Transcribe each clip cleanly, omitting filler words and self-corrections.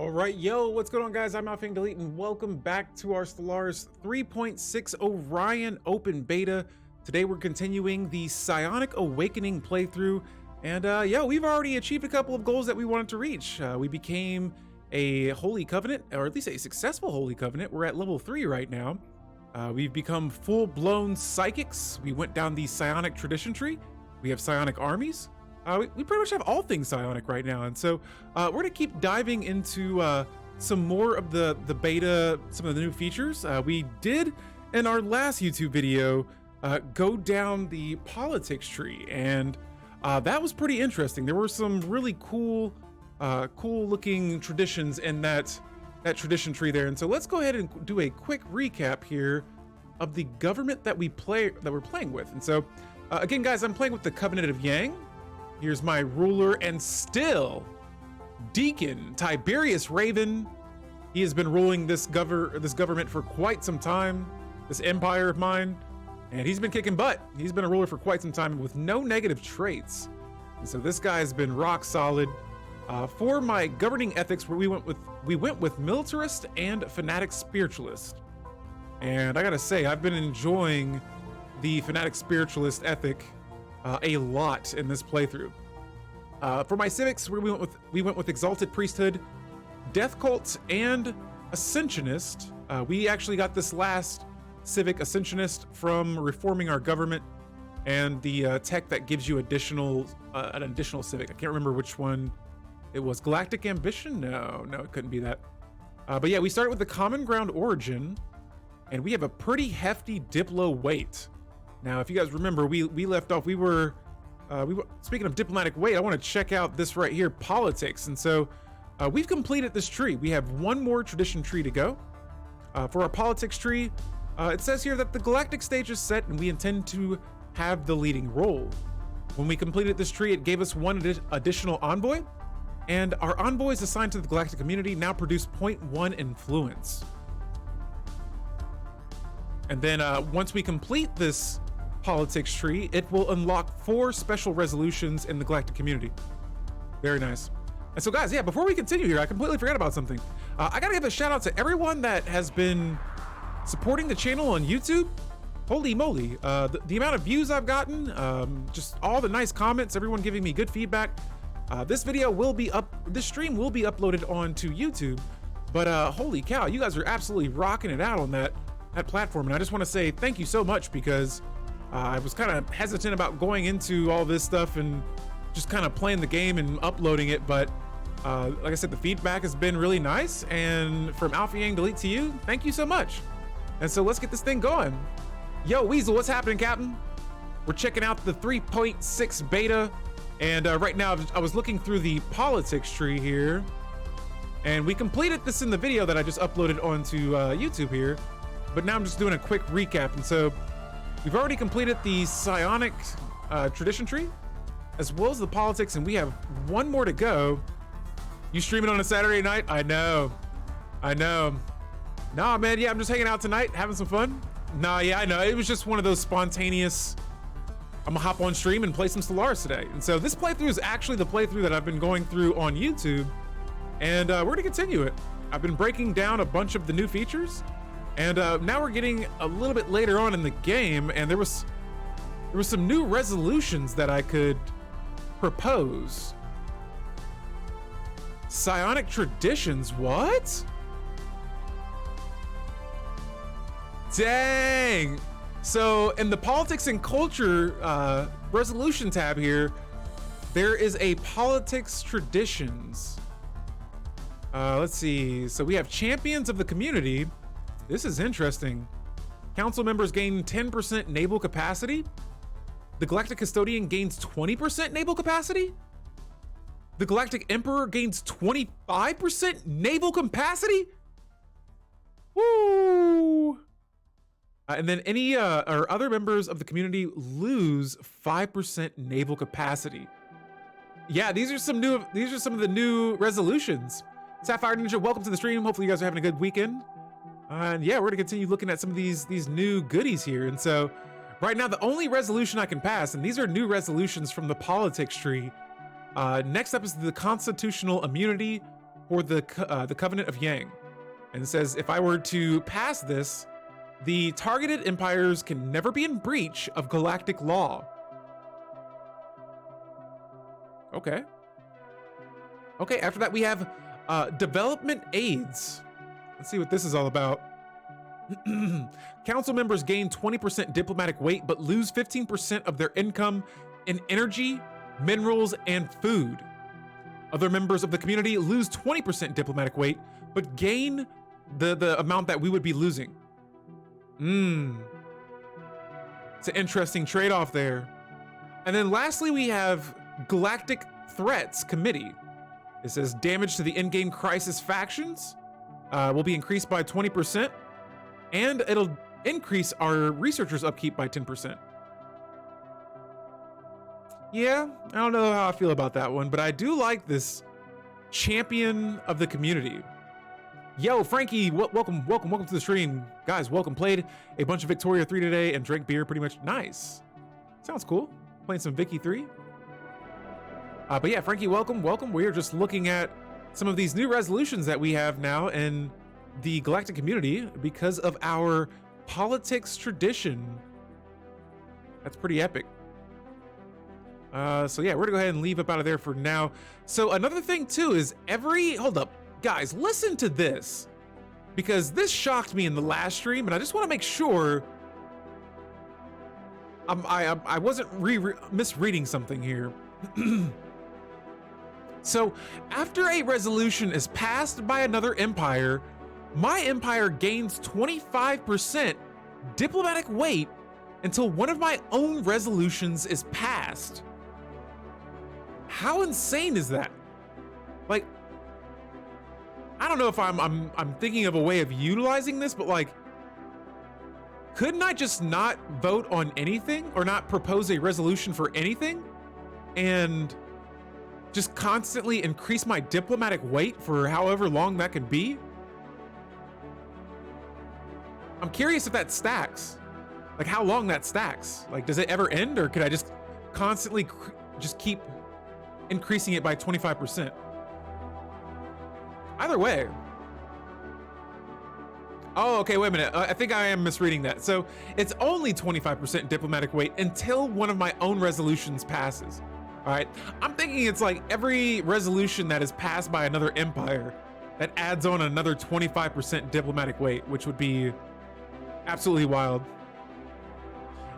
All right, yo, what's going on, guys? I'm Psionic and Politics, and welcome back to our Stellaris 3.6 Orion open beta. Today we're continuing the Psionic Awakening playthrough, and yeah, we've already achieved a couple of goals that we wanted to reach. We became a Holy Covenant, or at least a successful Holy Covenant. We're at level 3 right now. We've become full-blown psychics. We went down the Psionic tradition tree. We have Psionic armies. We pretty much have all things Psionic right now, and so we're gonna keep diving into some more of the beta, some of the new features. We did in our last YouTube video go down the politics tree, and that was pretty interesting. There were some really cool looking traditions in that tradition tree there, and so let's go ahead and do a quick recap here of the government that we're playing with. And so again, guys, I'm playing with the Covenant of Yang. Here's my ruler and still Deacon Tiberius Raven. He has been ruling this government for quite some time, this empire of mine, and he's been kicking butt. He's been a ruler for quite some time with no negative traits. And so this guy has been rock solid. For my governing ethics, we went with militarist and fanatic spiritualist. And I gotta say, I've been enjoying the fanatic spiritualist ethic a lot in this playthrough. For my civics, we went with exalted priesthood, death cult, and ascensionist. We actually got this last civic ascensionist from reforming our government and the tech that gives you an additional civic. I can't remember which one it was. Galactic ambition? No, it couldn't be that. But yeah, we started with the common ground origin, and we have a pretty hefty diplo weight. Now, if you guys remember, we left off, we were speaking of diplomatic weight, I want to check out this right here, politics. And so we've completed this tree. We have one more tradition tree to go. For our politics tree, it says here that the galactic stage is set and we intend to have the leading role. When we completed this tree, it gave us one additional envoy, and our envoys assigned to the galactic community now produce 0.1 influence. And then once we complete this politics tree, it will unlock 4 special resolutions in the galactic community. Very nice. And so, guys, yeah, before we continue here, I completely forgot about something. I gotta give a shout out to everyone that has been supporting the channel on YouTube. Holy moly, the amount of views I've gotten, just all the nice comments, everyone giving me good feedback. This stream will be uploaded onto YouTube, but holy cow, you guys are absolutely rocking it out on that platform. And I just want to say thank you so much, because I was kind of hesitant about going into all this stuff and just kind of playing the game and uploading it, but like I said, the feedback has been really nice, and from Psionic and Politics to you, thank you so much. And so let's get this thing going. Yo, Weasel, what's happening, Captain? We're checking out the 3.6 beta, and right now I was looking through the politics tree here, and we completed this in the video that I just uploaded onto YouTube here, but now I'm just doing a quick recap. And so we've already completed the Psionic tradition tree, as well as the politics, and we have one more to go. You streaming on a Saturday night? I know. Nah, man, yeah, I'm just hanging out tonight, having some fun. Nah, yeah, I know. It was just one of those spontaneous, I'm gonna hop on stream and play some Stellaris today. And so this playthrough is actually the playthrough that I've been going through on YouTube, and we're gonna continue it. I've been breaking down a bunch of the new features, and now we're getting a little bit later on in the game, and there was some new resolutions that I could propose. Psionic traditions, what? Dang. So in the politics and culture resolution tab here, there is a politics traditions. Let's see. So we have champions of the community. This is interesting. Council members gain 10% naval capacity. The Galactic Custodian gains 20% naval capacity. The Galactic Emperor gains 25% naval capacity. Woo! And then any or other members of the community lose 5% naval capacity. Yeah, these are some of the new resolutions. Sapphire Ninja, welcome to the stream. Hopefully you guys are having a good weekend. And yeah, we're gonna continue looking at some of these new goodies here. And so right now, the only resolution I can pass, and these are new resolutions from the politics tree. Next up is the constitutional immunity for the Covenant of Yang. And it says, if I were to pass this, the targeted empires can never be in breach of galactic law. Okay. Okay, after that we have development aids. Let's see what this is all about. Council members gain 20% diplomatic weight, but lose 15% of their income in energy, minerals, and food. Other members of the community lose 20% diplomatic weight, but gain the amount that we would be losing. It's an interesting trade-off there. And then lastly, we have Galactic Threats Committee. It says damage to the in-game crisis factions will be increased by 20%, and it'll increase our researchers' upkeep by 10%. Yeah, I don't know how I feel about that one, but I do like this champion of the community. Yo, Frankie, welcome to the stream. Guys, welcome. Played a bunch of Victoria 3 today and drank beer pretty much. Nice. Sounds cool. Playing some Vicky 3. But yeah, Frankie, welcome. We are just looking at some of these new resolutions that we have now in the galactic community because of our politics tradition. That's pretty epic. So yeah, we're gonna go ahead and leave up out of there for now. So another thing too is hold up. Guys, listen to this, because this shocked me in the last stream, and I just want to make sure I wasn't misreading something here. So, after a resolution is passed by another empire, my empire gains 25% diplomatic weight until one of my own resolutions is passed. How insane is that? Like, I don't know if I'm thinking of a way of utilizing this, but like, couldn't I just not vote on anything or not propose a resolution for anything and just constantly increase my diplomatic weight for however long that could be? I'm curious if that stacks, like how long that stacks. Like, does it ever end, or could I just constantly just keep increasing it by 25%? Either way. Oh, okay, wait a minute. I think I am misreading that. So it's only 25% diplomatic weight until one of my own resolutions passes. All right. I'm thinking it's like every resolution that is passed by another empire that adds on another 25% diplomatic weight, which would be absolutely wild.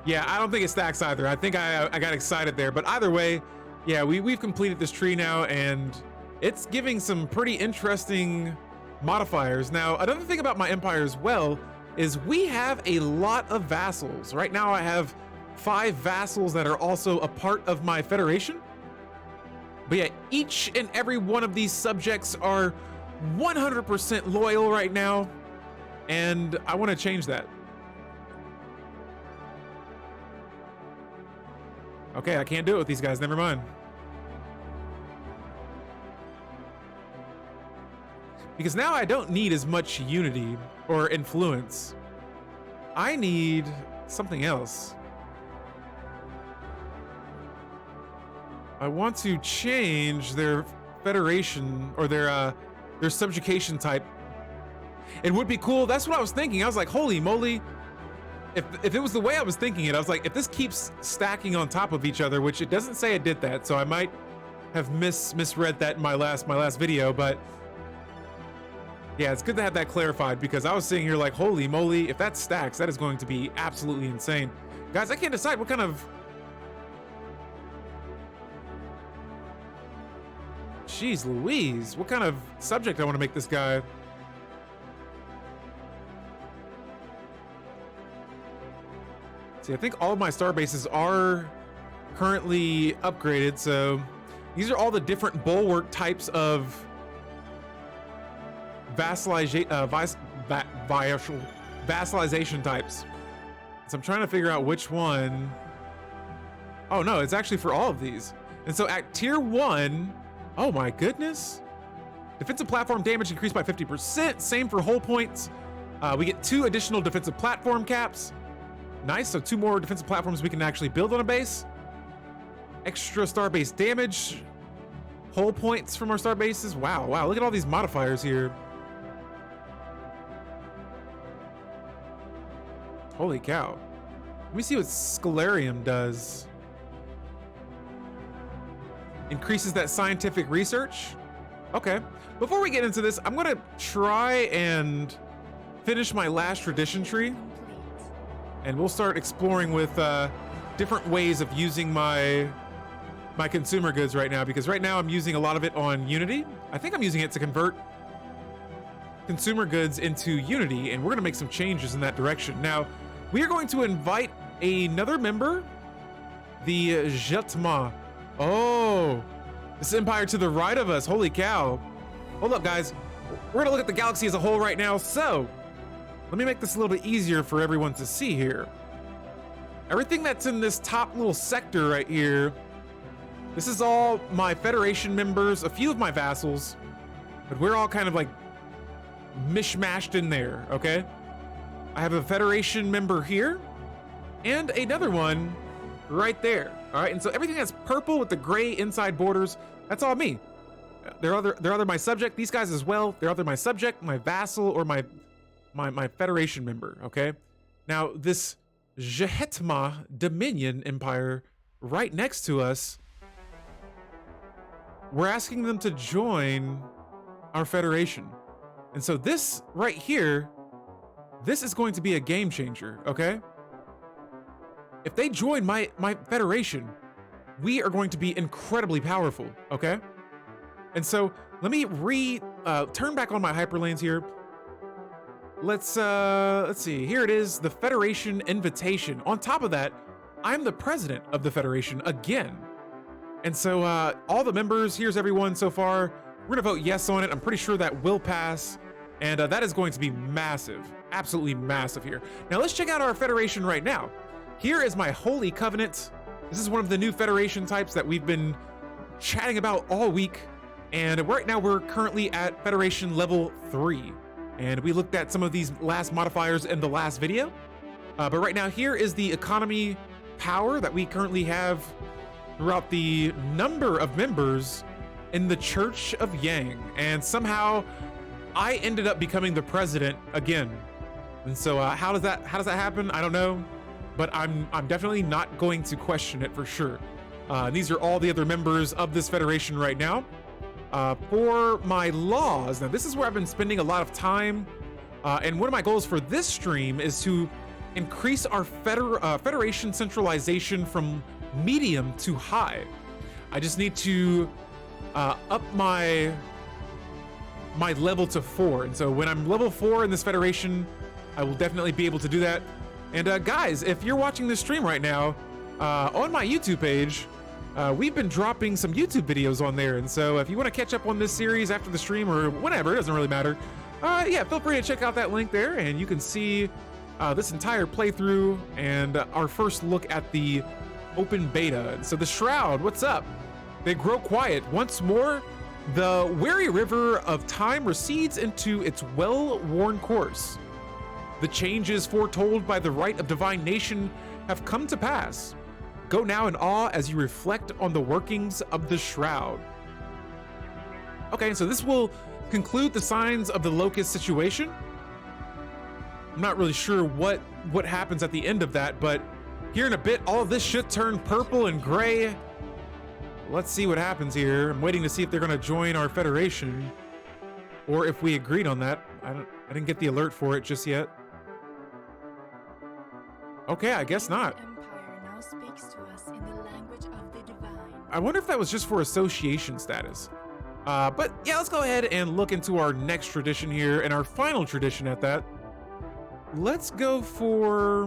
Yeah, I don't think it stacks either. I think I got excited there. But either way, yeah, we've completed this tree now, and it's giving some pretty interesting modifiers. Now, another thing about my empire as well is we have a lot of vassals. Right now I have 5 vassals that are also a part of my federation. But yeah, each and every one of these subjects are 100% loyal right now, and I want to change that. Okay, I can't do it with these guys, never mind. Because now I don't need as much unity or influence. I need something else. I want to change their federation or their subjugation type. It would be cool. That's what I was thinking. I was like, holy moly. If it was the way I was thinking it, I was like, if this keeps stacking on top of each other, which it doesn't say it did that, so I might have misread that in my last video, but yeah, it's good to have that clarified, because I was sitting here like, holy moly, if that stacks, that is going to be absolutely insane. Guys, I can't decide what kind of... Jeez Louise, what kind of subject I want to make this guy. See, I think all of my star bases are currently upgraded, so these are all the different bulwark types of vassalization types. So I'm trying to figure out which one. Oh no, it's actually for all of these. And so at tier 1, oh my goodness. Defensive platform damage increased by 50%. Same for hull points. We get 2 additional defensive platform caps. Nice, so 2 more defensive platforms we can actually build on a base. Extra star base damage. hull points from our star bases. Wow, wow, look at all these modifiers here. Holy cow. Let me see what Stellarium does. Increases that scientific research. Okay, before we get into this, I'm gonna try and finish my last tradition tree. And we'll start exploring with different ways of using my consumer goods right now, because right now I'm using a lot of it on Unity. I think I'm using it to convert consumer goods into Unity, and we're gonna make some changes in that direction. Now, we are going to invite another member, the Jetma. Oh, this empire to the right of us. Holy cow. Hold up, guys. We're gonna look at the galaxy as a whole right now. So let me make this a little bit easier for everyone to see here. Everything that's in this top little sector right here, this is all my Federation members, a few of my vassals, but we're all kind of like mishmashed in there, okay? I have a Federation member here and another one right there. All right, and so everything that's purple with the gray inside borders, that's all me. They're either my subject, these guys as well. They're either my subject, my vassal, or my Federation member, okay? Now, this Jehetma Dominion Empire right next to us, we're asking them to join our Federation. And so this right here, this is going to be a game changer, okay? If they join my Federation, we are going to be incredibly powerful, okay? And so let me turn back on my hyperlanes here. Let's see, here it is, the Federation invitation. On top of that, I'm the president of the Federation again. And so all the members, here's everyone so far. We're gonna vote yes on it. I'm pretty sure that will pass. And that is going to be massive, absolutely massive here. Now let's check out our Federation right now. Here is my Holy Covenant. This is one of the new Federation types that we've been chatting about all week. And right now we're currently at Federation level 3. And we looked at some of these last modifiers in the last video. But right now here is the economy power that we currently have throughout the number of members in the Church of Yang. And somehow I ended up becoming the president again. And so how does that happen? I don't know. But I'm definitely not going to question it for sure. These are all the other members of this Federation right now. For my laws, now this is where I've been spending a lot of time. And one of my goals for this stream is to increase our Federation centralization from medium to high. I just need to up my level to 4. And so when I'm level 4 in this Federation, I will definitely be able to do that. And guys, if you're watching this stream right now, on my YouTube page, we've been dropping some YouTube videos on there. And so if you want to catch up on this series after the stream or whenever, it doesn't really matter. Yeah, feel free to check out that link there and you can see this entire playthrough and our first look at the open beta. And so the Shroud, what's up? They grow quiet. Once more, the weary river of time recedes into its well-worn course. The changes foretold by the right of divine nation have come to pass. Go now in awe as you reflect on the workings of the Shroud. Okay, so this will conclude the signs of the Locust situation. I'm not really sure what happens at the end of that, but here in a bit, all of this should turn purple and gray. Let's see what happens here. I'm waiting to see if they're gonna join our Federation or if we agreed on that. I didn't get the alert for it just yet. Okay, I guess not. Empire now speaks to us in the language of the divine. I wonder if that was just for association status. But yeah, let's go ahead and look into our next tradition here and our final tradition at that. Let's go for,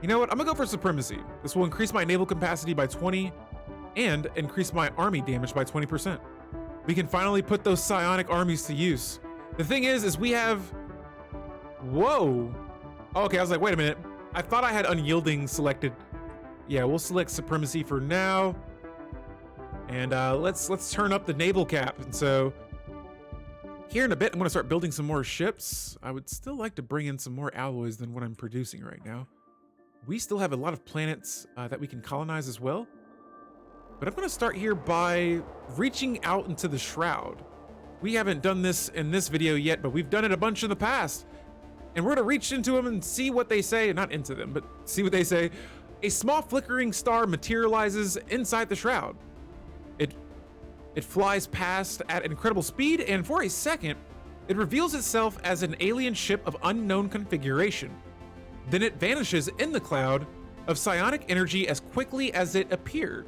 you know what? I'm gonna go for supremacy. This will increase my naval capacity by 20 and increase my army damage by 20%. We can finally put those psionic armies to use. The thing is we have, whoa. Okay, I was like, wait a minute. I thought I had unyielding selected. Yeah, we'll select supremacy for now. And let's turn up the naval cap. And so here in a bit, I'm gonna start building some more ships. I would still like to bring in some more alloys than what I'm producing right now. We still have a lot of planets that we can colonize as well. But I'm going to start here by reaching out into the shroud. We haven't done this in this video yet, but we've done it a bunch in the past. And we're going to reach into them and see what they say. Not into them, but see what they say. A small flickering star materializes inside the shroud. It flies past at incredible speed, and for a second, it reveals itself as an alien ship of unknown configuration. Then it vanishes in the cloud of psionic energy as quickly as it appeared.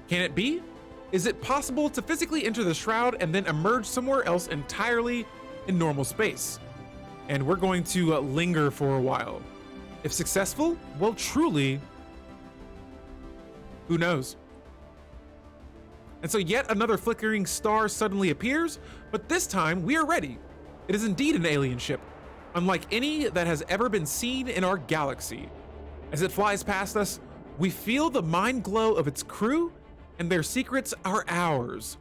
Can it be? Is it possible to physically enter the shroud and then emerge somewhere else entirely in normal space? And we're going to linger for a while. If successful, well, truly, who knows? And so yet another flickering star suddenly appears, but this time we are ready. It is indeed an alien ship, unlike any that has ever been seen in our galaxy. As it flies past us, we feel the mind glow of its crew, and their secrets are ours.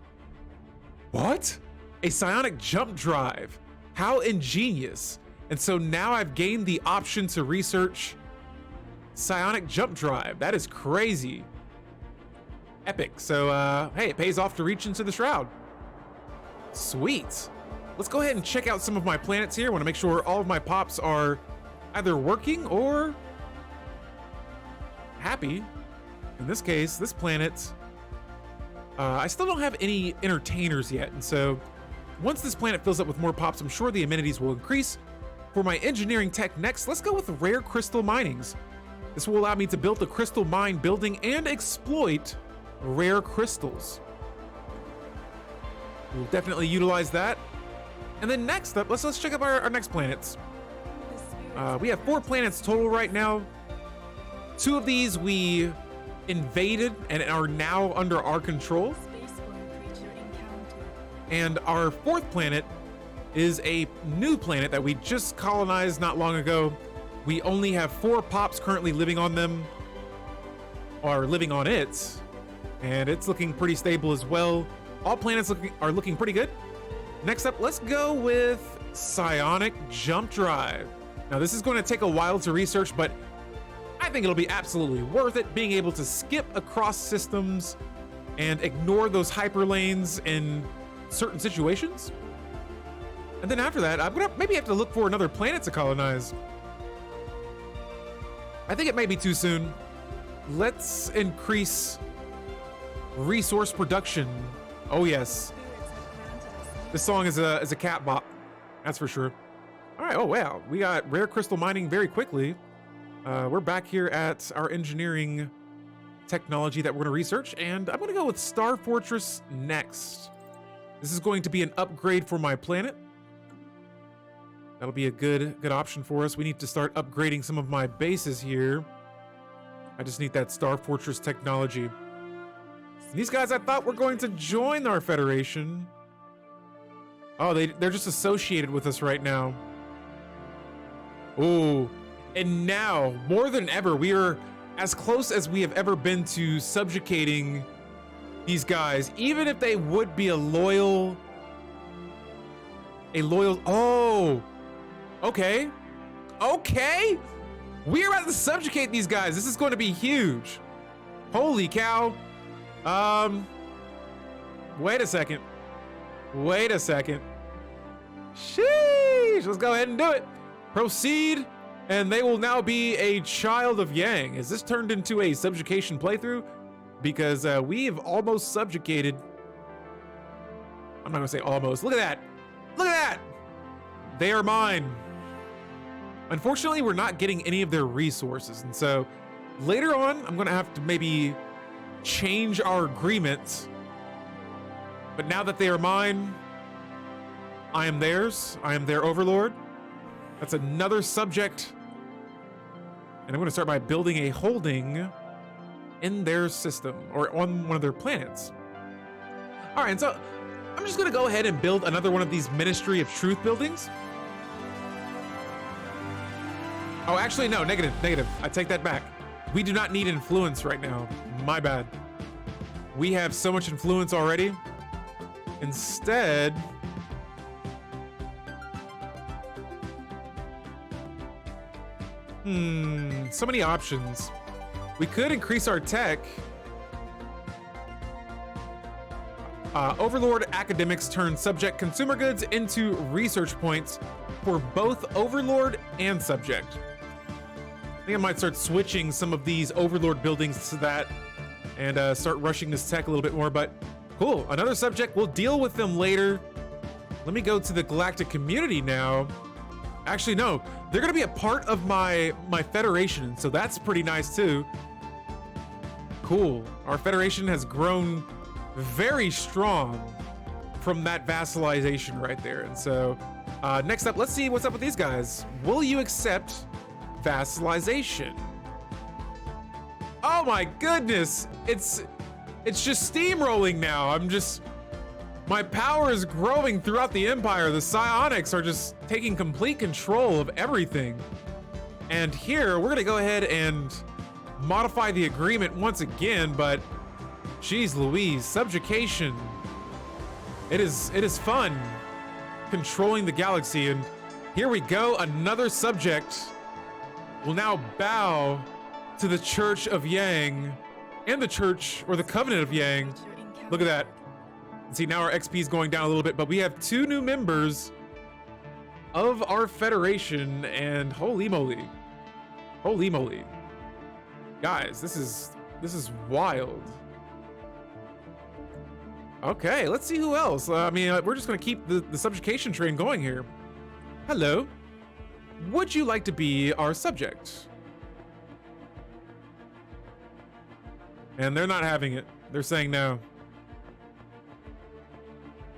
What? A psionic jump drive. How ingenious. And so now I've gained the option to research psionic jump drive. That is crazy. Epic. So, hey, it pays off to reach into the shroud. Sweet. Let's go ahead and check out some of my planets here. I want to make sure all of my pops are either working or happy. In this case, this planet, I still don't have any entertainers yet. And so once this planet fills up with more pops, I'm sure the amenities will increase. For my engineering tech next, let's go with rare crystal minings. This will allow me to build a crystal mine building and exploit rare crystals. We'll definitely utilize that. And then next up, let's check out our next planets. We have 4 planets total right now. 2 of these we invaded and are now under our control. And our 4th planet is a new planet that we just colonized not long ago. We only have 4 pops currently living on them, or living on it. And it's looking pretty stable as well. All planets are looking pretty good. Next up, let's go with Psionic Jump Drive. Now, this is going to take a while to research, but I think it'll be absolutely worth it, being able to skip across systems and ignore those hyperlanes in certain situations. And then after that, I'm gonna maybe have to look for another planet to colonize. I think it may be too soon. Let's increase resource production. Oh yes. This song is a cat bop, that's for sure. All right, oh wow, we got rare crystal mining very quickly. We're back here at our engineering technology that we're gonna research, and I'm gonna go with Star Fortress next. This is going to be an upgrade for my planet. That'll be a good option for us. We need to start upgrading some of my bases here. I just need that Star Fortress technology. These guys I thought were going to join our Federation. Oh, they're just associated with us right now. Oh, and now, more than ever, we are as close as we have ever been to subjugating these guys, even if they would be a loyal, oh, okay. Okay. We are about to subjugate these guys. This is going to be huge. Holy cow. Wait a second. Sheesh. Let's go ahead and do it. Proceed. And they will now be a child of Yang. Is this turned into a subjugation playthrough? Because we have almost subjugated. I'm not gonna say almost. Look at that. Look at that. They are mine. Unfortunately, we're not getting any of their resources. And so later on, I'm gonna have to maybe change our agreement. But now that they are mine, I am theirs. I am their overlord. That's another subject. And I'm gonna start by building a holding in their system, or on one of their planets. All right, and so I'm just gonna go ahead and build another one of these Ministry of Truth buildings. Oh, actually, no, negative. I take that back. We do not need influence right now. My bad. We have so much influence already. Instead, so many options. We could increase our tech. Overlord academics turn subject consumer goods into research points for both Overlord and subject. I think I might start switching some of these Overlord buildings to that and start rushing this tech a little bit more, but cool. Another subject, we'll deal with them later. Let me go to the galactic community now. Actually, no, they're gonna be a part of my federation, so that's pretty nice too. Cool, our federation has grown very strong from that vassalization right there. And so next up, let's see what's up with these guys. Will you accept vassalization? Oh my goodness, it's just steamrolling now. My power is growing throughout the empire. The psionics are just taking complete control of everything. And here we're gonna go ahead and modify the agreement once again, but geez Louise, subjugation. It is fun controlling the galaxy. And here we go, another subject will now bow to the Church of Yang and the Church, or the Covenant of Yang. Look at that. See, now our XP is going down a little bit, but we have 2 new members of our federation, and holy moly. Holy moly. Guys, this is wild. Okay, let's see who else. I mean, we're just gonna keep the subjugation train going here. Hello. Would you like to be our subject? And they're not having it. They're saying no.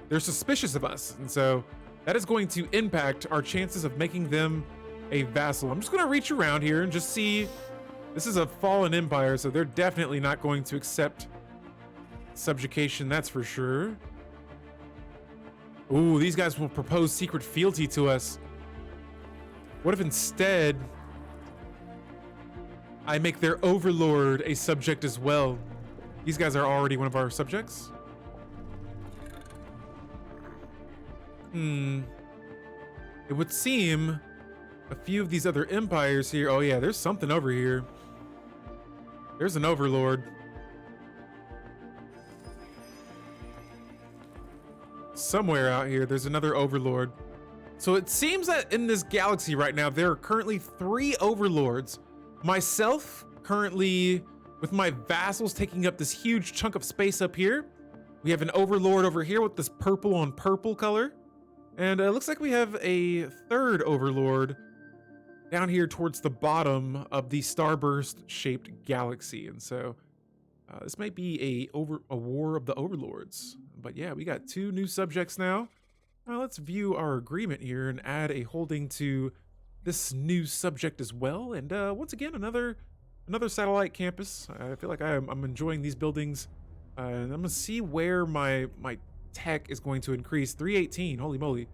They're suspicious of us, and so that is going to impact our chances of making them a vassal. I'm just gonna reach around here and just see. This is a fallen empire, so they're definitely not going to accept subjugation, that's for sure. Ooh, these guys will propose secret fealty to us. What if instead I make their overlord a subject as well? These guys are already one of our subjects. It would seem a few of these other empires here. Oh yeah, there's something over here. There's an overlord. Somewhere out here, there's another overlord. So it seems that in this galaxy right now, there are currently 3 overlords. Myself, currently with my vassals taking up this huge chunk of space up here. We have an overlord over here with this purple on purple color. And it looks like we have a 3rd overlord down here towards the bottom of the starburst shaped galaxy. And so this might be a war of the overlords. But yeah, we got 2 new subjects now. Let's view our agreement here and add a holding to this new subject as well. And once again, another satellite campus. I feel like I'm enjoying these buildings. And I'm gonna see where my tech is going to increase. 318, holy moly.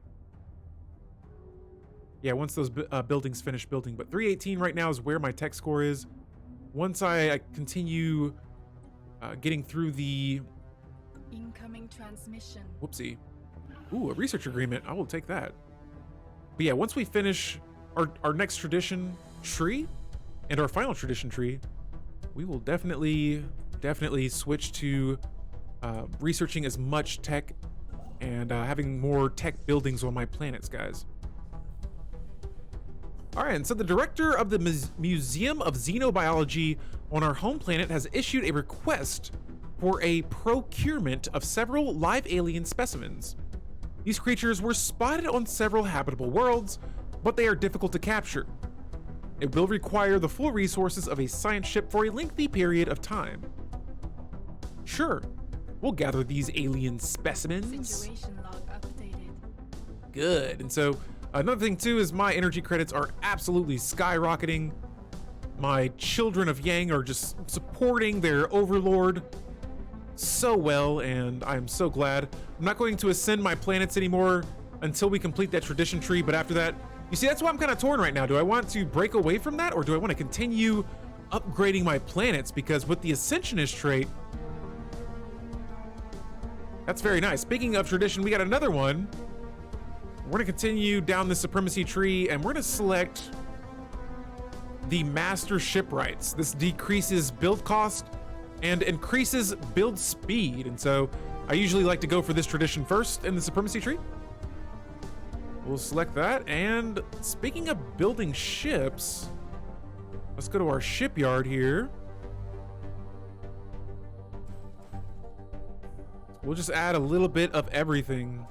Yeah, once those buildings finish building, but 318 right now is where my tech score is. Once I continue getting through the incoming transmission. Whoopsie. Ooh, a research agreement. I will take that. But yeah, once we finish our next tradition tree and our final tradition tree, we will definitely switch to researching as much tech and having more tech buildings on my planets, guys. All right, and so the director of the Museum of Xenobiology on our home planet has issued a request for a procurement of several live alien specimens. These creatures were spotted on several habitable worlds, but they are difficult to capture. It will require the full resources of a science ship for a lengthy period of time. Sure, we'll gather these alien specimens. Situation log updated. Good. And so another thing too is my energy credits are absolutely skyrocketing. My children of Yang are just supporting their overlord so well, and I'm so glad. I'm not going to ascend my planets anymore until we complete that tradition tree, but after that, you see, that's why I'm kind of torn right now. Do I want to break away from that, or do I want to continue upgrading my planets? Because with the Ascensionist trait, that's very nice. Speaking of tradition, we got another one. We're gonna continue down the supremacy tree, and we're gonna select the Master Shipwrights. This decreases build cost and increases build speed. And so I usually like to go for this tradition first in the supremacy tree. We'll select that. And speaking of building ships, let's go to our shipyard here. We'll just add a little bit of everything.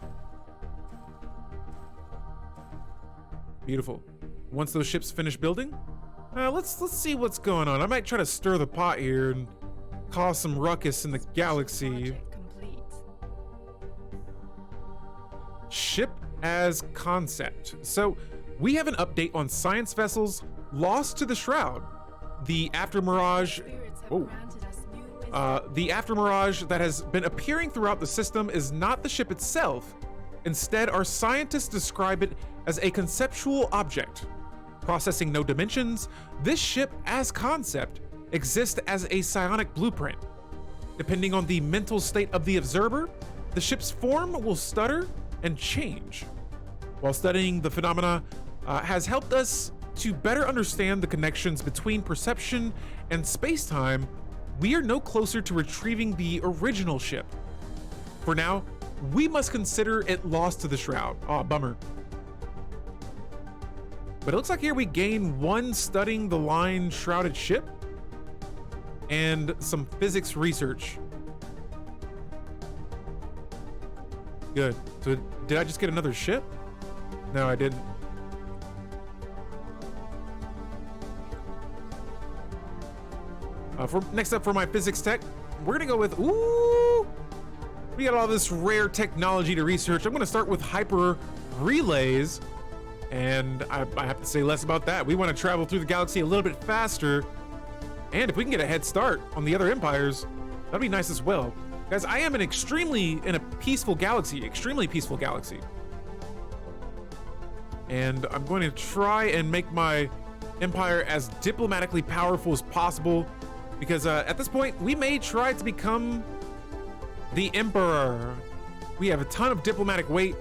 Beautiful. Once those ships finish building, let's see what's going on. I might try to stir the pot here and cause some ruckus in the galaxy. Ship as concept. So we have an update on science vessels lost to the Shroud. The After Mirage. The After Mirage that has been appearing throughout the system is not the ship itself. Instead, our scientists describe it as a conceptual object. Processing no dimensions, this ship as concept exists as a psionic blueprint. Depending on the mental state of the observer, the ship's form will stutter and change. While studying the phenomena has helped us to better understand the connections between perception and space-time, we are no closer to retrieving the original ship. For now, we must consider it lost to the Shroud. Aw, bummer. But it looks like here we gain 1 studying the line shrouded ship and some physics research. Good. So did I just get another ship? No, I didn't. Next up for my physics tech, we're gonna go with, we got all this rare technology to research. I'm gonna start with hyper relays, and I have to say less about that. We wanna travel through the galaxy a little bit faster, and if we can get a head start on the other empires, that'd be nice as well. Guys, I am in a peaceful galaxy, extremely peaceful galaxy. And I'm going to try and make my empire as diplomatically powerful as possible, because at this point, we may try to become the emperor. We have a ton of diplomatic weight.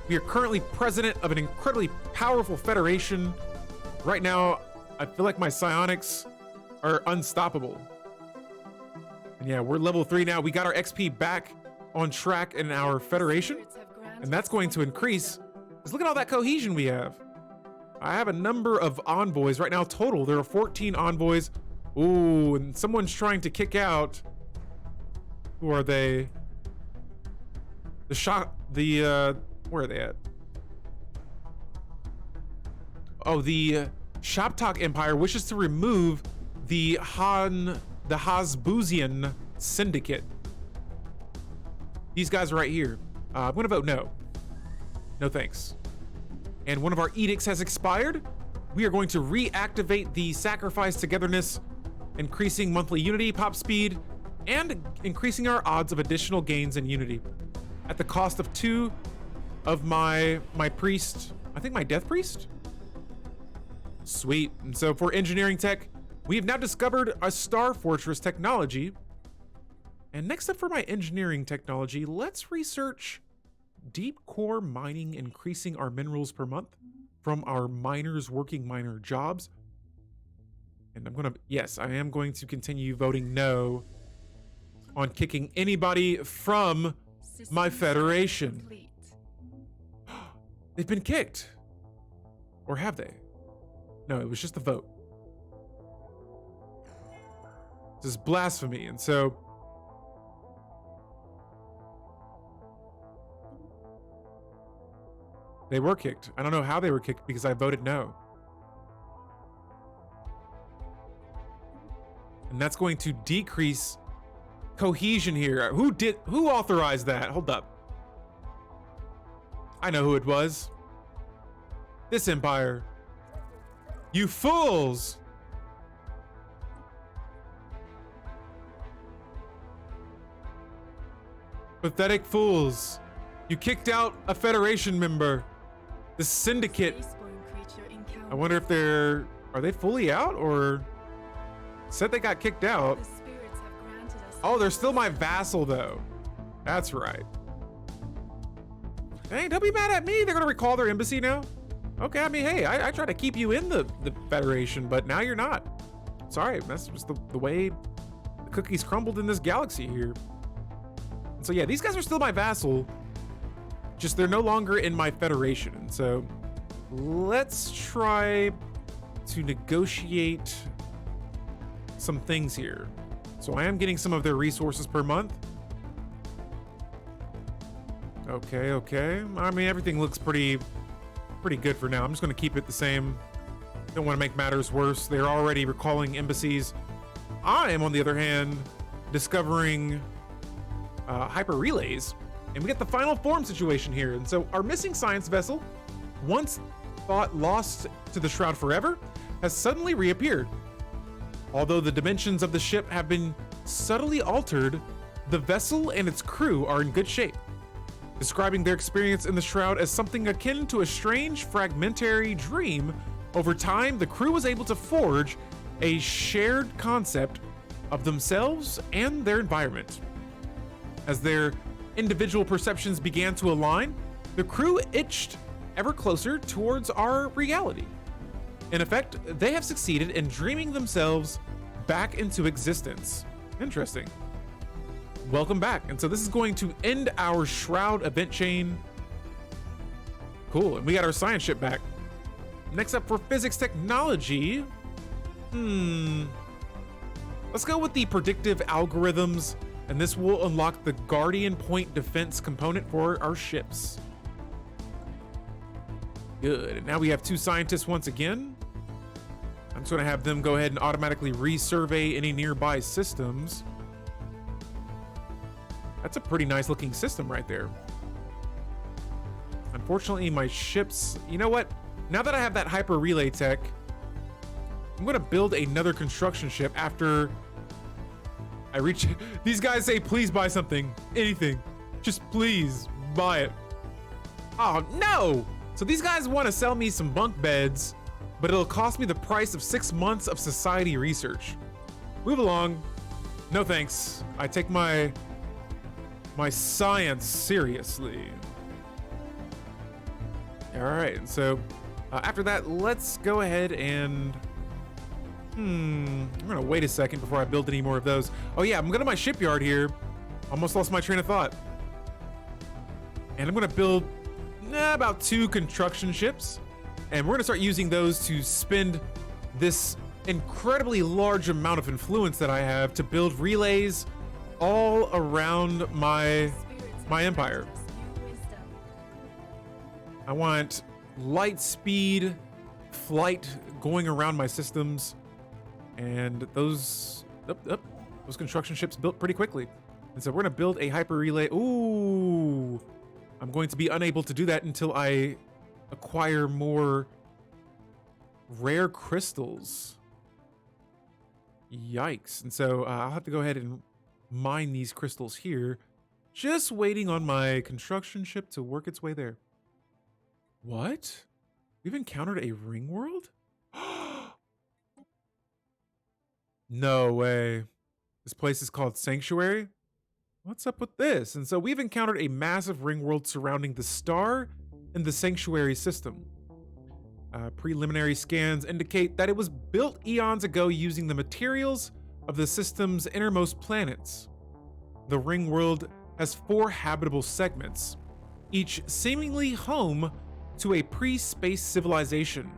We are currently president of an incredibly powerful federation. Right now, I feel like my psionics are unstoppable. And yeah, we're level 3 now. We got our XP back on track in our federation, and that's going to increase. Because look at all that cohesion we have. I have a number of envoys right now. Total, there are 14 envoys. Ooh, and someone's trying to kick out. Who are they? Where are they at? Oh, the Shoptalk Empire wishes to remove the Hasbuzian Syndicate. These guys right here. I'm gonna vote no. No thanks. And one of our edicts has expired. We are going to reactivate the Sacrifice Togetherness, increasing monthly unity pop speed and increasing our odds of additional gains in unity at the cost of 2 of my priest. I think my death priest. Sweet. And so for engineering tech, we have now discovered a Star Fortress technology. And next up for my engineering technology, let's research deep core mining, increasing our minerals per month from our miners working miner jobs. And I am going to continue voting no on kicking anybody from my federation. They've been kicked. Or have they? No, it was just a vote. This is blasphemy, and so they were kicked. I don't know how they were kicked because I voted no. And that's going to decrease cohesion here. Who authorized that? Hold up. I know who it was. This empire. You fools! Pathetic fools. You kicked out a Federation member. The Syndicate. I wonder if are they fully out or said they got kicked out? Oh, they're still my vassal though. That's right. Hey, don't be mad at me. They're gonna recall their embassy now. Okay, I mean, hey, I try to keep you in the Federation, but now you're not. Sorry, that's just the way the cookies crumbled in this galaxy here. So yeah, these guys are still my vassal, just they're no longer in my federation. And so let's try to negotiate some things here. So I am getting some of their resources per month. Okay. I mean, everything looks pretty good for now. I'm just going to keep it the same. Don't want to make matters worse. They're already recalling embassies. I am, on the other hand, discovering hyper relays, and we get the final form situation here. And so our missing science vessel, once thought lost to the shroud forever, has suddenly reappeared. Although the dimensions of the ship have been subtly altered, the vessel and its crew are in good shape. Describing their experience in the shroud as something akin to a strange fragmentary dream, over time the crew was able to forge a shared concept of themselves and their environment. As their individual perceptions began to align, the crew inched ever closer towards our reality. In effect, they have succeeded in dreaming themselves back into existence. Interesting. Welcome back. And so this is going to end our Shroud event chain. Cool. And we got our science ship back. Next up for physics technology. Let's go with the predictive algorithms, and this will unlock the Guardian Point defense component for our ships. Good. And now we have 2 scientists once again. I'm just going to have them go ahead and automatically resurvey any nearby systems. That's a pretty nice looking system right there. Unfortunately, my ships, you know what? Now that I have that hyper relay tech, I'm going to build another construction ship after I reach. These guys say, please buy something, anything. Just please buy it. Oh, no. So these guys want to sell me some bunk beds, but it'll cost me the price of 6 months of society research. Move along. No thanks. I take my science seriously. All right, and so after that, let's go ahead and I'm gonna wait a second before I build any more of those. Oh yeah, I'm going to my shipyard here. Almost lost my train of thought. And I'm gonna build about 2 construction ships, and we're gonna start using those to spend this incredibly large amount of influence that I have to build relays all around my empire. I want light speed flight going around my systems, and those construction ships built pretty quickly. And so we're gonna build a hyper relay. Ooh, I'm going to be unable to do that until I acquire more rare crystals. Yikes. And so I'll have to go ahead and mine these crystals here, just waiting on my construction ship to work its way there. What? We've encountered a ring world? No way. This place is called Sanctuary? What's up with this? And so we've encountered a massive ring world surrounding the star and the Sanctuary system. Preliminary scans indicate that it was built eons ago using the materials of the system's innermost planets. The ring world has 4 habitable segments, each seemingly home to a pre-space civilization.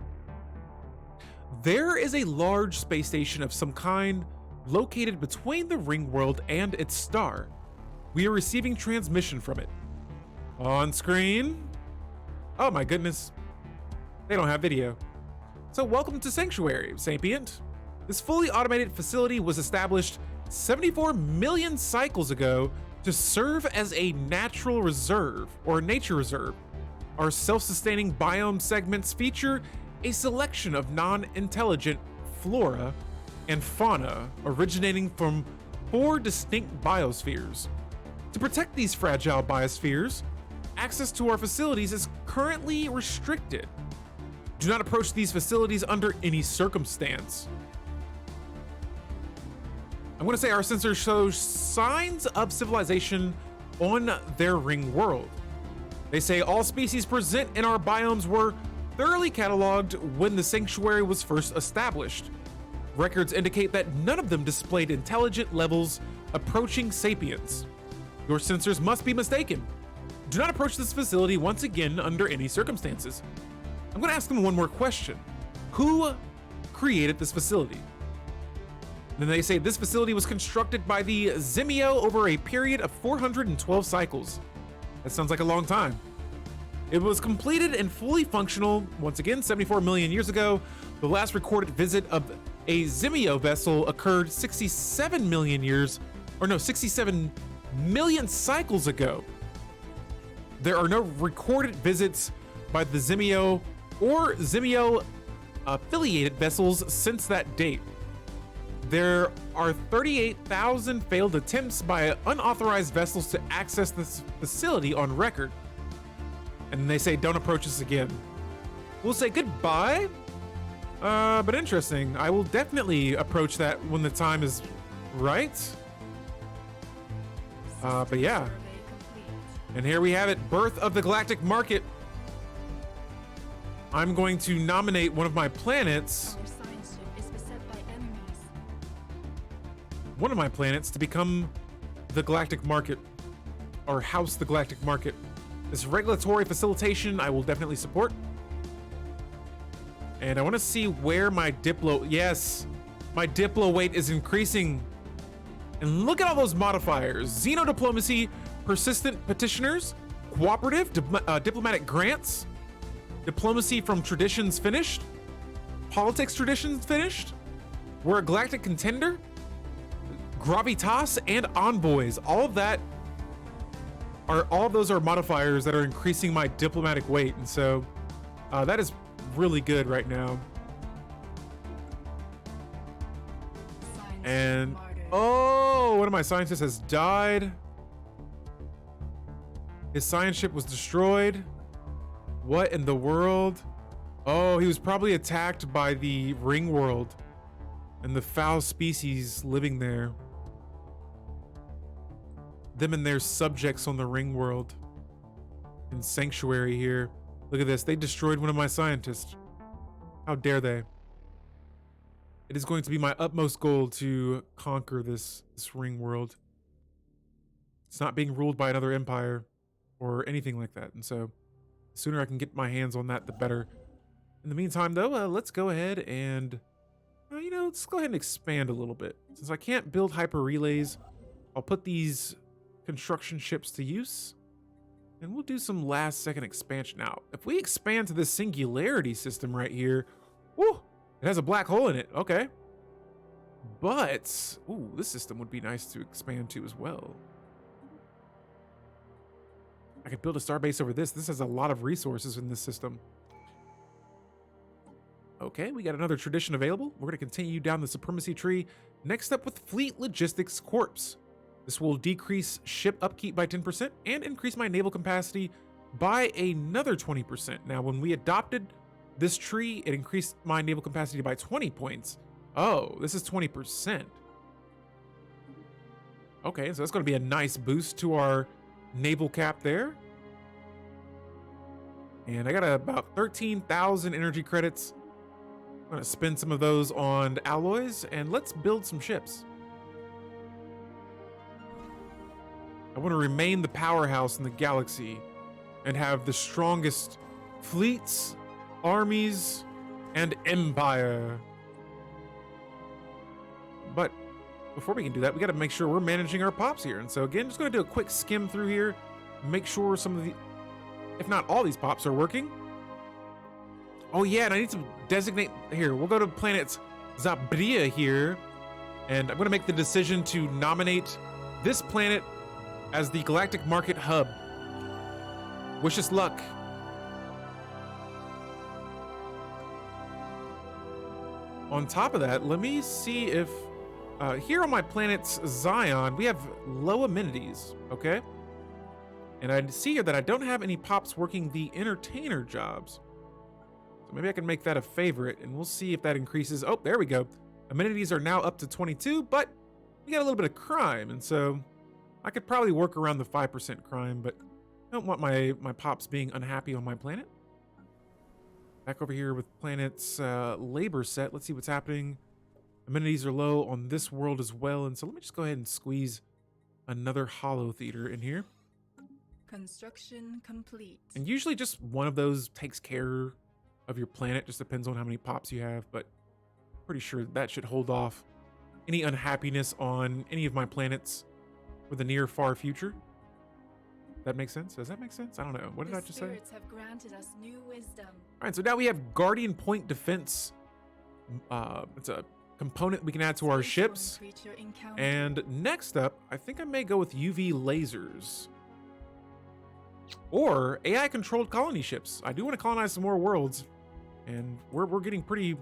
There is a large space station of some kind located between the ring world and its star. We are receiving transmission from it. On screen. Oh my goodness. They don't have video. So welcome to Sanctuary, Sapient. This fully automated facility was established 74 million cycles ago to serve as a natural reserve or nature reserve. Our self-sustaining biome segments feature a selection of non-intelligent flora and fauna originating from 4 distinct biospheres. To protect these fragile biospheres, access to our facilities is currently restricted. Do not approach these facilities under any circumstance. I'm going to say our sensors show signs of civilization on their ring world. They say all species present in our biomes were thoroughly cataloged when the sanctuary was first established. Records indicate that none of them displayed intelligent levels approaching sapience. Your sensors must be mistaken. Do not approach this facility once again under any circumstances. I'm going to ask them one more question. Who created this facility? Then they say this facility was constructed by the Zimio over a period of 412 cycles. That sounds like a long time. It was completed and fully functional, once again, 74 million years ago. The last recorded visit of a Zimio vessel occurred 67 million cycles ago. There are no recorded visits by the Zimio or Zimio affiliated vessels since that date. There are 38,000 failed attempts by unauthorized vessels to access this facility on record. And they say, don't approach us again. We'll say goodbye. But interesting. I will definitely approach that when the time is right. But yeah. And here we have it, Birth of the Galactic Market. I'm going to nominate one of my planets. Our science ship is beset by enemies. One of my planets to become the Galactic Market, or house the Galactic Market. This regulatory facilitation I will definitely support. And I want to see where my yes, my diplo weight is increasing. And look at all those modifiers: Xeno diplomacy, persistent petitioners, cooperative, diplomatic grants, diplomacy from traditions finished, politics traditions finished, we're a galactic contender, gravitas, and envoys. All of those are modifiers that are increasing my diplomatic weight, and so that is really good right now. And oh, one of my scientists has died. His science ship was destroyed. What in the world? Oh, he was probably attacked by the ring world and the foul species living there. Them and their subjects on the ring world. In Sanctuary here. Look at this. They destroyed one of my scientists. How dare they? It is going to be my utmost goal to conquer this ring world. It's not being ruled by another empire or anything like that. And so the sooner I can get my hands on that, the better. In the meantime, though, let's go ahead and, let's go ahead and expand a little bit. Since I can't build hyper relays, I'll put these construction ships to use. And we'll do some last second expansion. Now, if we expand to this singularity system right here, whoo, it has a black hole in it. Okay. But, ooh, this system would be nice to expand to as well. I could build a starbase over this. This has a lot of resources in this system. Okay, we got another tradition available. We're going to continue down the supremacy tree. Next up with Fleet Logistics Corps. This will decrease ship upkeep by 10% and increase my naval capacity by another 20%. Now, when we adopted this tree, it increased my naval capacity by 20 points. Oh, this is 20%. Okay, so that's going to be a nice boost to our naval cap there. And I got about 13,000 energy credits. I'm going to spend some of those on alloys, and let's build some ships. I want to remain the powerhouse in the galaxy and have the strongest fleets, armies, and empire. But before we can do that, we got to make sure we're managing our pops here. And so again, just going to do a quick skim through here, make sure some of the, if not all these pops are working. Oh yeah, and I need to designate here. We'll go to planet Zabria here, and I'm going to make the decision to nominate this planet as the Galactic Market Hub. Wish us luck. On top of that, let me see if here on my planet's Zion, we have low amenities, okay? And I see here that I don't have any pops working the entertainer jobs. So maybe I can make that a favorite, and we'll see if that increases. Oh, there we go. Amenities are now up to 22, but we got a little bit of crime, and so I could probably work around the 5% crime, but I don't want my pops being unhappy on my planet. Back over here with planet's labor set. Let's see what's happening. Amenities are low on this world as well, and so let me just go ahead and squeeze another hollow theater in here. Construction complete. And usually just one of those takes care of your planet. Just depends on how many pops you have, but pretty sure that should hold off any unhappiness on any of my planets for the near far future. That makes sense? Does that make sense? I don't know. What did I just say? The spirits have granted us new wisdom. All right, so now we have Guardian Point Defense. It's a component we can add to our ships. And next up, I think I may go with UV lasers. Or AI-controlled colony ships. I do want to colonize some more worlds. And we're getting pretty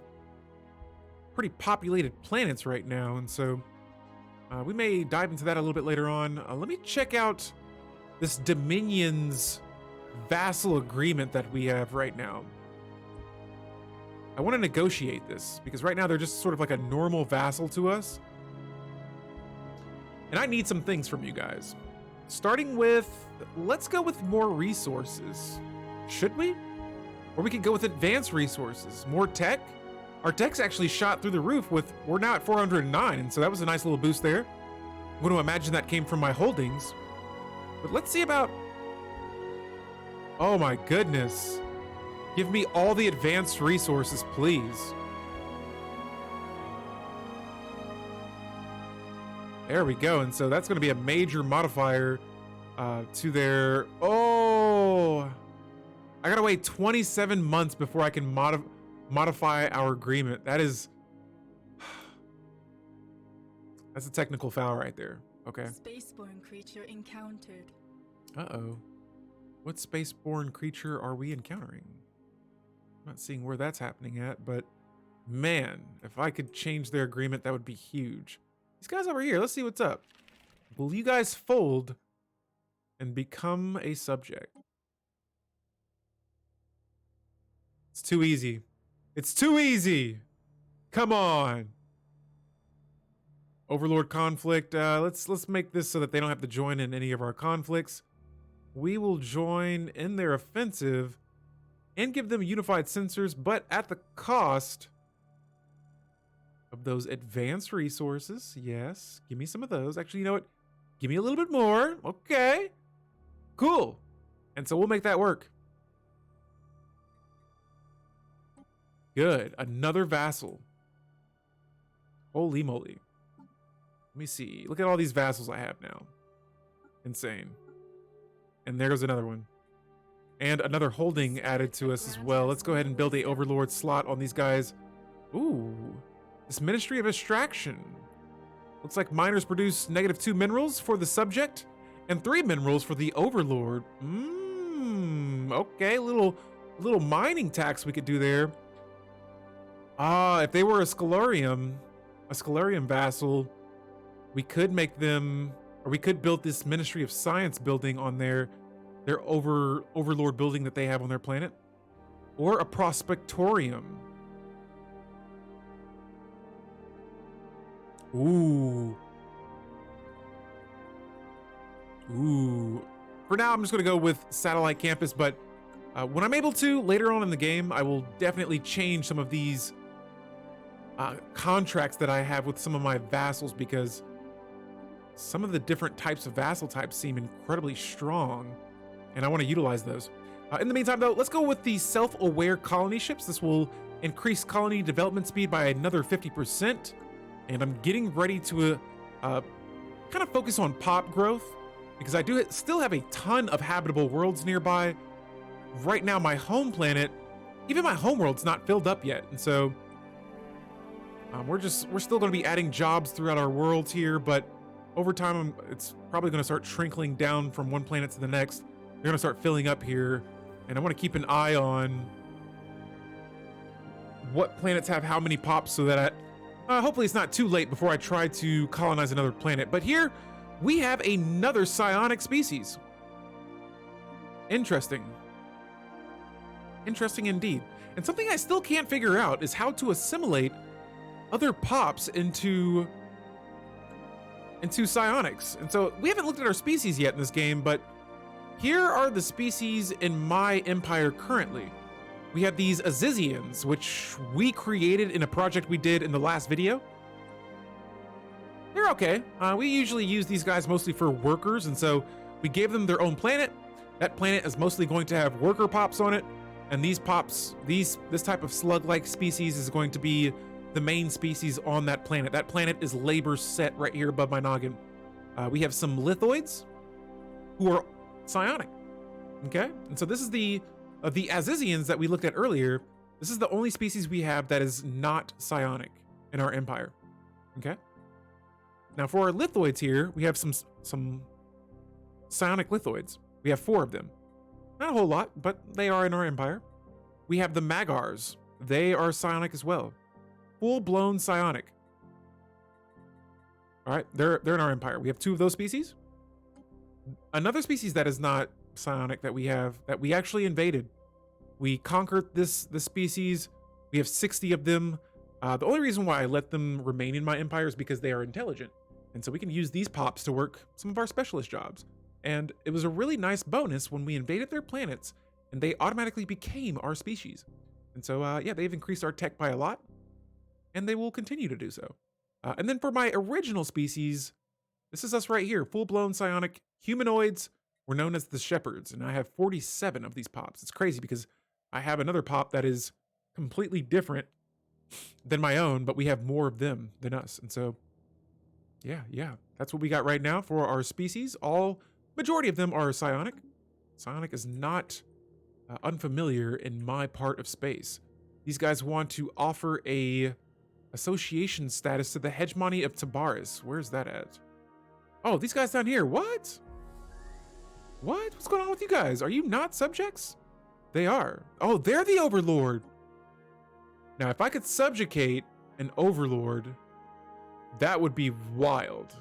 populated planets right now. And so we may dive into that a little bit later on. Let me check out this Dominion's vassal agreement that we have right now. I want to negotiate this because right now they're just sort of like a normal vassal to us. And I need some things from you guys. Starting with, let's go with more resources. Should we? Or we could go with advanced resources, more tech. Our tech's actually shot through the roof we're now at 409. And so that was a nice little boost there. I'm going to imagine that came from my holdings. But let's see about, oh my goodness. Give me all the advanced resources, please. There we go. And so that's going to be a major modifier to their, oh, I got to wait 27 months before I can modify our agreement. That's a technical foul right there. Okay. Spaceborne creature encountered. Uh-oh. What spaceborne creature are we encountering? I'm not seeing where that's happening at, but man, if I could change their agreement, that would be huge. These guys over here, let's see what's up. Will you guys fold and become a subject? It's too easy. It's too easy. Come on. Overlord conflict. Let's make this so that they don't have to join in any of our conflicts. We will join in their offensive and give them unified sensors, but at the cost of those advanced resources. Yes, give me some of those. Actually, you know what? Give me a little bit more. Okay, cool. And so we'll make that work. Good. Another vassal. Holy moly. Let me see. Look at all these vassals I have now. Insane. And there goes another one. And another holding added to us as well. Let's go ahead and build a Overlord slot on these guys. Ooh. This Ministry of Extraction. Looks like miners produce -2 minerals for the subject and 3 minerals for the Overlord. Okay, little mining tax we could do there. If they were a Stellarium vassal, we could make them, or we could build this Ministry of Science building on their Overlord building that they have on their planet, or a Prospectorium. Ooh. For now, I'm just gonna go with Satellite Campus, but when I'm able to, later on in the game, I will definitely change some of these contracts that I have with some of my vassals, because some of the different types of vassal types seem incredibly strong, and I want to utilize those. In the meantime, though, let's go with the self-aware colony ships. This will increase colony development speed by another 50%, and I'm getting ready to kind of focus on pop growth, because I do still have a ton of habitable worlds nearby. Right now, my home planet, even my home world's not filled up yet, and so we're still going to be adding jobs throughout our worlds here, but over time, it's probably going to start shrinkling down from one planet to the next. They're going to start filling up here, and I want to keep an eye on what planets have how many pops, so that hopefully it's not too late before I try to colonize another planet. But here we have another psionic species. Interesting. Interesting indeed. And something I still can't figure out is how to assimilate other pops into psionics. And so we haven't looked at our species yet in this game, but here are the species in my empire currently. We have these Azizians, which we created in a project we did in the last video. They're they're okay. We usually use these guys mostly for workers, and so we gave them their own planet. That planet is mostly going to have worker pops on it, and these pops, this type of slug-like species is going to be the main species on that planet. That planet is labor set right here above my noggin. We have some lithoids who are psionic, okay? And so this is the Azizians that we looked at earlier. This is the only species we have that is not psionic in our empire, okay? Now for our lithoids here, we have some psionic lithoids. We have 4 of them. Not a whole lot, but they are in our empire. We have the Magars. They are psionic as well. Full-blown psionic. All right, they're in our empire. We have 2 of those species. Another species that is not psionic that we have, that we actually invaded. We conquered this species. We have 60 of them. The only reason why I let them remain in my empire is because they are intelligent. And so we can use these pops to work some of our specialist jobs. And it was a really nice bonus when we invaded their planets and they automatically became our species. And so, yeah, they've increased our tech by a lot, and they will continue to do so. And then for my original species, this is us right here, full-blown psionic humanoids. We're known as the Shepherds, and I have 47 of these pops. It's crazy because I have another pop that is completely different than my own, but we have more of them than us. And so, yeah, that's what we got right now for our species. Majority of them are psionic. Psionic is not unfamiliar in my part of space. These guys want to offer a association status to the hegemony of Tabaris. Where's that at? Oh, these guys down here. What? What's going on with you guys? Are you not subjects? They are. Oh, they're the Overlord. Now, if I could subjugate an Overlord, that would be wild.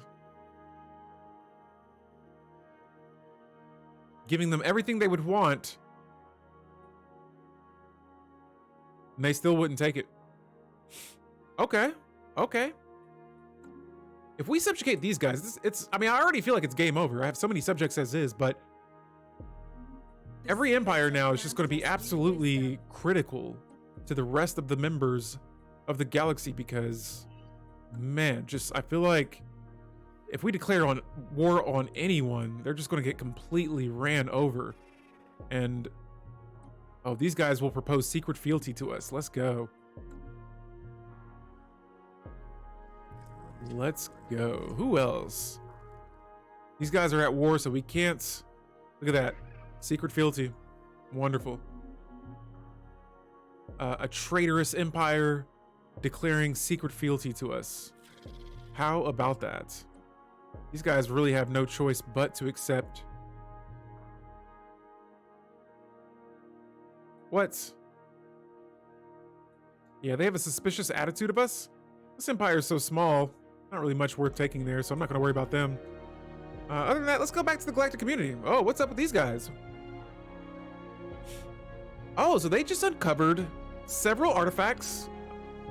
Giving them everything they would want, and they still wouldn't take it. Okay. If we subjugate these guys, I mean, I already feel like it's game over. I have so many subjects as is, but every empire now is just going to be absolutely critical to the rest of the members of the galaxy because, man, I feel like if we declare war on anyone, they're just going to get completely ran over. And, oh, these guys will propose secret fealty to us. Let's go. Let's go. Who else? These guys are at war, so we can't. Look at that. Secret fealty. Wonderful. A traitorous empire declaring secret fealty to us. How about that? These guys really have no choice but to accept. What? Yeah, they have a suspicious attitude of us. This empire is so small, not really much worth taking there, so I'm not going to worry about them. Other than that, let's go back to the galactic community. Oh, what's up with these guys? Oh, so they just uncovered several artifacts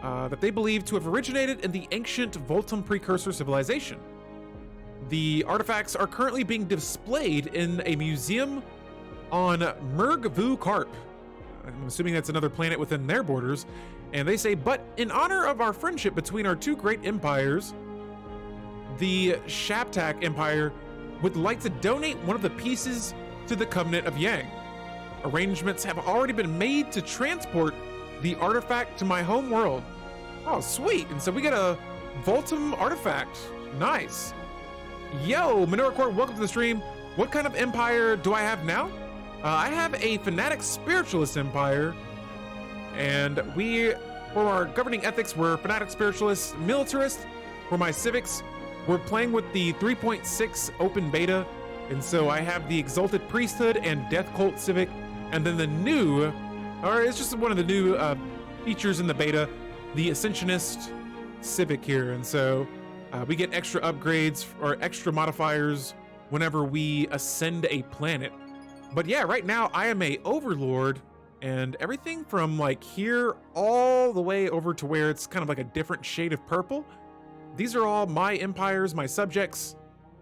that they believe to have originated in the ancient Voltum precursor civilization. The artifacts are currently being displayed in a museum on Merg-Vu Karp. I'm assuming that's another planet within their borders. And they say, but in honor of our friendship between our 2 great empires, the Shaptak Empire would like to donate one of the pieces to the Covenant of Yang. Arrangements have already been made to transport the artifact to my home world. Oh, sweet. And so we get a Voltum artifact. Nice. Yo, Menorah Court, welcome to the stream. What kind of empire do I have now? I have a fanatic spiritualist empire, and for our governing ethics, we're fanatic spiritualists, militarist. For my civics, we're playing with the 3.6 open beta, and so I have the Exalted Priesthood and Death Cult civic, and then the new, or it's just one of the new features in the beta, the Ascensionist civic here, and so we get extra upgrades or extra modifiers whenever we ascend a planet. But yeah, right now I am a Overlord, and everything from like here all the way over to where it's kind of like a different shade of purple. These are all my empires, my subjects.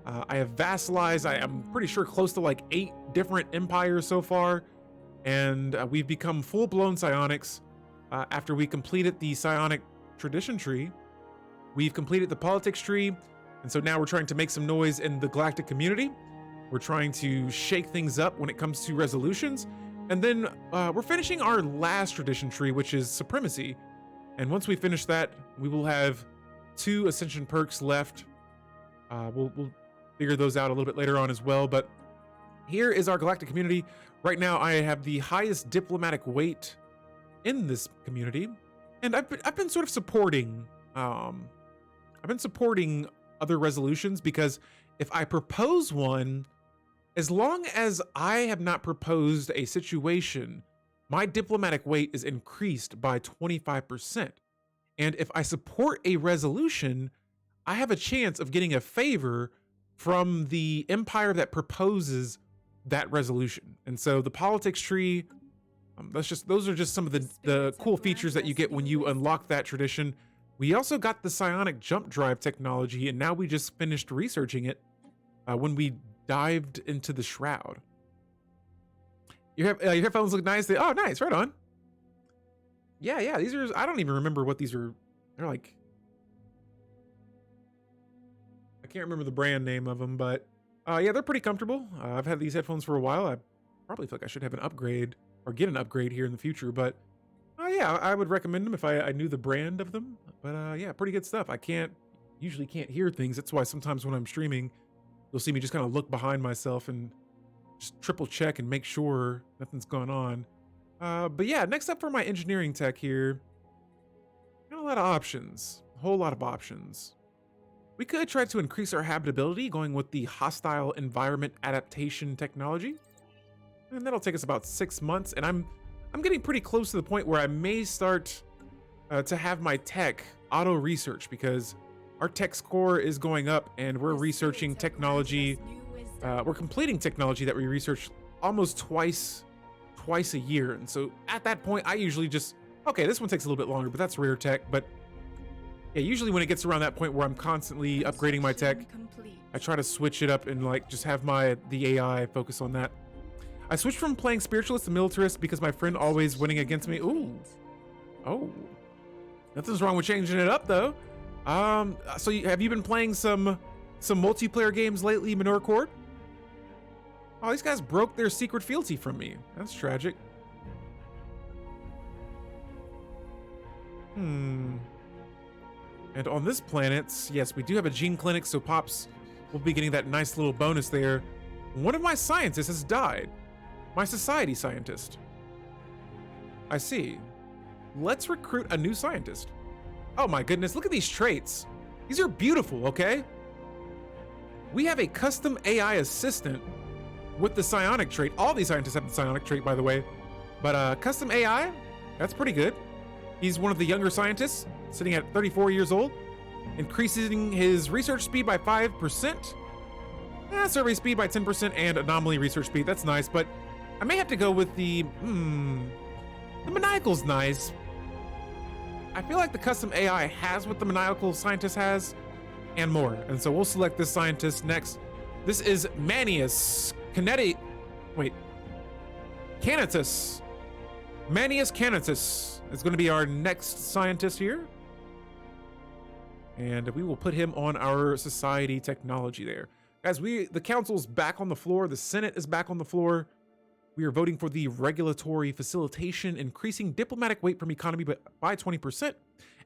I have vassalize. I am pretty sure close to like 8 different empires so far. And we've become full-blown psionics after we completed the psionic tradition tree. We've completed the politics tree. And so now we're trying to make some noise in the galactic community. We're trying to shake things up when it comes to resolutions. And then we're finishing our last tradition tree, which is supremacy. And once we finish that, we will have 2 ascension perks left. We'll figure those out a little bit later on as well. But here is our galactic community. Right now, I have the highest diplomatic weight in this community, and I've been sort of supporting. I've been supporting other resolutions because if I propose one, as long as I have not proposed a situation, my diplomatic weight is increased by 25%. And if I support a resolution, I have a chance of getting a favor from the empire that proposes that resolution. And so the politics tree, those are just some of the cool features that you get when you unlock that tradition. We also got the psionic jump drive technology, and now we just finished researching it when we dived into the shroud. Your headphones look nice. Oh, nice. Right on. Yeah. These are, I don't even remember what these are. They're like, I can't remember the brand name of them, but yeah, they're pretty comfortable. I've had these headphones for a while. I probably feel like I should have an upgrade or get an upgrade here in the future, but yeah, I would recommend them if I knew the brand of them. But yeah, pretty good stuff. I usually can't hear things. That's why sometimes when I'm streaming, you'll see me just kind of look behind myself and just triple check and make sure nothing's going on. But yeah, next up for my engineering tech here, got a lot of options, a whole lot of options. We could try to increase our habitability going with the hostile environment adaptation technology. And that'll take us about 6 months. And I'm getting pretty close to the point where I may start to have my tech auto research, because our tech score is going up and we're researching technology. We're completing technology that we research almost twice a year. And so at that point, I usually just, okay, this one takes a little bit longer, but that's rare tech. But yeah, usually when it gets around that point where I'm constantly upgrading my tech, I try to switch it up and like just have the AI focus on that. I switched from playing spiritualist to militarist because my friend always winning against me. Ooh. Oh. Nothing's wrong with changing it up though. So have you been playing some multiplayer games lately, Minor Cord? Oh, these guys broke their secret fealty from me. That's tragic. And on this planet, yes, we do have a gene clinic, so Pops will be getting that nice little bonus there. One of my scientists has died. My society scientist. I see. Let's recruit a new scientist. Oh my goodness, look at these traits. These are beautiful, okay? We have a custom AI assistant with the psionic trait. All these scientists have the psionic trait, by the way. But custom AI, that's pretty good. He's one of the younger scientists, sitting at 34 years old, increasing his research speed by 5%, survey speed by 10%, and anomaly research speed. That's nice, but I may have to go with the maniacal's nice. I feel like the custom AI has what the maniacal scientist has and more. And so we'll select this scientist next. This is Manius Canitus. Manius Canitus is going to be our next scientist here. And we will put him on our society technology there. Guys, the council's back on the floor. The Senate is back on the floor. We are voting for the regulatory facilitation, increasing diplomatic weight from economy by 20%.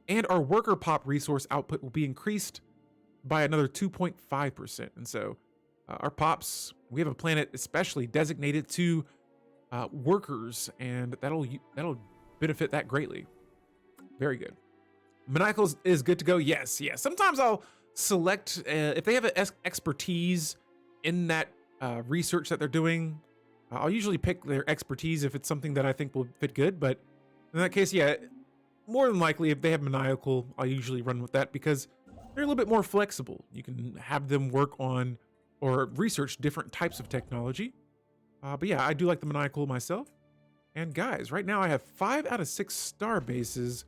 And our worker pop resource output will be increased by another 2.5%. And so our pops, we have a planet especially designated to workers, and that'll benefit that greatly. Very good. Maniacal is good to go. Yes. Sometimes I'll select if they have an expertise in that research that they're doing. I'll usually pick their expertise if it's something that I think will fit good. But in that case, yeah, more than likely, if they have maniacal, I'll usually run with that because they're a little bit more flexible. You can have them work on or research different types of technology. But yeah, I do like the maniacal myself. And guys, right now I have 5 out of 6 star bases.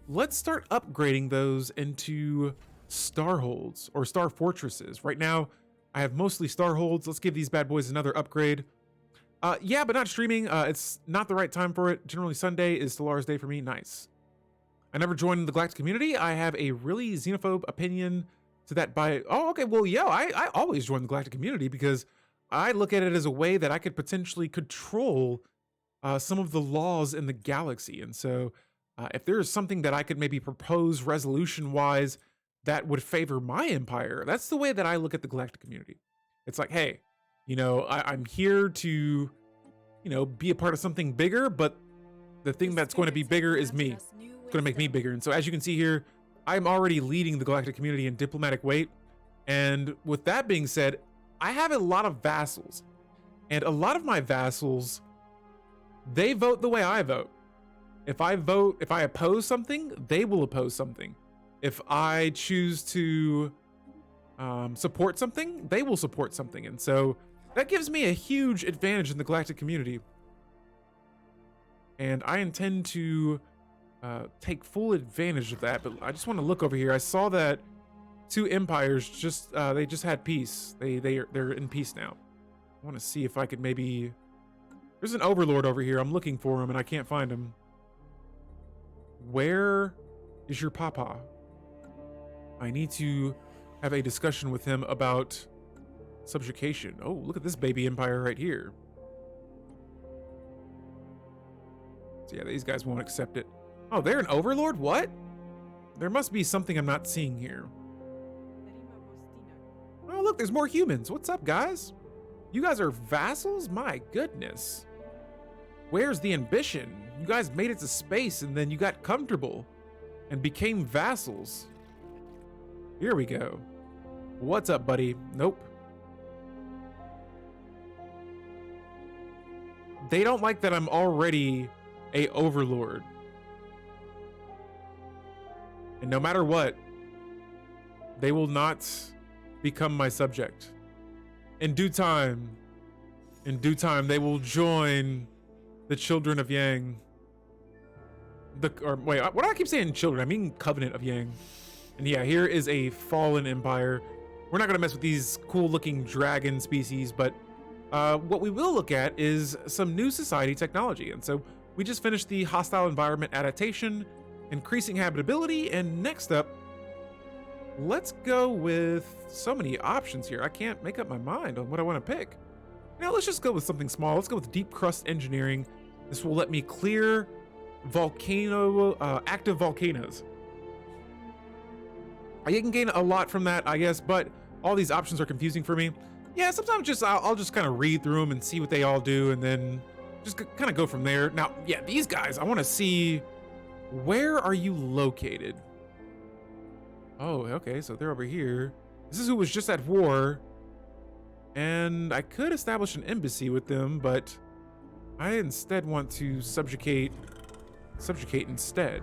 Let's start upgrading those into starholds or star fortresses. Right now, I have mostly starholds. Let's give these bad boys another upgrade. Yeah, but not streaming. It's not the right time for it. Generally, Sunday is Stellaris day for me. Nice. I never joined the galactic community. I have a really xenophobe opinion to that by, oh, okay, well, yeah, I always join the galactic community because I look at it as a way that I could potentially control some of the laws in the galaxy. And so if there is something that I could maybe propose resolution-wise that would favor my empire, that's the way that I look at the galactic community. It's like, hey, you know, I'm here to, you know, be a part of something bigger, but the thing that's going to be bigger is me. It's going to make me bigger. And so as you can see here, I'm already leading the galactic community in diplomatic weight. And with that being said, I have a lot of vassals. And a lot of my vassals, they vote the way I vote. If I oppose something, they will oppose something. If I choose to support something, they will support something. And so that gives me a huge advantage in the galactic community. And I intend to take full advantage of that. But I just want to look over here. I saw that two empires just they just had peace. They're in peace now. I want to see if I could maybe. There's an overlord over here. I'm looking for him and I can't find him. Where is your papa? I need to have a discussion with him about subjugation. Oh, look at this baby empire right here. So yeah, these guys won't accept it. Oh, they're an overlord? What? There must be something I'm not seeing here. Oh, look, there's more humans. What's up, guys? You guys are vassals? My goodness. Where's the ambition? You guys made it to space and then you got comfortable and became vassals. Here we go. What's up, buddy? Nope. They don't like that I'm already a overlord. And no matter what, they will not become my subject. In due time, they will join the children of Yang. Wait, what do I keep saying children? I mean covenant of Yang. And yeah, here is a fallen empire. We're not gonna mess with these cool looking dragon species, but what we will look at is some new society technology. And so we just finished the hostile environment adaptation, increasing habitability, and next up, let's go with so many options here. I can't make up my mind on what I want to pick. Now let's just go with something small. Let's go with deep crust engineering. This will let me clear active volcanoes. I can gain a lot from that, I guess, but all these options are confusing for me. Yeah, sometimes I'll just kind of read through them and see what they all do and then just kind of go from there. Now, yeah, these guys, I want to see, where are you located? Oh, okay, so they're over here. This is who was just at war. And I could establish an embassy with them, but I instead want to subjugate instead.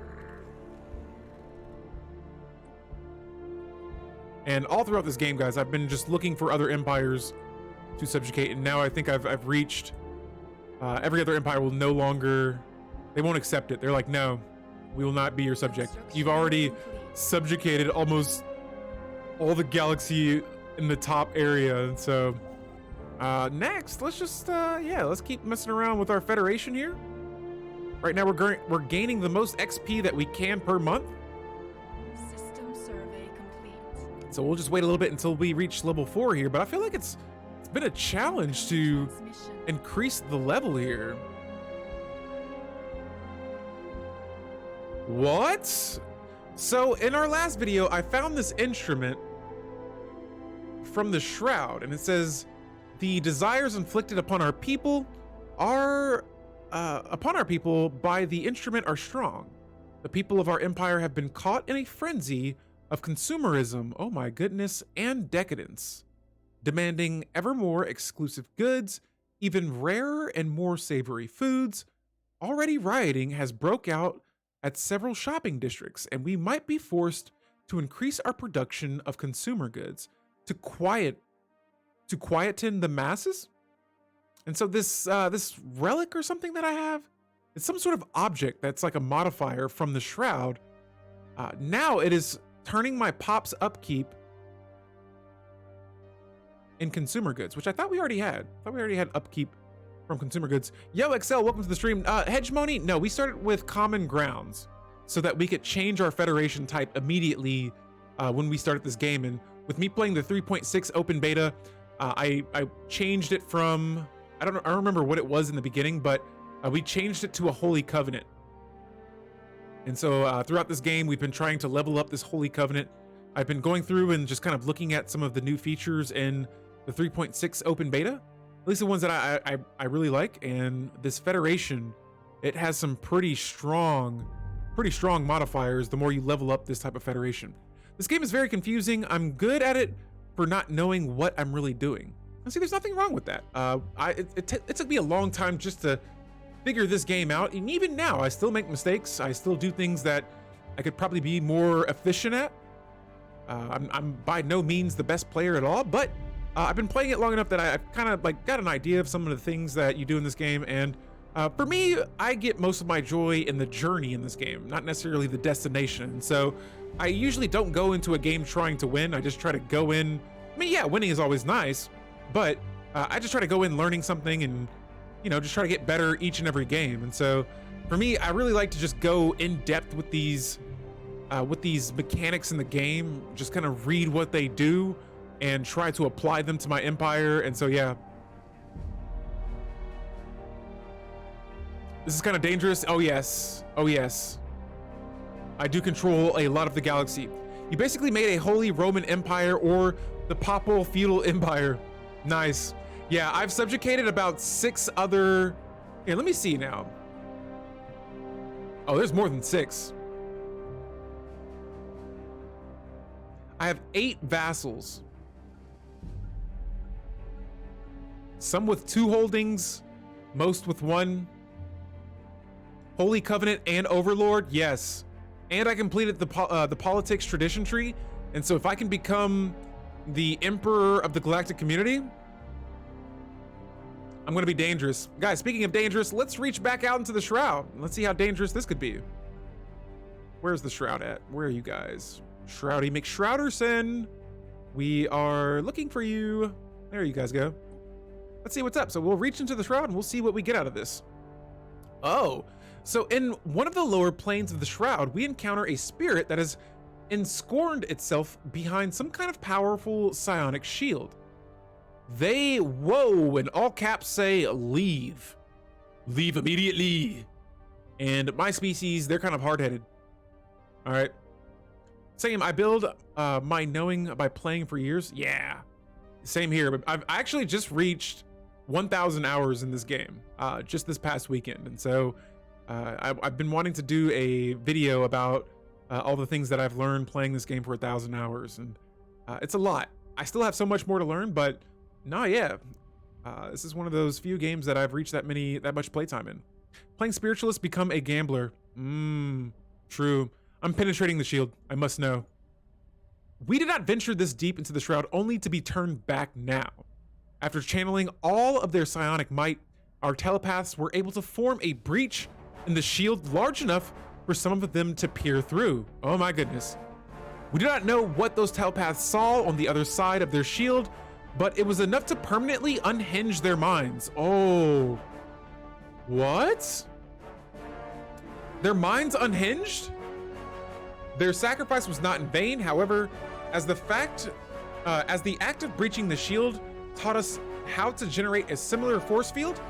And all throughout this game, guys, I've been just looking for other empires to subjugate, and now I think I've reached every other empire will no longer, they won't accept it. They're like, no, we will not be your subject. You've already subjugated almost all the galaxy in the top area. And so next, let's just let's keep messing around with our federation here. Right now we're gaining the most XP that we can per month. System survey complete. So we'll just wait a little bit until we reach level 4 here, but I feel like it's been a challenge to increase the level here. What? So in our last video, I found this instrument from the Shroud, and it says the desires inflicted upon our people by the instrument are strong. The people of our empire have been caught in a frenzy of consumerism, oh my goodness, and decadence, demanding ever more exclusive goods, even rarer and more savory foods. Already rioting has broke out at several shopping districts, and we might be forced to increase our production of consumer goods to quieten the masses. And so this relic or something that I have, it's some sort of object that's like a modifier from the Shroud. Now it is turning my pop's upkeep in consumer goods, which I thought we already had. I thought we already had upkeep from consumer goods. Yo, Excel, welcome to the stream. Hegemony? No, we started with common grounds so that we could change our federation type immediately when we started this game. And with me playing the 3.6 open beta, I changed it from, I don't remember what it was in the beginning, but we changed it to a Holy Covenant. And so throughout this game, we've been trying to level up this Holy Covenant. I've been going through and just kind of looking at some of the new features in the 3.6 open beta, at least the ones that I really like. And this Federation, it has some pretty strong modifiers the more you level up this type of Federation. This game is very confusing. I'm good at it for not knowing what I'm really doing. And see, there's nothing wrong with that. It took me a long time just to figure this game out, and even now I still make mistakes. I still do things that I could probably be more efficient at. I'm by no means the best player at all, but I've been playing it long enough that I've kind of like got an idea of some of the things that you do in this game. And for me, I get most of my joy in the journey in this game, not necessarily the destination. And so I usually don't go into a game trying to win. I just try to go in. I mean, yeah, winning is always nice, but I just try to go in learning something and, you know, just try to get better each and every game. And so for me, I really like to just go in depth with these mechanics in the game, just kind of read what they do and try to apply them to my empire. And so, yeah, this is kind of dangerous. Oh yes. Oh yes. I do control a lot of the galaxy. You basically made a Holy Roman Empire or the Papal Feudal Empire. Nice. Yeah, I've subjugated about 6 other... Here, let me see now. Oh, there's more than 6. I have 8 vassals. Some with 2 holdings, most with 1. Holy Covenant and Overlord, yes. And I completed the politics tradition tree. And so if I can become the emperor of the galactic community, I'm gonna be dangerous. Guys, speaking of dangerous, let's reach back out into the shroud. Let's see how dangerous this could be. Where's the shroud at? Where are you guys? Shroudy McShrouderson. We are looking for you. There you guys go. Let's see what's up. So we'll reach into the shroud and we'll see what we get out of this. Oh, so in one of the lower planes of the shroud, we encounter a spirit that has enscored itself behind some kind of powerful psionic shield. They, whoa, in all caps say, leave. Leave immediately. And my species, they're kind of hard-headed. All right. Same, I build my knowing by playing for years. Yeah, same here. But I've actually just reached 1,000 hours in this game just this past weekend. And so I've been wanting to do a video about all the things that I've learned playing this game for 1,000 hours. And it's a lot. I still have so much more to learn, but no, yeah. This is one of those few games that I've reached that much playtime in. Playing Spiritualist, become a gambler. True. I'm penetrating the shield, I must know. We did not venture this deep into the shroud only to be turned back now. After channeling all of their psionic might, our telepaths were able to form a breach in the shield large enough for some of them to peer through. Oh my goodness. We do not know what those telepaths saw on the other side of their shield, but it was enough to permanently unhinge their minds. Oh. What? Their minds unhinged? Their sacrifice was not in vain. However, as the act of breaching the shield taught us how to generate a similar force field,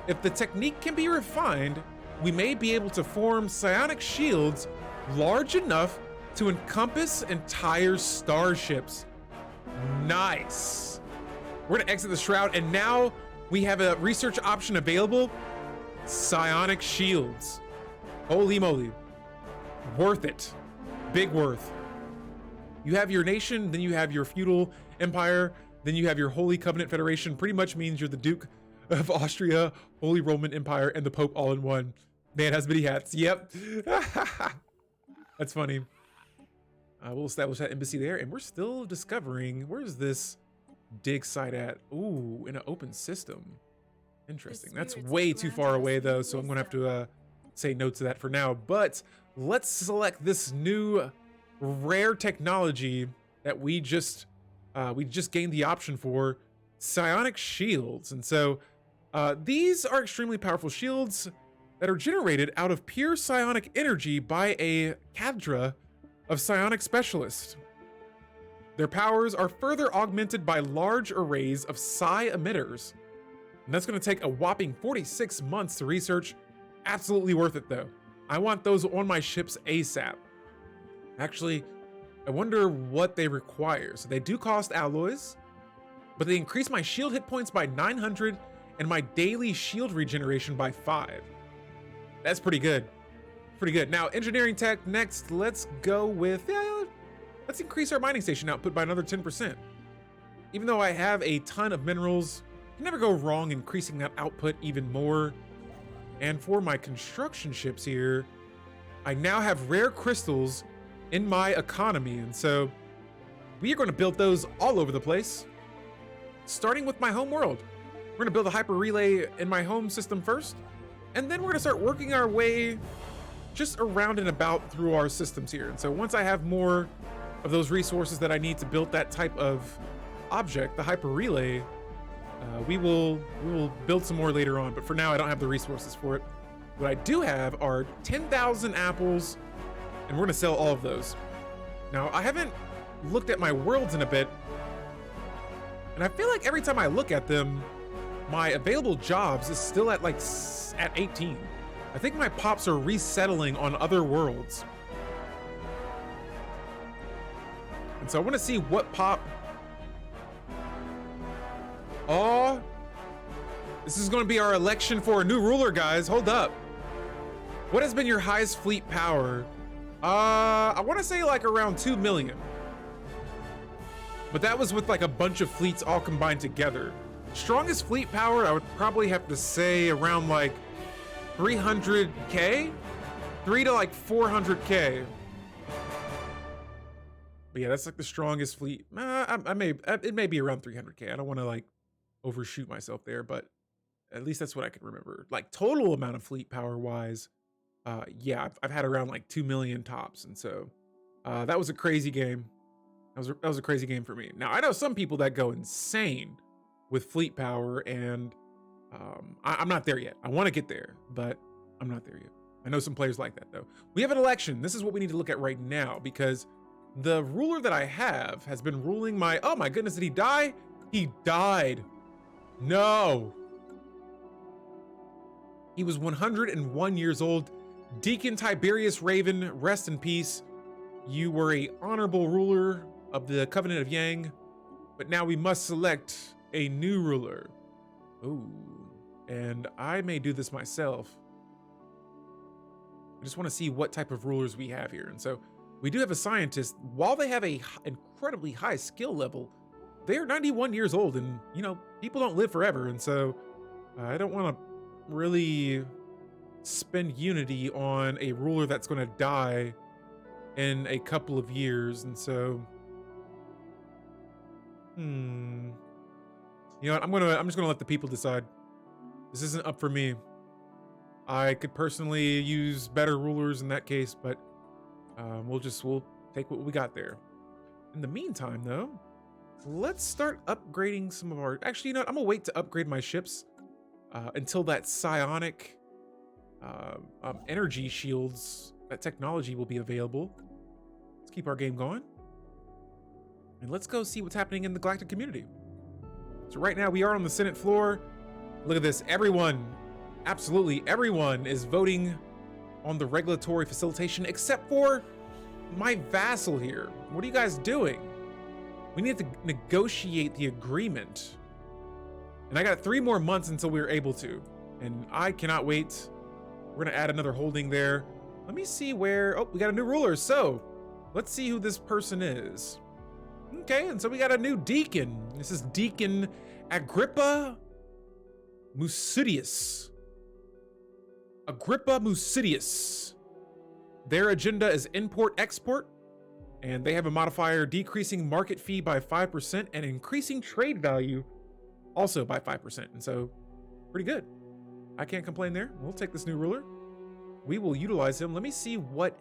if the technique can be refined, we may be able to form psionic shields large enough to encompass entire starships. Nice. We're gonna exit the shroud, and now we have a research option available. Psionic shields. Holy moly. Worth it. Big worth. You have your nation, then you have your feudal empire, then you have your Holy Covenant Federation. Pretty much means you're the Duke of Austria, Holy Roman Empire, and the Pope all in one. Man has many hats. Yep. That's funny. We'll establish that embassy there, and we're still discovering, where's this dig site at? Ooh, in an open system. Interesting. That's way too far away though, so I'm gonna have to say no to that for now. But let's select this new rare technology that we just gained the option for, psionic shields. And so these are extremely powerful shields that are generated out of pure psionic energy by a cadre of psionic specialists. Their powers are further augmented by large arrays of psi emitters. And that's going to take a whopping 46 months to research. Absolutely worth it though. I want those on my ships ASAP. Actually, I wonder what they require. So they do cost alloys, but they increase my shield hit points by 900 and my daily shield regeneration by 5. That's pretty good. Pretty good. Now, engineering tech next. Let's go with, let's increase our mining station output by another 10%. Even though I have a ton of minerals, you can never go wrong increasing that output even more. And for my construction ships here, I now have rare crystals in my economy. And so we are going to build those all over the place, starting with my home world. We're going to build a hyper relay in my home system first, and then we're going to start working our way just around and about through our systems here. And so once I have more of those resources that I need to build that type of object, the hyper relay, we will build some more later on. But for now, I don't have the resources for it. What I do have are 10,000 apples, and we're going to sell all of those. Now, I haven't looked at my worlds in a bit, and I feel like every time I look at them, my available jobs is still at at 18. I think my pops are resettling on other worlds. And so I want to see what pop. Oh, this is going to be our election for a new ruler, guys. Hold up. What has been your highest fleet power? I want to say like around 2 million. But that was with like a bunch of fleets all combined together. Strongest fleet power, I would probably have to say around like 300K? 3 to like 400K. But yeah, that's like the strongest fleet. It may be around 300K. I don't want to like overshoot myself there, but at least that's what I can remember. Like total amount of fleet power wise, yeah, I've had around like 2 million tops. And so that was a crazy game. That was a crazy game for me. Now, I know some people that go insane with fleet power, and I'm not there yet. I want to get there, but I'm not there yet. I know some players like that though. We have an election. This is what we need to look at right now, because the ruler that I have has been ruling my, oh my goodness, did he die? He died. No. He was 101 years old. Deacon Tiberius Raven, rest in peace. You were a honorable ruler of the Covenant of Yang, but now we must select a new ruler. Ooh, and I may do this myself. I just want to see what type of rulers we have here. And so we do have a scientist. While they have a incredibly high skill level, they're 91 years old, and you know, people don't live forever. And so I don't want to really spend unity on a ruler that's going to die in a couple of years. And so you know what, I'm just gonna let the people decide. This isn't up for me. I could personally use better rulers in that case, but we'll take what we got there. In the meantime though, let's start upgrading some of our, actually, you know what, I'm gonna wait to upgrade my ships until that psionic energy shields, that technology will be available. Let's keep our game going. And let's go see what's happening in the galactic community. So right now we are on the Senate floor. Look at this. Everyone, absolutely everyone is voting on the regulatory facilitation except for my vassal here. What are you guys doing? We need to negotiate the agreement. And I got 3 more months until we're able to. And I cannot wait. We're gonna add another holding there. Let me see where, oh, we got a new ruler. So let's see who this person is. Okay, and so we got a new deacon. This is Deacon Agrippa Musidius. Agrippa Musidius. Their agenda is import-export, and they have a modifier decreasing market fee by 5% and increasing trade value also by 5%. And so, pretty good. I can't complain there. We'll take this new ruler. We will utilize him. Let me see what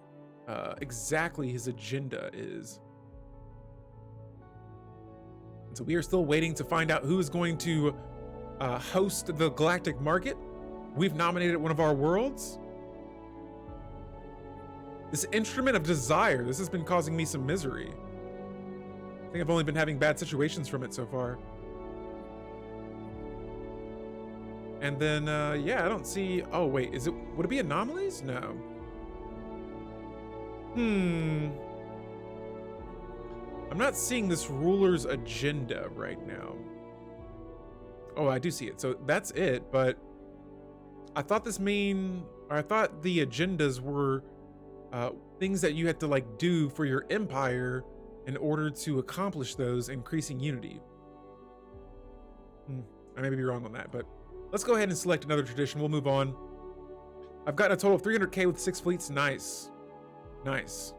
exactly his agenda is. And so we are still waiting to find out who is going to host the galactic market. We've nominated one of our worlds. This instrument of desire, this has been causing me some misery. think I've only been having bad situations from it so far. And then, yeah, I don't see... Oh, wait, would it be anomalies? No. I'm not seeing this ruler's agenda right now. Oh, I do see it. So that's it, but I thought I thought the agendas were things that you had to like do for your empire in order to accomplish those, increasing unity. I may be wrong on that, but let's go ahead and select another tradition. We'll move on. I've gotten a total of 300k with 6 fleets. Nice. Nice.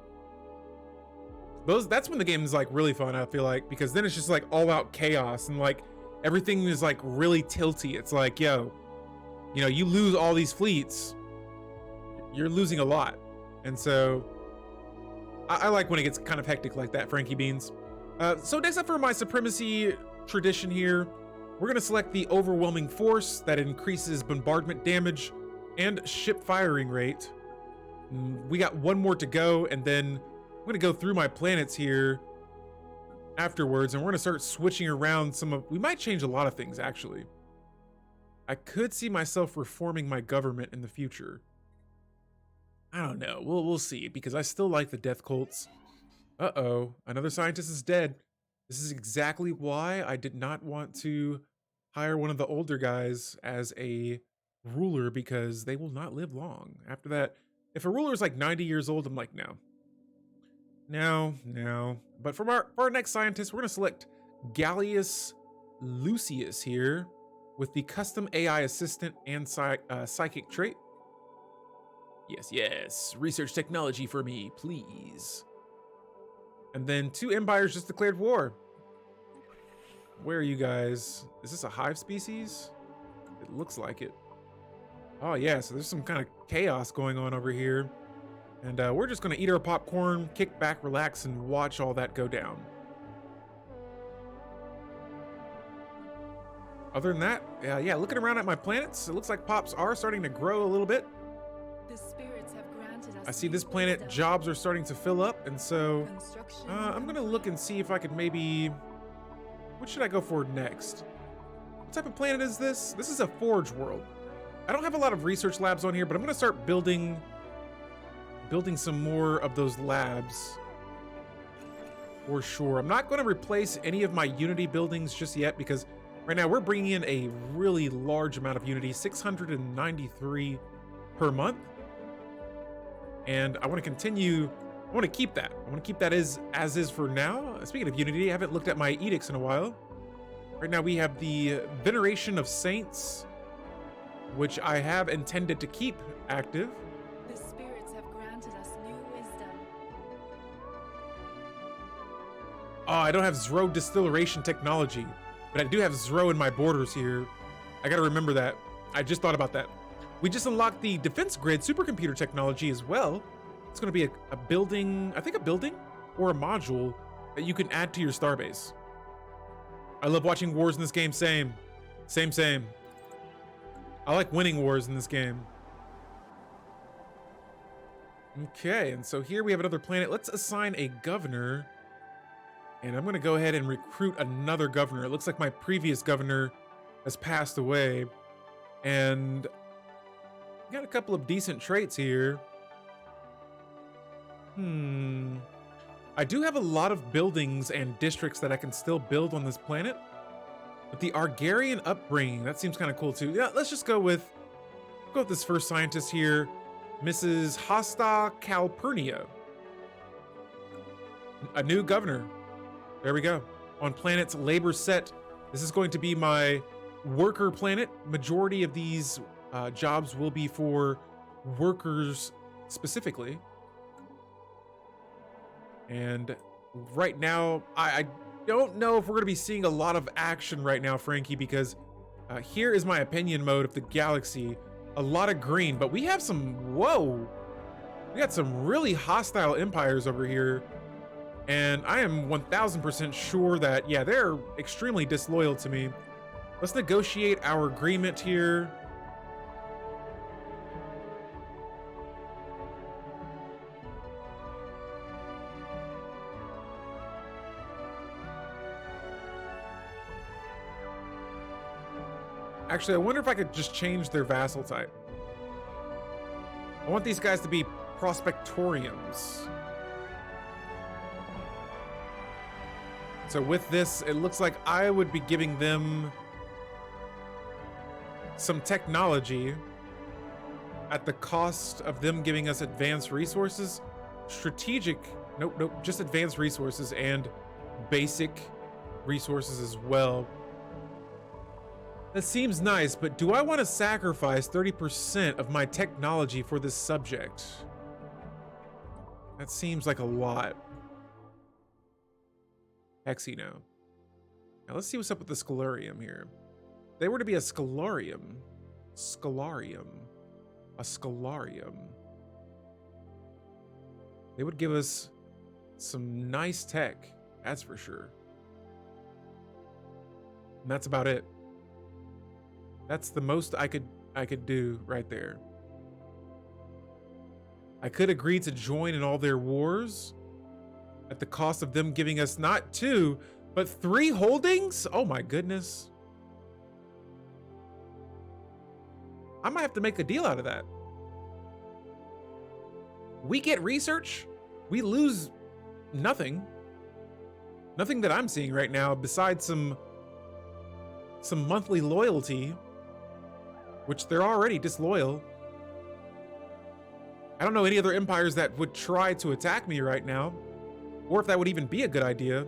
That's when the game is like really fun, I feel like, because then it's just like all out chaos and like everything is like really tilty. It's like, yo, you know, you lose all these fleets, you're losing a lot. And so I like when it gets kind of hectic like that, Frankie Beans. So next up for my supremacy tradition here, we're going to select the overwhelming force that increases bombardment damage and ship firing rate. We got one more to go, and then I'm going to go through my planets here afterwards, and we're going to start switching around we might change a lot of things, actually. I could see myself reforming my government in the future. I don't know. We'll see, because I still like the death cults. Uh-oh, another scientist is dead. This is exactly why I did not want to hire one of the older guys as a ruler, because they will not live long. After that, if a ruler is like 90 years old, I'm like, no. But for our next scientist, we're going to select Gallius Lucius here with the custom AI assistant and psychic trait. Yes. Research technology for me, please. And then 2 empires just declared war. Where are you guys? Is this a hive species? It looks like it. Oh yeah, so there's some kind of chaos going on over here. And we're just gonna eat our popcorn, kick back, relax, and watch all that go down. Other than that, yeah, looking around at my planets, it looks like pops are starting to grow a little bit. The spirits have granted us I see this planet, jobs are starting to fill up, and so construction I'm gonna look and see if I could maybe... What should I go for next? What type of planet is this? This is a forge world. I don't have a lot of research labs on here, but I'm gonna start building some more of those labs for sure. I'm not gonna replace any of my Unity buildings just yet, because right now we're bringing in a really large amount of Unity, 693 per month. And I want to continue, I want to keep that. I want to keep that as is for now. Speaking of Unity, I haven't looked at my edicts in a while. Right now we have the Veneration of Saints, which I have intended to keep active. The spirits have granted us new wisdom. Oh, I don't have Zro distillation technology, but I do have Zro in my borders here. I gotta remember that. I just thought about that. We just unlocked the defense grid supercomputer technology as well. It's gonna be a building, I think a building or a module that you can add to your starbase. I love watching wars in this game, same. I like winning wars in this game. Okay, and so here we have another planet. Let's assign a governor. And I'm gonna go ahead and recruit another governor. It looks like my previous governor has passed away. And we got a couple of decent traits here. I do have a lot of buildings and districts that I can still build on this planet. But the Argarian upbringing, that seems kind of cool too. Yeah, let's just go with this first scientist here, Mrs. Hosta Calpurnia. A new governor. There we go. On planet's labor set. This is going to be my worker planet. Majority of these jobs will be for workers specifically. And right now, I don't know if we're going to be seeing a lot of action right now, Frankie, because here is my opinion mode of the galaxy. A lot of green, but we have some, whoa, we got some really hostile empires over here. And I am 1000% sure that, yeah, they're extremely disloyal to me. Let's negotiate our agreement here. Actually, I wonder if I could just change their vassal type. I want these guys to be prospectoriums. So with this, it looks like I would be giving them some technology at the cost of them giving us advanced resources, strategic, nope, just advanced resources and basic resources as well. That seems nice, but do I want to sacrifice 30% of my technology for this subject? That seems like a lot. Hexino. Now let's see what's up with the Scholarium here. If they were to be a Scholarium, they would give us some nice tech, that's for sure. And that's about it. That's the most I could do right there. I could agree to join in all their wars at the cost of them giving us not 2, but 3 holdings? Oh my goodness. I might have to make a deal out of that. We get research, we lose nothing. Nothing that I'm seeing right now besides some monthly loyalty, which they're already disloyal. I don't know any other empires that would try to attack me right now, or if that would even be a good idea.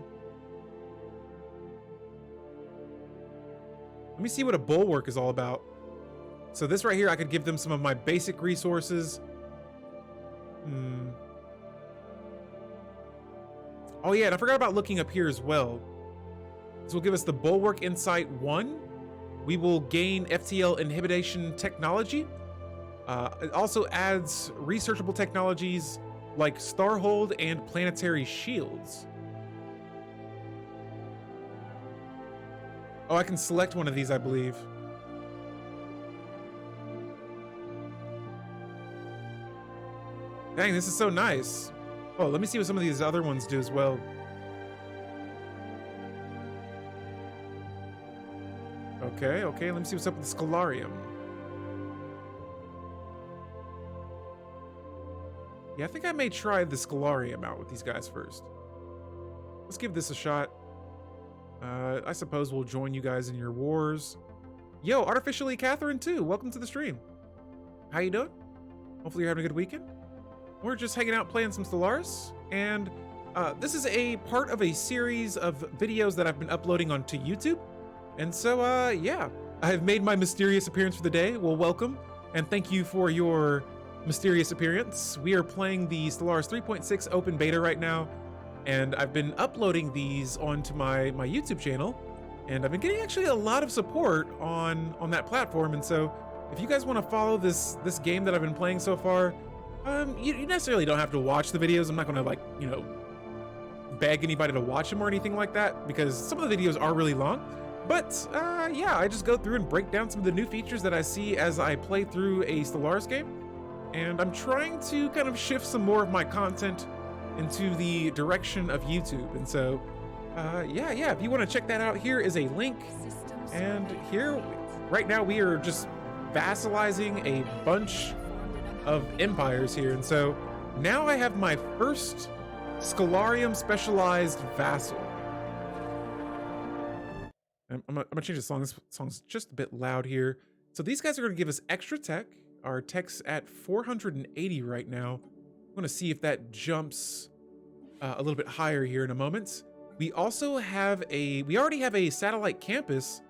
Let me see what a bulwark is all about. So this right here, I could give them some of my basic resources. Oh yeah, and I forgot about looking up here as well. This will give us the Bulwark Insight 1. We will gain FTL inhibition technology. It also adds researchable technologies like Starhold and planetary shields. Oh, I can select one of these, I believe. Dang, this is so nice. Oh, let me see what some of these other ones do as well. Okay, let me see what's up with the Scholarium. Yeah, I think I may try the Scholarium out with these guys first. Let's give this a shot. I suppose we'll join you guys in your wars. Yo, Artificially Catherine too, welcome to the stream. How you doing? Hopefully you're having a good weekend. We're just hanging out playing some Stellaris, and this is a part of a series of videos that I've been uploading onto YouTube. And so, yeah, I've made my mysterious appearance for the day. Well, welcome, and thank you for your mysterious appearance. We are playing the Stellaris 3.6 open beta right now, and I've been uploading these onto my YouTube channel, and I've been getting actually a lot of support on that platform. And so, if you guys want to follow this game that I've been playing so far, you necessarily don't have to watch the videos. I'm not going to, like, you know, beg anybody to watch them or anything like that, because some of the videos are really long. But yeah, I just go through and break down some of the new features that I see as I play through a Stellaris game. And I'm trying to kind of shift some more of my content into the direction of YouTube. And so, yeah, if you want to check that out, here is a link. And here, right now, we are just vassalizing a bunch of empires here. And so now I have my first Scholarium specialized vassal. I'm gonna change the song. This song's just a bit loud here. So these guys are gonna give us extra tech. Our tech's at 480 right now. I'm gonna see if that jumps a little bit higher here in a moment. We also have we already have a satellite campus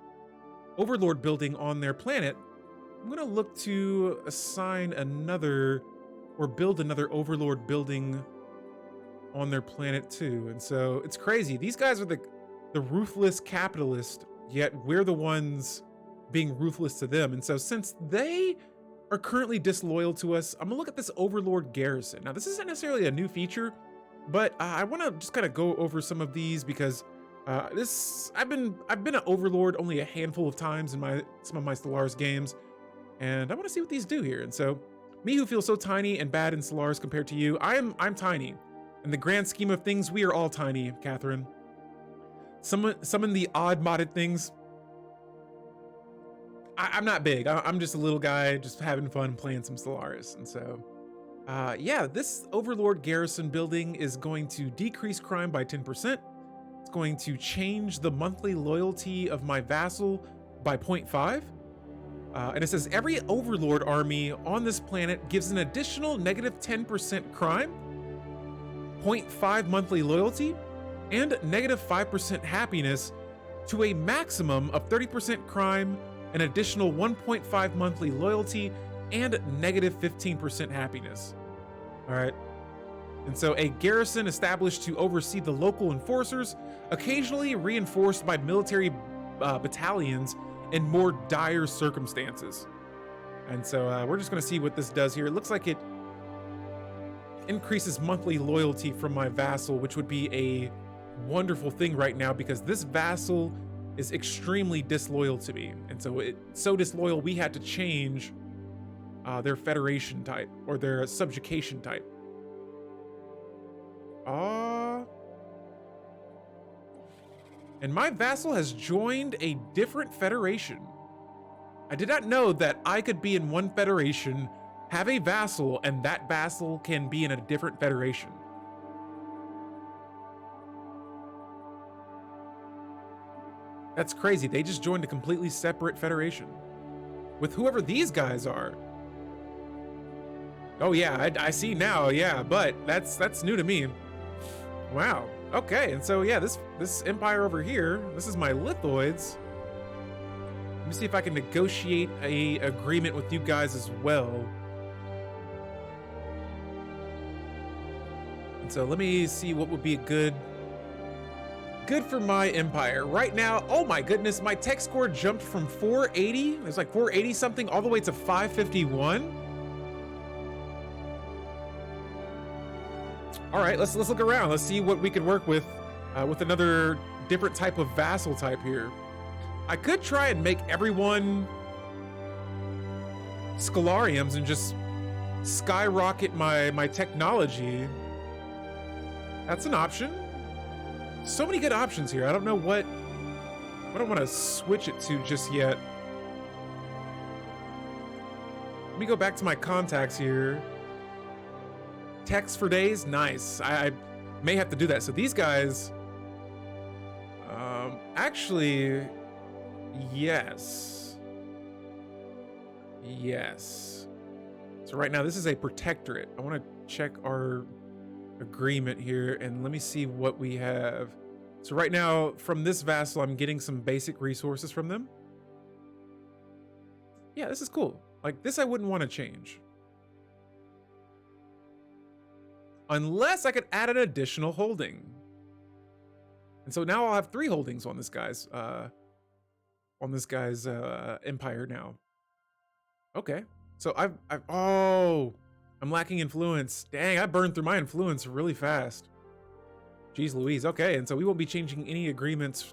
Overlord building on their planet. I'm gonna look to assign another or build another Overlord building on their planet too. And so it's crazy. These guys are the ruthless capitalist, yet we're the ones being ruthless to them. And so since they are currently disloyal to us, I'm gonna look at this Overlord garrison. Now this isn't necessarily a new feature, but I want to just kind of go over some of these because I've been an Overlord only a handful of times in some of my Stellaris games, and I want to see what these do here. And so me, who feels so tiny and bad in Stellaris compared to you, I'm tiny. In the grand scheme of things, we are all tiny, Catherine. Summon the odd modded things. I'm not big. I'm just a little guy, just having fun playing some Stellaris. And so, yeah, this Overlord garrison building is going to decrease crime by 10%. It's going to change the monthly loyalty of my vassal by 0.5. And it says every Overlord army on this planet gives an additional negative 10% crime, 0.5 monthly loyalty, and negative 5% happiness to a maximum of 30% crime, an additional 1.5 monthly loyalty, and negative 15% happiness. All right. And so a garrison established to oversee the local enforcers, occasionally reinforced by military battalions in more dire circumstances. And so we're just going to see what this does here. It looks like it increases monthly loyalty from my vassal, which would be a wonderful thing right now because this vassal is extremely disloyal to me. And so it's so disloyal, we had to change their federation type or their subjugation type. And my vassal has joined a different federation. I did not know that I could be in one federation, have a vassal, and that vassal can be in a different federation. That's crazy. They just joined a completely separate federation with whoever these guys are. Oh yeah, I see now. Yeah, but that's new to me. Wow. Okay, and so yeah, this empire over here, this is my lithoids. Let me see if I can negotiate a agreement with you guys as well. And so let me see what would be good for my empire. Right now, oh my goodness, my tech score jumped from 480, there's like 480 something, all the way to 551. All right, let's look around. Let's see what we can work with another different type of vassal type here. I could try and make everyone Scalariums and just skyrocket my technology. That's an option. So many good options here. I don't know what I want to switch it to just yet. Let me go back to my contacts here. Text for days, nice. I may have to do that. So these guys, actually, yes. So right now, this is a protectorate. I want to check our agreement here and let me see what we have. So right now, from this vassal, I'm getting some basic resources from them. Yeah, this is cool. Like this, I wouldn't want to change. Unless I could add an additional holding. And so now I'll have 3 holdings on this guy's empire now. Okay. So I'm lacking influence. Dang, I burned through my influence really fast. Jeez Louise. Okay, and so we won't be changing any agreements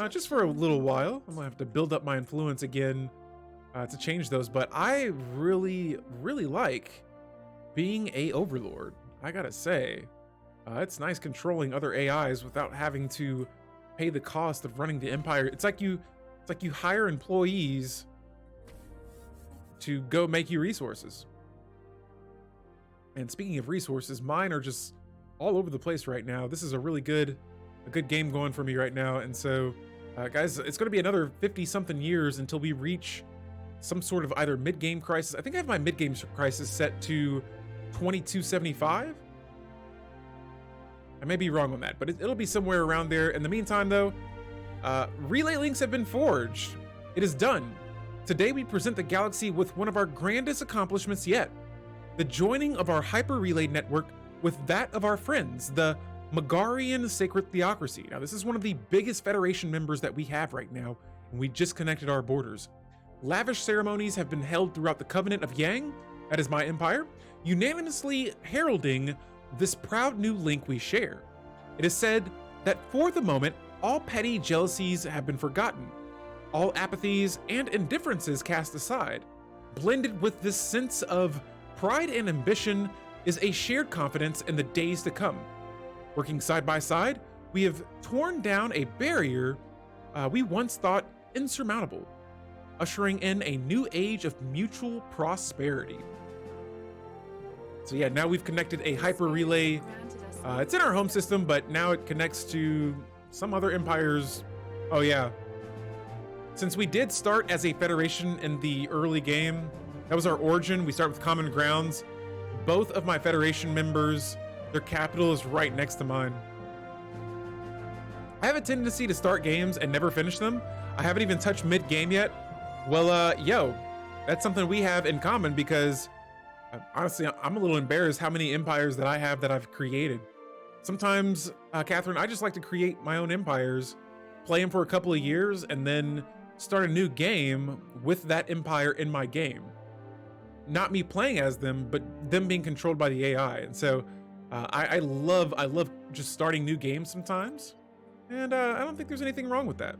just for a little while. I'm gonna have to build up my influence again to change those, but I really, really like being a overlord. I gotta say, it's nice controlling other AIs without having to pay the cost of running the empire. It's like you hire employees to go make you resources. And speaking of resources, mine are just all over the place right now. This is a good game going for me right now. And so, guys, it's going to be another 50-something years until we reach some sort of either mid-game crisis. I think I have my mid-game crisis set to 2275. I may be wrong on that, but it'll be somewhere around there. In the meantime, though, relay links have been forged. It is done. Today, we present the galaxy with one of our grandest accomplishments yet. The joining of our hyper relay network with that of our friends, the Megarian Sacred Theocracy. Now, this is one of the biggest Federation members that we have right now, and we just connected our borders. Lavish ceremonies have been held throughout the Covenant of Yang, that is my empire, unanimously heralding this proud new link we share. It is said that for the moment, all petty jealousies have been forgotten, all apathies and indifferences cast aside. Blended with this sense of pride and ambition is a shared confidence in the days to come. Working side by side, we have torn down a barrier we once thought insurmountable. ushering in a new age of mutual prosperity. So yeah, now we've connected a hyper relay. It's in our home system, but now it connects to some other empires. Oh yeah. Since we did start as a federation in the early game, that was our origin. We start with common grounds. Both of my federation members, their capital is right next to mine. I have a tendency to start games and never finish them. I haven't even touched mid-game yet. Well, yo, that's something we have in common because honestly, I'm a little embarrassed how many empires that I have that I've created. Sometimes, Catherine, I just like to create my own empires, play them for a couple of years, and then start a new game with that empire in my game. Not me playing as them, but them being controlled by the AI. And so I love just starting new games sometimes. And I don't think there's anything wrong with that.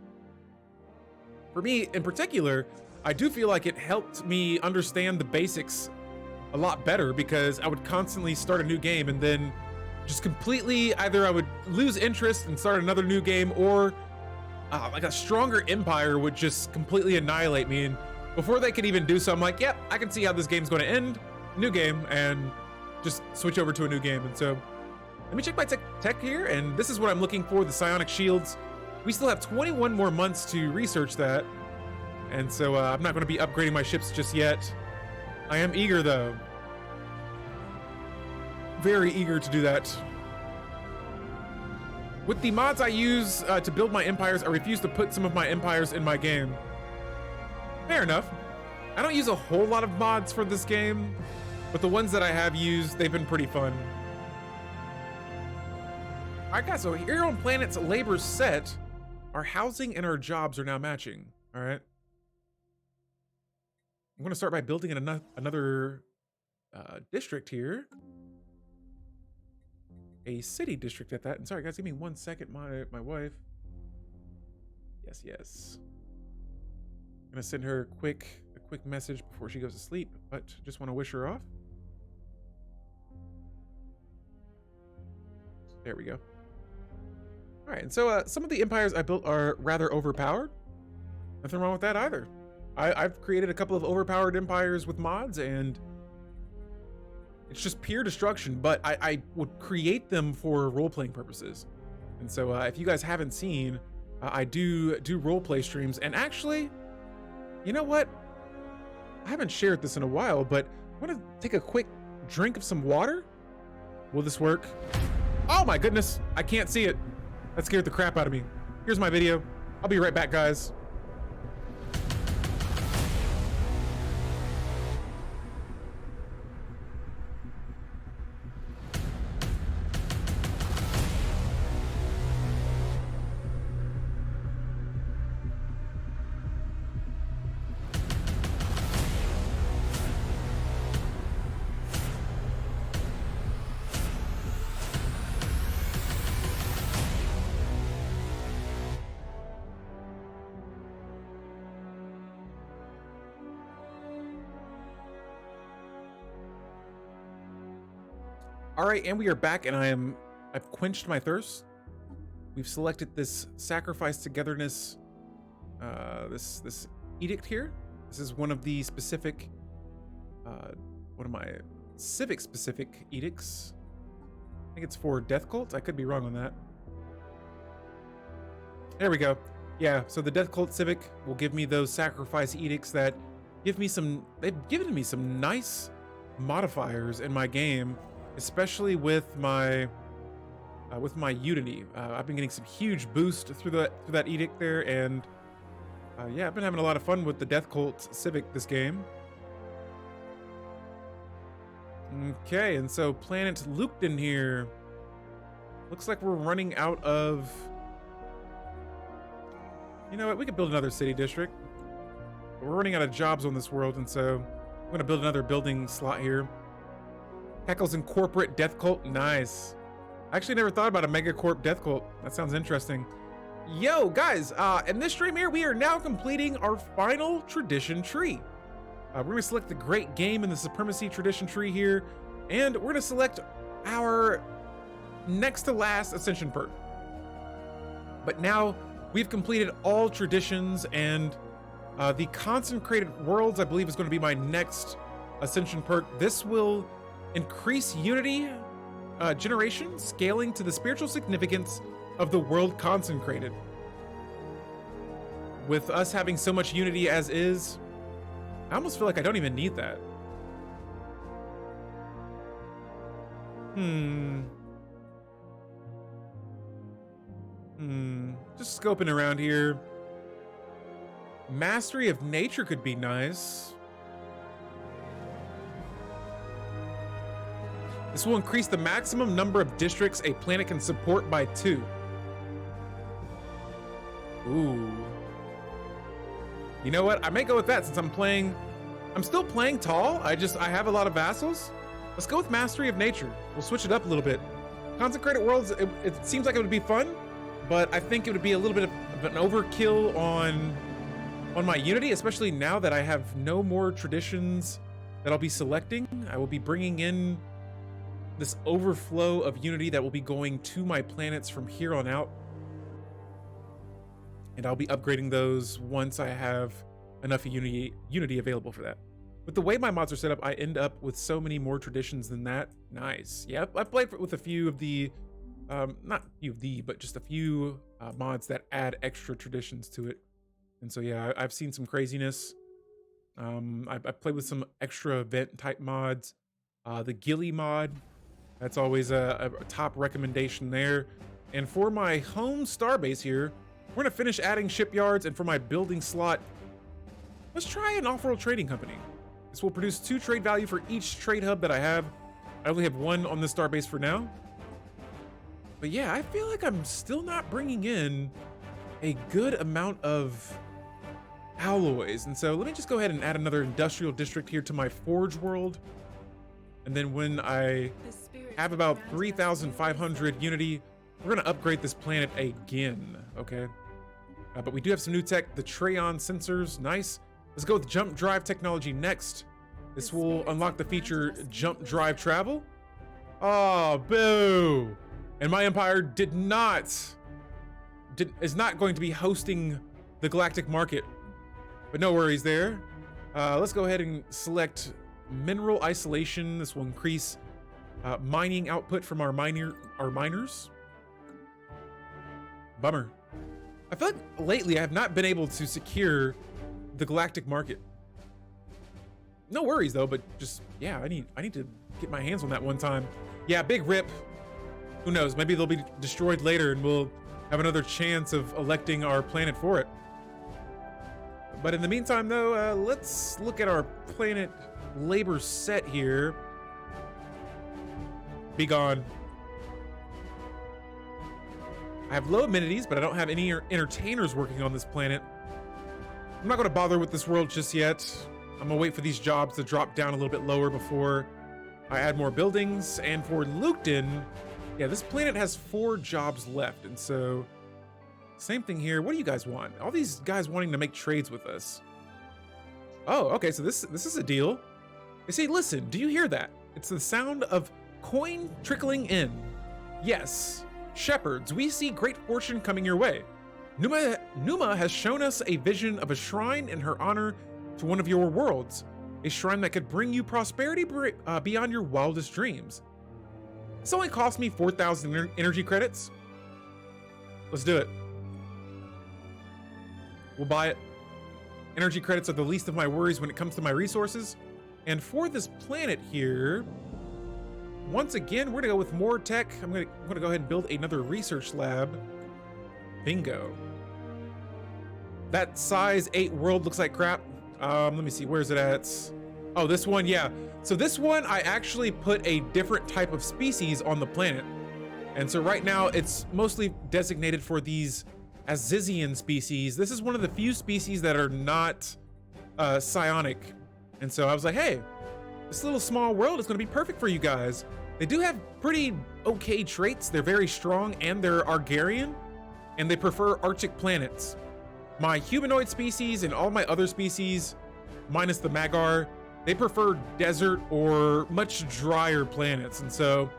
For me in particular, I do feel like it helped me understand the basics a lot better because I would constantly start a new game and then just completely either I would lose interest and start another new game, or like a stronger empire would just completely annihilate me. And before they could even do so, I'm like, yep, I can see how this game's going to end. New game, and just switch over to a new game. And so let me check my tech here, and this is what I'm looking for, the psionic shields. We still have 21 more months to research that, and so I'm not going to be upgrading my ships just yet. I am eager though. Very eager to do that. With the mods I use to build my empires, I refuse to put some of my empires in my game. Fair enough. I don't use a whole lot of mods for this game, but the ones that I have used, they've been pretty fun. All right, guys, so here on planet's labor set, our housing and our jobs are now matching. All right. I'm going to start by building in another district here. A city district at that. And sorry, guys, give me 1 second. My wife. Yes. I'm going to send her a quick message before she goes to sleep, but just want to wish her off. There we go. All right, and so some of the empires I built are rather overpowered. Nothing wrong with that either. I've created a couple of overpowered empires with mods, and it's just pure destruction, but I would create them for role-playing purposes. And so if you guys haven't seen, I do role-play streams, and actually, you know what? I haven't shared this in a while, but I want to take a quick drink of some water. Will this work? Oh my goodness, I can't see it. That scared the crap out of me. Here's my video. I'll be right back, guys. All right, and we are back, and I've quenched my thirst. We've selected this sacrifice togetherness, this edict here. This is one of the specific, one of my civic specific edicts. I think it's for death cults. I could be wrong on that. There we go. Yeah, so the death cult civic will give me those sacrifice edicts that give me some, they've given me some nice modifiers in my game, especially with my Unity. I've been getting some huge boost through that edict there, and yeah, I've been having a lot of fun with the Death Cult Civic this game. Okay, and so Planet Lukton here. Looks like we're running out of. You know what? We could build another city district. But we're running out of jobs on this world, and so I'm gonna build another building slot here. Heckles and corporate death cult. Nice. I actually never thought about a megacorp death cult. That sounds interesting. Yo, guys, in this stream here, we are now completing our final tradition tree. We're gonna select the great game and the supremacy tradition tree here, and we're gonna select our next to last ascension perk. But now we've completed all traditions, and The Consecrated Worlds, I believe, is going to be my next Ascension perk. This will increase unity generation, scaling to the spiritual significance of the world consecrated. With us having so much unity as is, I almost feel like I don't even need that. Just scoping around here. Mastery of nature could be nice. This will increase the maximum number of districts a planet can support by 2. Ooh. You know what? I may go with that since I'm still playing tall. I have a lot of vassals. Let's go with Mastery of Nature. We'll switch it up a little bit. Consecrated Worlds, it seems like it would be fun, but I think it would be a little bit of an overkill on my unity, especially now that I have no more traditions that I'll be selecting. I will be bringing in this overflow of unity that will be going to my planets from here on out. And I'll be upgrading those once I have enough unity available for that. With the way my mods are set up, I end up with so many more traditions than that. Nice. Yeah, I've played with a few of the, not few of the, but just a few mods that add extra traditions to it. And so, yeah, I've seen some craziness. I've played with some extra event type mods. The Gilly mod, that's always a top recommendation there. And for my home starbase here, we're gonna finish adding shipyards, and for my building slot, let's try an off-world trading company. This will produce 2 trade value for each trade hub that I have. I only have 1 on this starbase for now. But yeah, I feel like I'm still not bringing in a good amount of alloys. And so let me just go ahead and add another industrial district here to my forge world. And then when I have about 3,500 unity, we're gonna upgrade this planet again, okay? But we do have some new tech, the Trayon sensors, nice. Let's go with jump drive technology next. This will unlock the feature jump drive travel. Oh, boo. And my empire is not going to be hosting the galactic market, but no worries there. Let's go ahead and select mineral isolation. This will increase mining output from our miners. Bummer. I feel like lately I have not been able to secure the galactic market. No worries though, but just, yeah, I need to get my hands on that one time. Yeah, big rip. Who knows? Maybe they'll be destroyed later and we'll have another chance of electing our planet for it. But in the meantime though, let's look at our planet labor set here. Be gone. I have low amenities, but I don't have any entertainers working on this planet. I'm not going to bother with this world just yet. I'm gonna wait for these jobs to drop down a little bit lower before I add more buildings. And for Luketon, yeah, this planet has 4 jobs left. And so same thing here. What do you guys want? All these guys wanting to make trades with us. Oh, okay. So this is a deal. They say, listen, do you hear that? It's the sound of coin trickling in. Yes, shepherds, we see great fortune coming your way. Numa has shown us a vision of a shrine in her honor to one of your worlds, a shrine that could bring you prosperity beyond your wildest dreams. This only cost me 4,000 energy credits. Let's do it. We'll buy it. Energy credits are the least of my worries when it comes to my resources. And for this planet here, once again, we're gonna go with more tech. I'm gonna go ahead and build another research lab. Bingo. That size 8 world looks like crap. Let me see, where's it at? Oh, this one, yeah. So this one, I actually put a different type of species on the planet. And so right now, it's mostly designated for these Azizian species. This is one of the few species that are not psionic. And so I was like, hey, this little small world is gonna be perfect for you guys. They do have pretty okay traits. They're very strong and they're Argarian, and they prefer Arctic planets. My humanoid species and all my other species, minus the Magar, they prefer desert or much drier planets. And so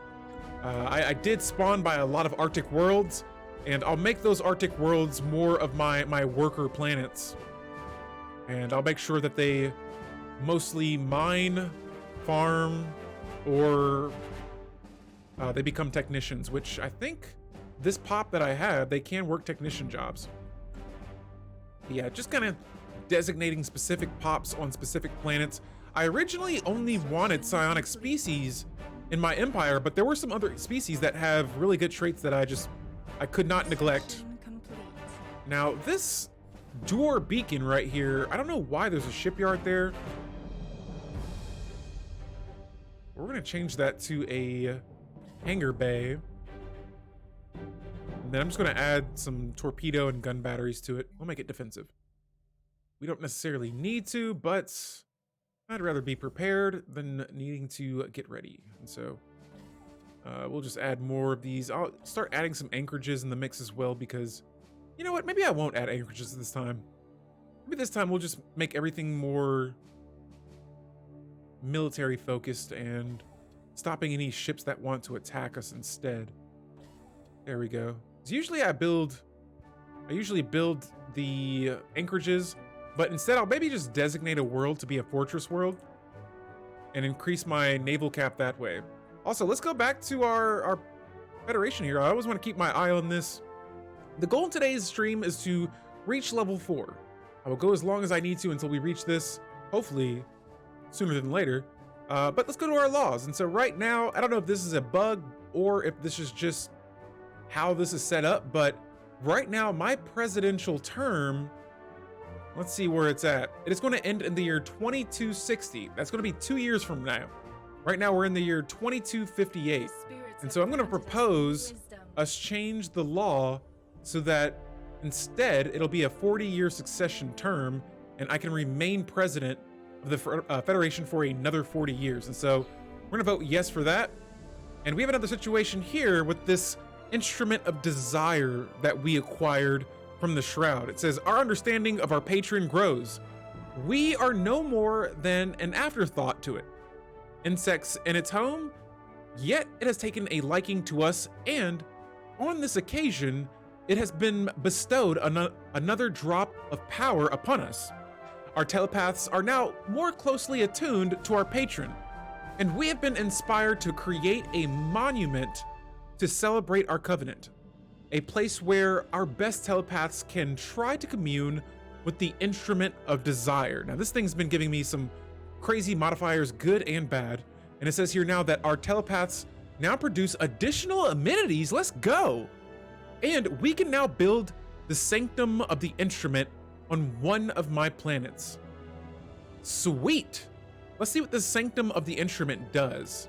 I did spawn by a lot of Arctic worlds, and I'll make those Arctic worlds more of my worker planets. And I'll make sure that they mostly mine, farm, or they become technicians, which I think this pop that I have, they can work technician jobs. Yeah, just kind of designating specific pops on specific planets. I originally only wanted psionic species in my empire, but there were some other species that have really good traits that I could not neglect. Now, this door beacon right here, I don't know why there's a shipyard there. We're gonna change that to a hangar bay. And then I'm just gonna add some torpedo and gun batteries to it. We'll make it defensive. We don't necessarily need to, but I'd rather be prepared than needing to get ready. And so we'll just add more of these. I'll start adding some anchorages in the mix as well, because you know what? Maybe I won't add anchorages this time. Maybe this time we'll just make everything more military focused and stopping any ships that want to attack us instead. There we go. So usually I usually build the anchorages, but instead I'll maybe just designate a world to be a fortress world and increase my naval cap that way. Also, let's go back to our Federation here. I always want to keep my eye on this. The goal in today's stream is to reach level 4. I will go as long as I need to until we reach this, hopefully sooner than later. But let's go to our laws. And so right now, I don't know if this is a bug or if this is just how this is set up, but right now my presidential term, let's see where it's at. It is going to end in the year 2260. That's going to be 2 years from now. Right now we're in the year 2258. And so I'm going to propose us change the law so that instead it'll be a 40-year succession term and I can remain president of the Federation for another 40 years. And so we're going to vote yes for that. And we have another situation here with this instrument of desire that we acquired from the Shroud. It says, our understanding of our patron grows. We are no more than an afterthought to it. Insects in its home, yet it has taken a liking to us, and on this occasion, it has been bestowed another drop of power upon us. Our telepaths are now more closely attuned to our patron, and we have been inspired to create a monument to celebrate our covenant, a place where our best telepaths can try to commune with the instrument of desire. Now, this thing's been giving me some crazy modifiers, good and bad, and it says here now that our telepaths now produce additional amenities. Let's go! And we can now build the sanctum of the instrument on one of my planets. Sweet! Let's see what the sanctum of the instrument does.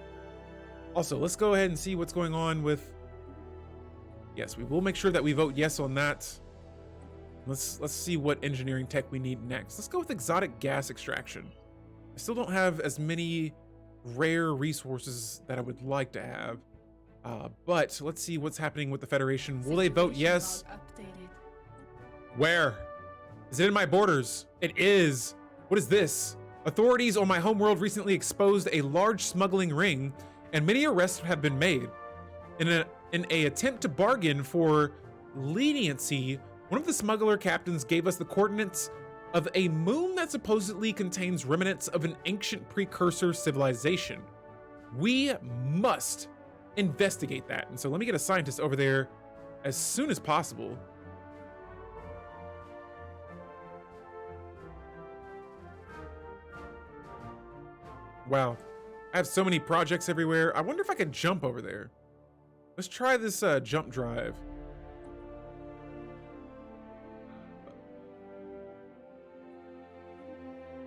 Also, let's go ahead and see what's going on with... Yes, we will make sure that we vote yes on that. Let's see what engineering tech we need next. Let's go with exotic gas extraction. I still don't have as many rare resources that I would like to have. But let's see what's happening with the Federation. Will they vote yes? Where? Is it in my borders? It is. What is this? Authorities on my homeworld recently exposed a large smuggling ring, and many arrests have been made. In an attempt to bargain for leniency, one of the smuggler captains gave us the coordinates of a moon that supposedly contains remnants of an ancient precursor civilization. We must investigate that. And so let me get a scientist over there as soon as possible. Wow, I have so many projects everywhere. I wonder if I could jump over there. Let's try this jump drive.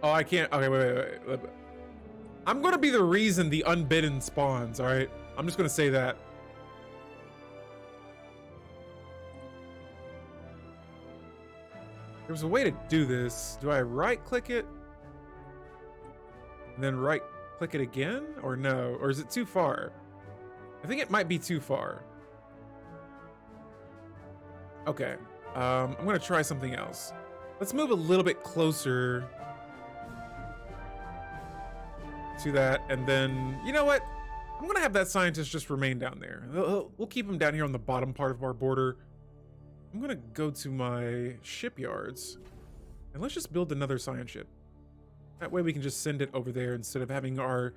Oh, I can't. Okay, wait. I'm gonna be the reason the unbidden spawns, all right? I'm just gonna say that. There's a way to do this. Do I right click it? And then right click it again? Or no? Or is it too far? I think it might be too far. Okay, I'm gonna try something else. Let's move a little bit closer to that, and then, you know what? I'm gonna have that scientist just remain down there. We'll keep him down here on the bottom part of our border. I'm gonna go to my shipyards. And let's just build another science ship. That way we can just send it over there instead of having our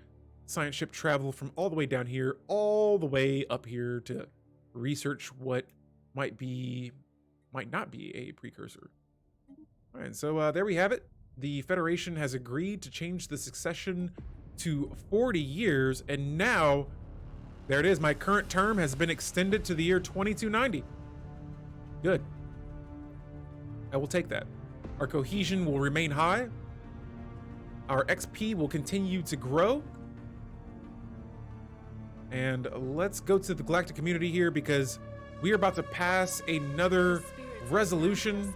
science ship travel from all the way down here, all the way up here to research what might not be a precursor. All right, so there we have it. The Federation has agreed to change the succession to 40 years, and now, there it is, my current term has been extended to the year 2290. Good. I will take that. Our cohesion will remain high. Our XP will continue to grow. And let's go to the galactic community here because we are about to pass another resolution.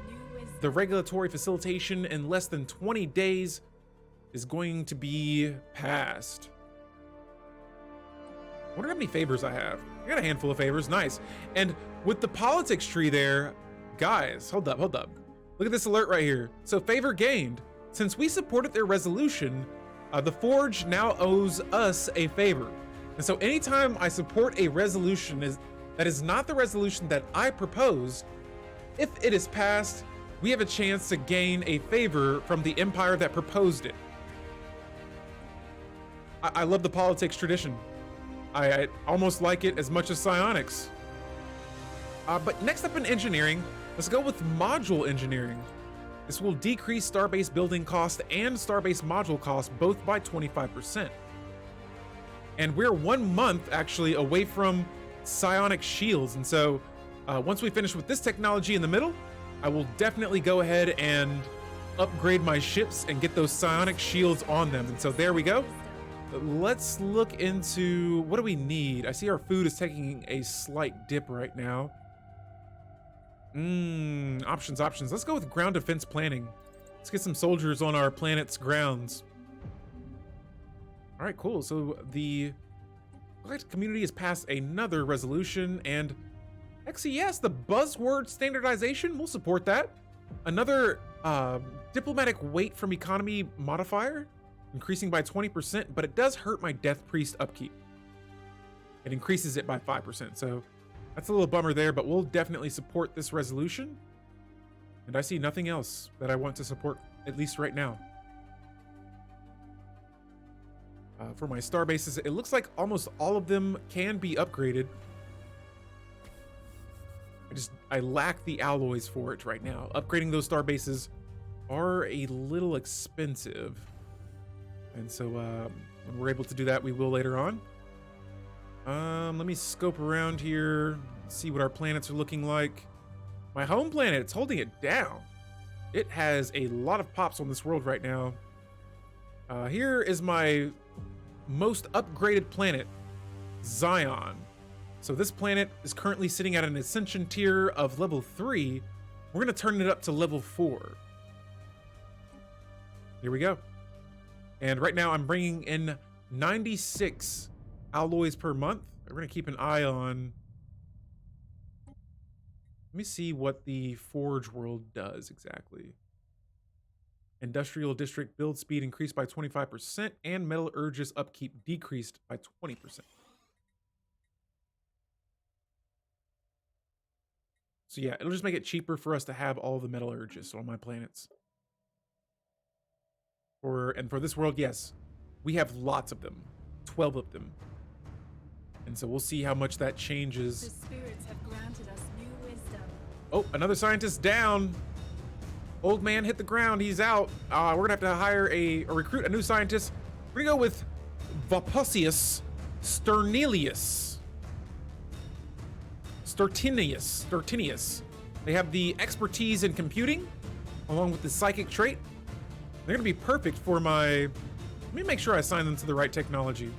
The regulatory facilitation in less than 20 days is going to be passed. I wonder how many favors I have. I got a handful of favors, nice. And with the politics tree there, guys, hold up. Look at this alert right here. So favor gained. Since we supported their resolution, the Forge now owes us a favor. And so anytime I support a resolution that is not the resolution that I proposed, if it is passed, we have a chance to gain a favor from the empire that proposed it. I love the politics tradition. I almost like it as much as psionics. But next up in engineering, let's go with module engineering. This will decrease starbase building cost and starbase module cost both by 25%. And we're 1 month actually away from psionic shields. And so once we finish with this technology in the middle, I will definitely go ahead and upgrade my ships and get those psionic shields on them. And so there we go. Let's look into, what do we need? I see our food is taking a slight dip right now. Options. Let's go with ground defense planning. Let's get some soldiers on our planet's grounds. All right, cool. So the galactic community has passed another resolution, and actually, yes, the buzzword standardization, we'll support that. Another diplomatic weight from economy modifier, increasing by 20%, but it does hurt my Death Priest upkeep. It increases it by 5%, so that's a little bummer there, but we'll definitely support this resolution. And I see nothing else that I want to support, at least right now. For my star bases, it looks like almost all of them can be upgraded. I lack the alloys for it right now. Upgrading those star bases are a little expensive. And so when we're able to do that, we will later on. Let me scope around here, see what our planets are looking like. My home planet, it's holding it down. It has a lot of pops on this world right now. Here is my most upgraded planet, Zion. So this planet is currently sitting at an ascension tier of level 3. We're gonna turn it up to level 4. Here we go. And right now I'm bringing in 96 alloys per month. We're gonna keep an eye on. Let me see what the Forge world does exactly. Industrial district build speed increased by 25% and metal urges upkeep decreased by 20%. So yeah, it'll just make it cheaper for us to have all the metal urges on my planets. And for this world, yes, we have lots of them, 12 of them. And so we'll see how much that changes. The spirits have granted us new wisdom. Oh, another scientist down. Old man hit the ground, he's out. We're gonna have to hire or recruit a new scientist. We're gonna go with Vaposius Sternelius. Stertinius. They have the expertise in computing, along with the psychic trait. They're gonna be perfect for my, let me make sure I assign them to the right technology.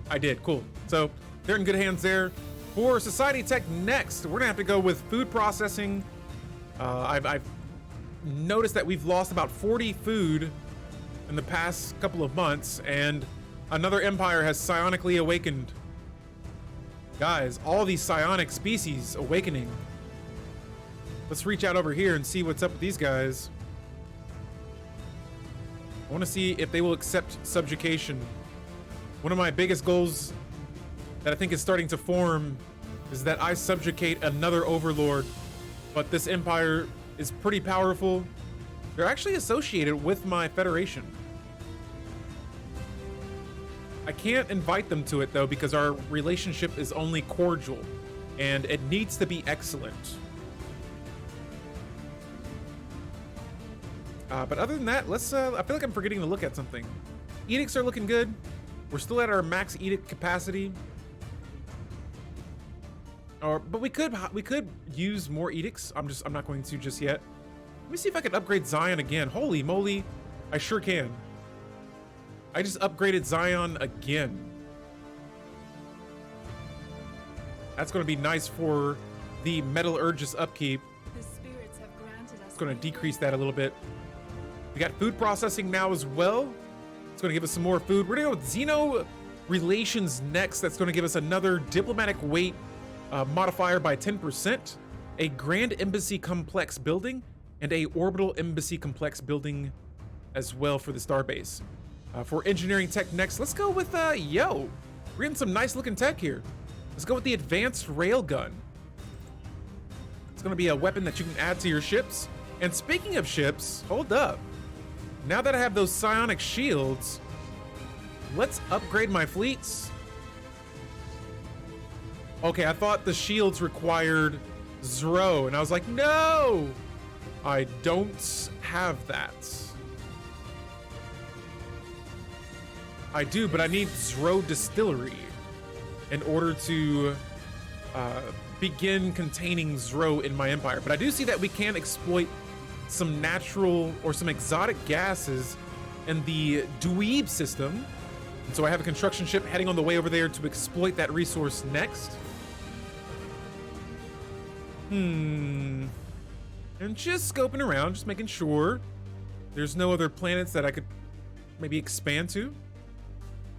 I did, cool. So they're in good hands there. For society tech next, we're gonna have to go with food processing. I've noticed that we've lost about 40 food in the past couple of months, and another empire has psionically awakened. Guys, all these psionic species awakening. Let's reach out over here and see what's up with these guys. I want to see if they will accept subjugation. One of my biggest goals that I think is starting to form is that I subjugate another overlord, but this empire is pretty powerful. They're actually associated with my Federation. I can't invite them to it though because our relationship is only cordial and it needs to be excellent. But other than that, let's I feel like I'm forgetting to look at something. Edicts are looking good. We're still at our max edict capacity. But we could use more edicts. I'm not going to just yet. Let me see if I can upgrade Zion again. Holy moly, I sure can. I just upgraded Zion again. That's going to be nice for the Metallurgist upkeep. The spirits have granted us. It's going to decrease that a little bit. We got food processing now as well. It's going to give us some more food. We're going to go with Xeno Relations next. That's going to give us another diplomatic weight modifier by 10%, a Grand Embassy Complex building, and a Orbital Embassy Complex building as well for the starbase. For engineering tech next, let's go with, we're getting some nice looking tech here. Let's go with the Advanced Railgun. It's going to be a weapon that you can add to your ships. And speaking of ships, hold up. Now that I have those psionic shields, let's upgrade my fleets. Okay, I thought the shields required Zro, and I was like, no, I don't have that. I do, but I need Zro Distillery in order to begin containing Zro in my empire. But I do see that we can exploit some natural or some exotic gases in the Dweeb system. And so I have a construction ship heading on the way over there to exploit that resource next. And just scoping around, just making sure there's no other planets that I could maybe expand to.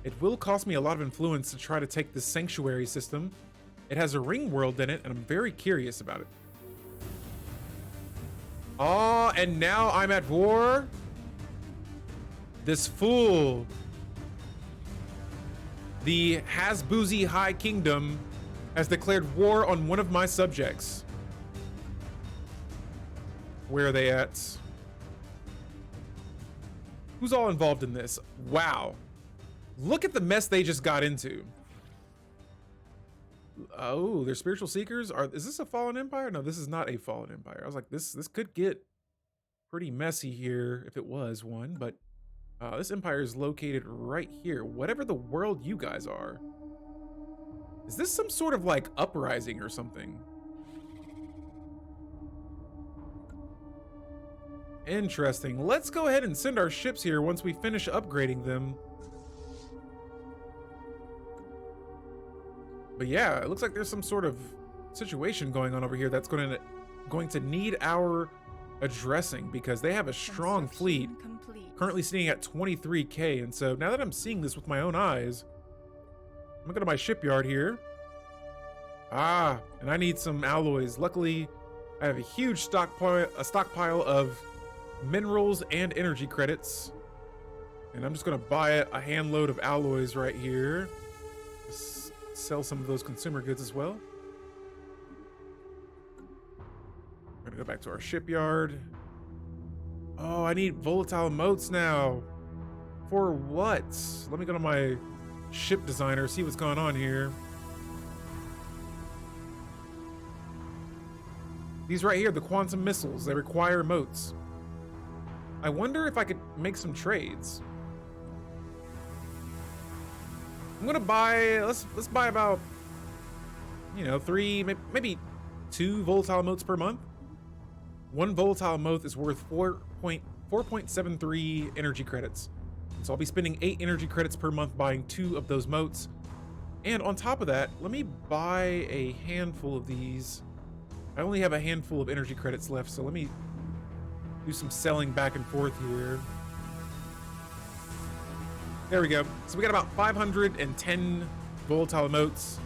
It will cost me a lot of influence to try to take the Sanctuary system. It has a ring world in it, and I'm very curious about it. Oh, and now I'm at war? This fool. The Hasboozy High Kingdom has declared war on one of my subjects. Where are they at? Who's all involved in this? Wow. Look at the mess they just got into. Oh, they're spiritual seekers? Is this a fallen empire? No, this is not a fallen empire. I was like, this could get pretty messy here if it was one, but this empire is located right here. Whatever the world you guys are. Is this some sort of like uprising or something? Interesting. Let's go ahead and send our ships here once we finish upgrading them. But yeah, it looks like there's some sort of situation going on over here that's going to need our addressing, because they have a strong fleet currently sitting at 23k. And so now that I'm seeing this with my own eyes, I'm gonna go to my shipyard here. And I need some alloys. Luckily, I have a huge stockpile of minerals and energy credits, and I'm just gonna buy a hand load of alloys right here. Sell some of those consumer goods as well. We're gonna go back to our shipyard. Oh, I need volatile motes now. For what? Let me go to my ship designer, see what's going on here. These right here, the quantum missiles, they require motes. I wonder if I could make some trades. I'm gonna buy, let's buy about, 3, maybe 2 volatile motes per month. One volatile mote is worth 4.73 energy credits. So I'll be spending 8 energy credits per month buying 2 of those motes. And on top of that, let me buy a handful of these. I only have a handful of energy credits left, so let me do some selling back and forth here. There we go. So we got about 510 volatile motes.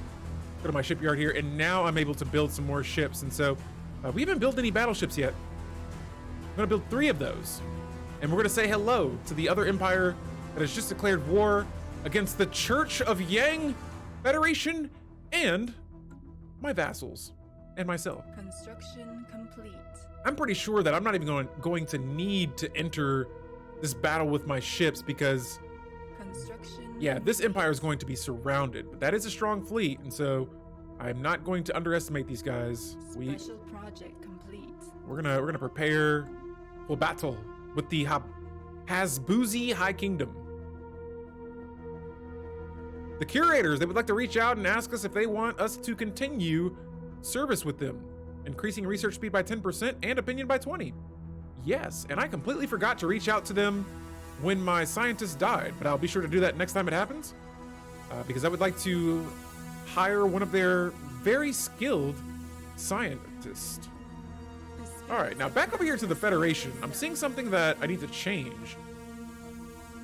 Go to my shipyard here, and now I'm able to build some more ships. And so we haven't built any battleships yet. I'm gonna build 3 of those. And we're gonna say hello to the other empire that has just declared war against the Church of Yang Federation and my vassals. and myself. Construction complete. I'm pretty sure that I'm not even going to need to enter this battle with my ships because, Construction. yeah, this empire is going to be surrounded. But that is a strong fleet, and so I'm not going to underestimate these guys. Special project complete. We're gonna prepare for battle with the Hasbuzi High Kingdom. The curators, they would like to reach out and ask us if they want us to continue service with them, increasing research speed by 10% and opinion by 20. Yes, and I completely forgot to reach out to them when my scientist died, but I'll be sure to do that next time it happens, because I would like to hire one of their very skilled scientists. All right, now back over here to the Federation. I'm seeing something that I need to change.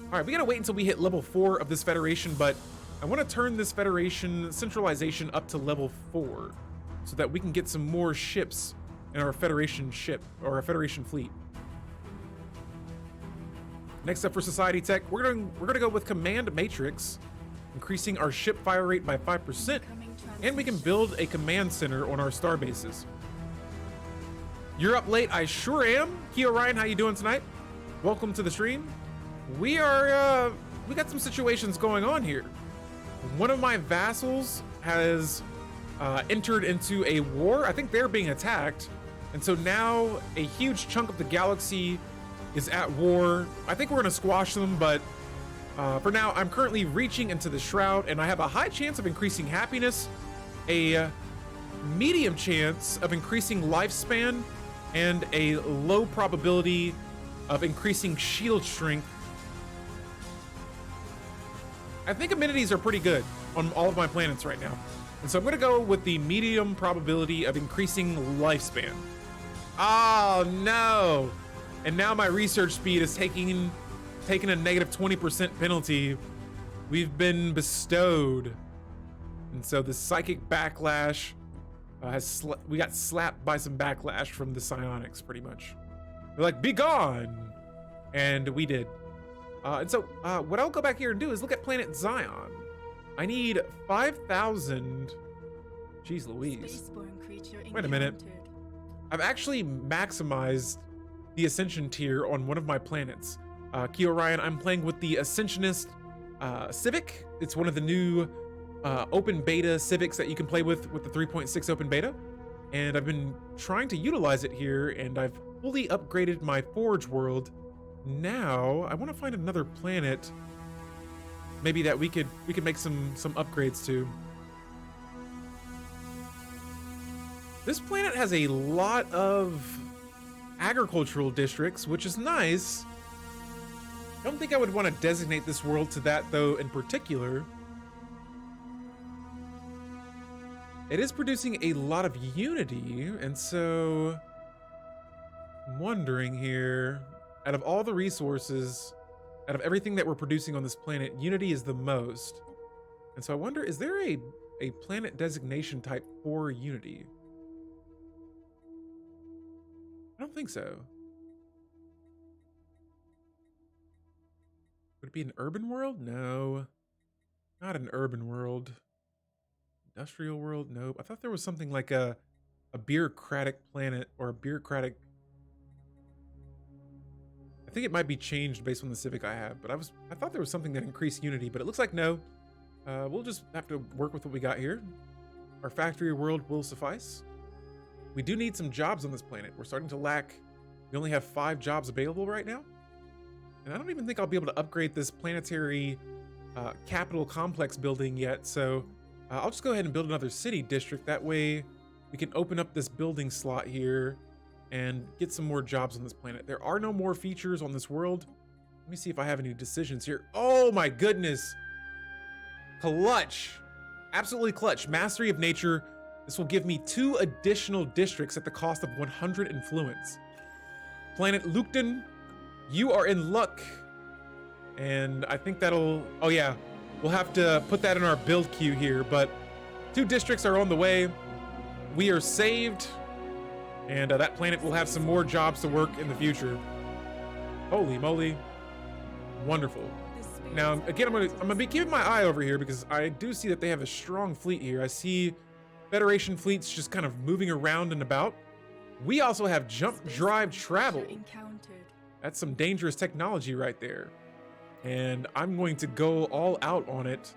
All right, we gotta wait until we hit level 4 of this Federation, but I want to turn this Federation centralization up to level 4 so that we can get some more ships in our Federation ship or our Federation fleet. Next up for Society Tech, we're gonna go with Command Matrix, increasing our ship fire rate by 5%, and we can build a command center on our star bases. You're up late, I sure am. Orion, how you doing tonight? Welcome to the stream. We got some situations going on here. One of my vassals has entered into a war. I think they're being attacked. And so now a huge chunk of the galaxy is at war. I think we're gonna squash them, but for now, I'm currently reaching into the Shroud, and I have a high chance of increasing happiness, a medium chance of increasing lifespan, and a low probability of increasing shield strength. I think amenities are pretty good on all of my planets right now. And so I'm gonna go with the medium probability of increasing lifespan. Oh no! And now my research speed is taking a negative 20% penalty. We've been bestowed. And so the psychic backlash we got slapped by some backlash from the psionics, pretty much. They're like, be gone! And we did. And so what I'll go back here and do is look at planet Zion. I need 5,000. Jeez Louise. Wait a minute. I've actually maximized the Ascension tier on one of my planets. Orion, I'm playing with the Ascensionist Civic. It's one of the new open beta civics that you can play with the 3.6 open beta. And I've been trying to utilize it here, and I've fully upgraded my Forge world. Now I want to find another planet maybe that we could make some upgrades to. This planet has a lot of agricultural districts, which is nice. I don't think I would want to designate this world to that though in particular. It is producing a lot of unity, and so I'm wondering here, out of all the resources, out of everything that we're producing on this planet, unity is the most. And so I wonder, is there a planet designation type for unity? I don't think so. Would it be an urban world? No, not an urban world. Industrial world? Nope. I thought there was something like a bureaucratic planet or a bureaucratic. I think it might be changed based on the civic I have, but I thought there was something that increased unity, but it looks like no. We'll just have to work with what we got here. Our factory world will suffice. We do need some jobs on this planet. We're starting to lack. We only have 5 jobs available right now. And I don't even think I'll be able to upgrade this planetary capital complex building yet. So I'll just go ahead and build another city district. That way we can open up this building slot here and get some more jobs on this planet. There are no more features on this world. Let me see if I have any decisions here. Oh my goodness. Clutch. Absolutely clutch. Mastery of nature. This will give me 2 additional districts at the cost of 100 influence. Planet Lukton, you are in luck. And I think that'll, oh yeah, we'll have to put that in our build queue here, but 2 districts are on the way. We are saved, and that planet will have some more jobs to work in the future. Holy moly. Wonderful. Now, again, I'm gonna be keeping my eye over here because I do see that they have a strong fleet here. I see Federation fleets just kind of moving around and about. We also have jump drive travel. That's some dangerous technology right there. And I'm going to go all out on it.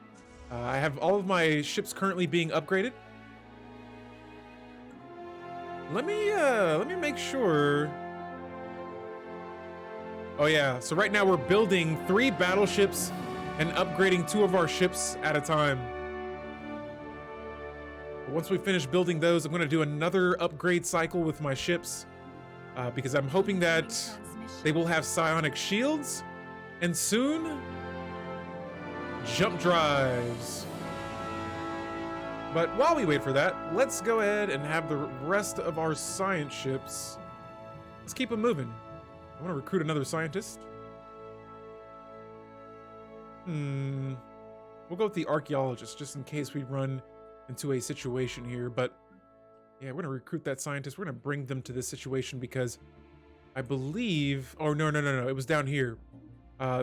I have all of my ships currently being upgraded. Let me make sure. Oh yeah, so right now we're building 3 battleships and upgrading 2 of our ships at a time. Once we finish building those, I'm going to do another upgrade cycle with my ships because I'm hoping that they will have psionic shields and soon jump drives. But while we wait for that, let's go ahead and have the rest of our science ships. Let's keep them moving. I want to recruit another scientist. We'll go with the archaeologist just in case we run into a situation here, but yeah, we're gonna recruit that scientist. We're gonna bring them to this situation because I believe, oh no, it was down here.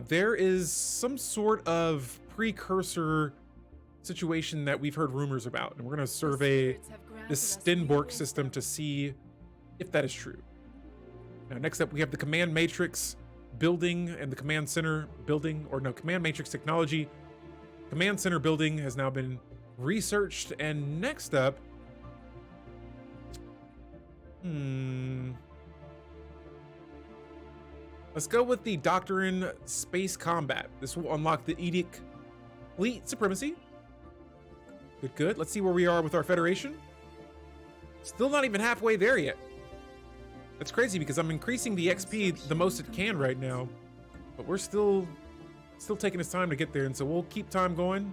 There is some sort of precursor situation that we've heard rumors about, and we're gonna survey this Stenborg system to see if that is true. Now, next up, we have the command matrix building and the command center building, or no, command matrix technology. Command center building has now been researched, and next up, let's go with the Doctrine Space Combat. This will unlock the Edict Fleet Supremacy. Good. Let's see where we are with our Federation. Still not even halfway there yet. That's crazy because I'm increasing the XP the most it can right now, but we're still taking its time to get there, and so we'll keep time going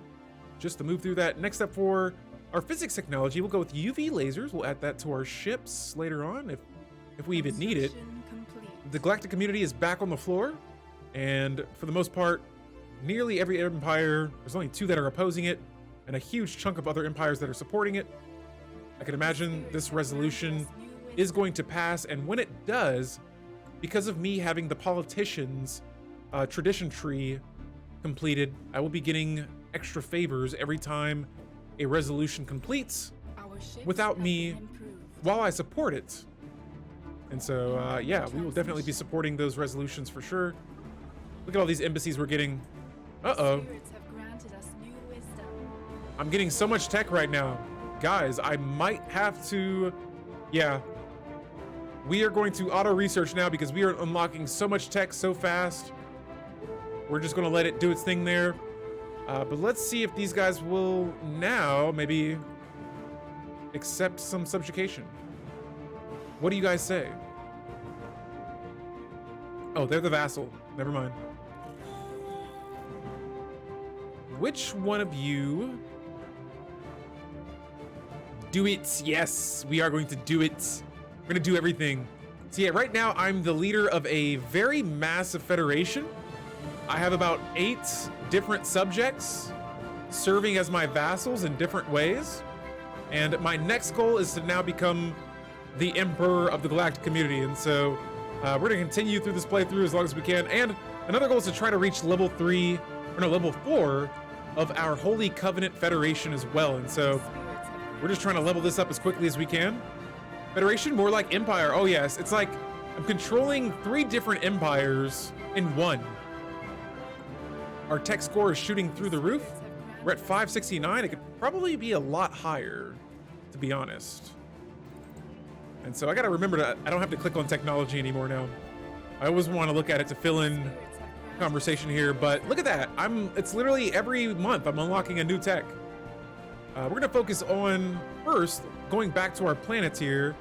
just to move through that. Next up for our physics technology, we'll go with UV lasers. We'll add that to our ships later on if we even need it. The galactic community is back on the floor, and for the most part, nearly every empire, there's only 2 that are opposing it, and a huge chunk of other empires that are supporting it. I can imagine this resolution is going to pass, and when it does, because of me having the politicians tradition tree completed, I will be getting extra favors every time a resolution completes without me while I support it. And so yeah, we will definitely be supporting those resolutions for sure. Look at all these embassies we're getting. I'm getting so much tech right now. Guys, I might have to, yeah. We are going to auto research now because we are unlocking so much tech so fast. We're just gonna let it do its thing there. But let's see if these guys will now maybe accept some subjugation. What do you guys say? Oh, they're the vassal. Never mind. Which one of you? Do it. Yes, we are going to do it. We're gonna do everything. So yeah, right now I'm the leader of a very massive federation. I have about 8 different subjects serving as my vassals in different ways. And my next goal is to now become the emperor of the galactic community. And so we're gonna continue through this playthrough as long as we can. And another goal is to try to reach level 4 of our Holy Covenant Federation as well. And so we're just trying to level this up as quickly as we can. Federation, more like empire. Oh yes, it's like I'm controlling 3 different empires in one. Our tech score is shooting through the roof. We're at 569. It could probably be a lot higher, to be honest. And so I gotta remember that I don't have to click on technology anymore now. I always want to look at it to fill in conversation here, but look at that. It's literally every month I'm unlocking a new tech. We're gonna focus on first going back to our planets here.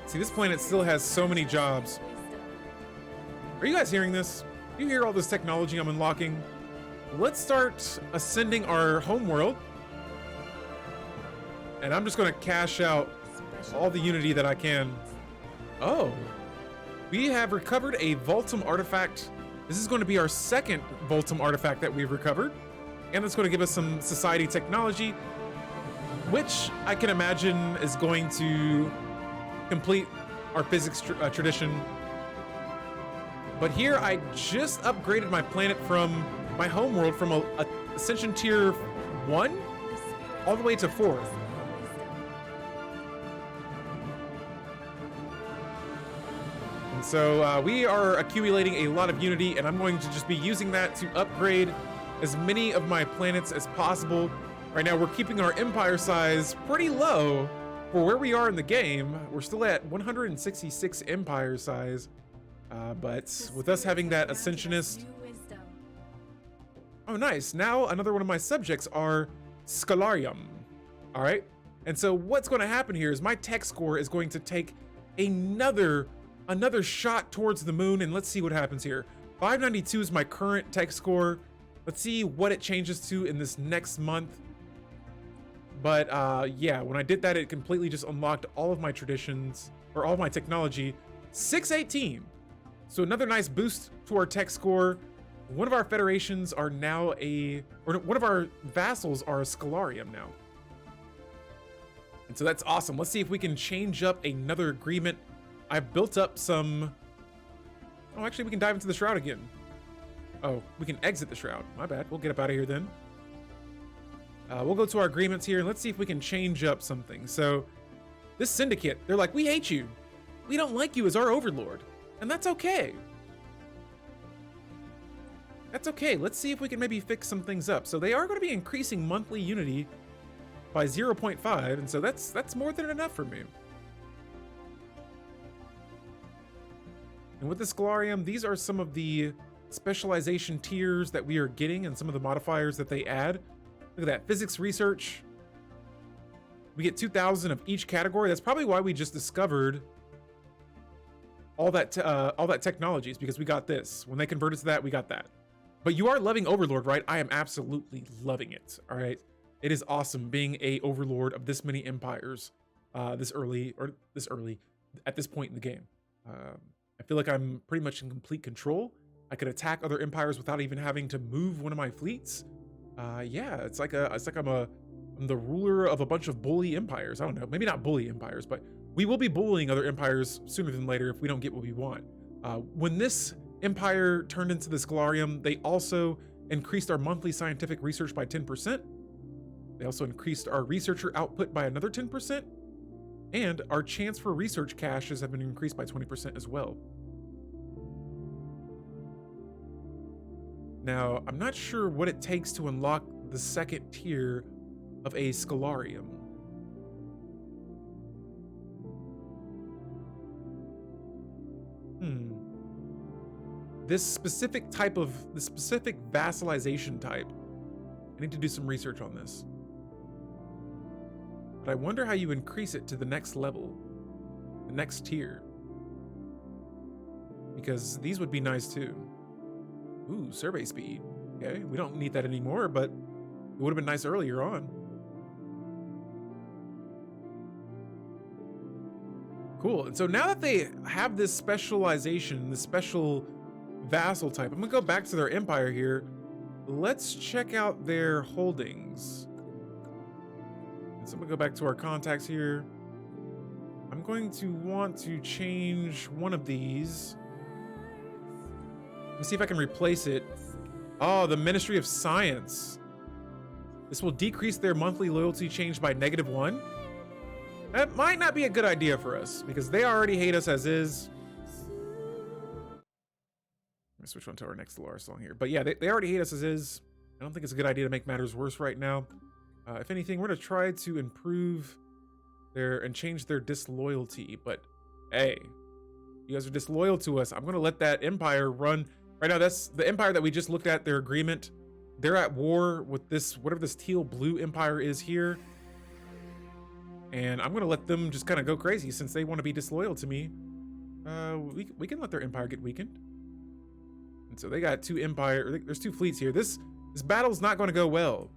See, this planet still has so many jobs. Are you guys hearing this? You hear all this technology I'm unlocking? Let's start ascending our homeworld. And I'm just gonna cash out all the unity that I can. Oh, we have recovered a Voltum artifact. This is going to be our 2nd Voltum artifact that we've recovered. And it's going to give us some society technology, which I can imagine is going to complete our physics tradition. But here I just upgraded my planet from my homeworld from a Ascension Tier 1 all the way to 4. And so we are accumulating a lot of unity, and I'm going to just be using that to upgrade as many of my planets as possible. Right now, we're keeping our empire size pretty low for where we are in the game. We're still at 166 empire size, but with us having that Ascensionist. Oh, nice. Now another one of my subjects are Scholarium. All right. And so what's going to happen here is my tech score is going to take another shot towards the moon, and let's see what happens here. 592 is my current tech score. Let's see what it changes to in this next month. But yeah, when I did that, it completely just unlocked all of my traditions, or all of my technology. 618. So another nice boost to our tech score. One of our federations are now one of our vassals are a Scholarium now. And so that's awesome. Let's see if we can change up another agreement. I've built up some... Oh, actually, we can dive into the Shroud again. Oh, we can exit the Shroud. My bad. We'll get up out of here then. We'll go to our agreements here, and let's see if we can change up something. So, this syndicate, they're like, we hate you. We don't like you as our overlord. And that's okay. That's okay. Let's see if we can maybe fix some things up. So they are going to be increasing monthly unity by 0.5, and so that's more than enough for me. And with the Scholarium, these are some of the specialization tiers that we are getting and some of the modifiers that they add. Look at that, physics research. We get 2,000 of each category. That's probably why we just discovered all that technology, is because we got this. When they converted to that, we got that. But you are loving Overlord, right? I am absolutely loving it. All right, it is awesome being a Overlord of this many empires, this early at this point in the game. I feel like I'm pretty much in complete control. I could attack other empires without even having to move one of my fleets. Yeah, it's like I'm the ruler of a bunch of bully empires. I don't know, maybe not bully empires, but we will be bullying other empires sooner than later if we don't get what we want. When this empire turned into the Scholarium, they also increased our monthly scientific research by 10%. They also increased our researcher output by another 10%, and our chance for research caches have been increased by 20% as well. Now, I'm not sure what it takes to unlock the second tier of a Scholarium. This specific vassalization type, I need to do some research on this. But I wonder how you increase it to the next level, the next tier. Because these would be nice too. Ooh, survey speed. Okay, we don't need that anymore, but it would have been nice earlier on. Cool, and so now that they have this specialization, this special vassal type, I'm gonna go back to their empire here. Let's check out their holdings. So I'm gonna go back to our contacts here. I'm going to want to change one of these. Let me see if I can replace it. Oh, the Ministry of Science. This will decrease their monthly loyalty change by -1. That might not be a good idea for us because they already hate us as is. Let me switch on to our next Stellaris song here. But yeah, they already hate us as is. I don't think it's a good idea to make matters worse right now. If anything, we're gonna try to improve and change their disloyalty. But hey, you guys are disloyal to us. I'm gonna let that empire run. Right now, that's the empire that we just looked at, their agreement. They're at war with this, whatever this teal blue empire is here. And I'm gonna let them just kind of go crazy since they want to be disloyal to me. We can let their empire get weakened. And so they got there's two fleets here. This battle's not gonna go well.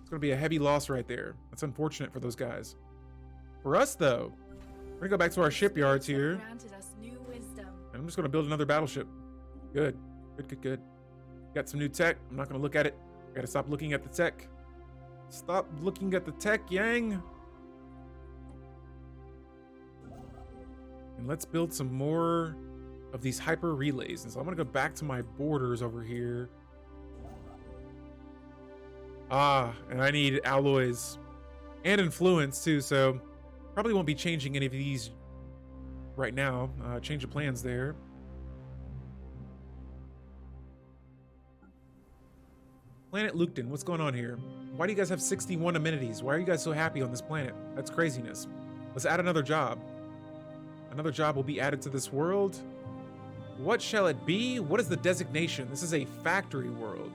It's gonna be a heavy loss right there. That's unfortunate for those guys. For us though, we're gonna go back to our shipyards here. And I'm just gonna build another battleship. Good. Got some new tech. I'm not gonna look at it. I gotta stop looking at the tech. Stop looking at the tech, Yang. And let's build some more of these hyper relays. And so I'm gonna go back to my borders over here. And I need alloys and influence too. So Probably won't be changing any of these right now. Change of plans there. Planet Lukton, what's going on here? Why do you guys have 61 amenities? Why are you guys so happy on this planet? That's craziness. Let's add another job. Another job will be added to this world. What shall it be? What is the designation? This is a factory world.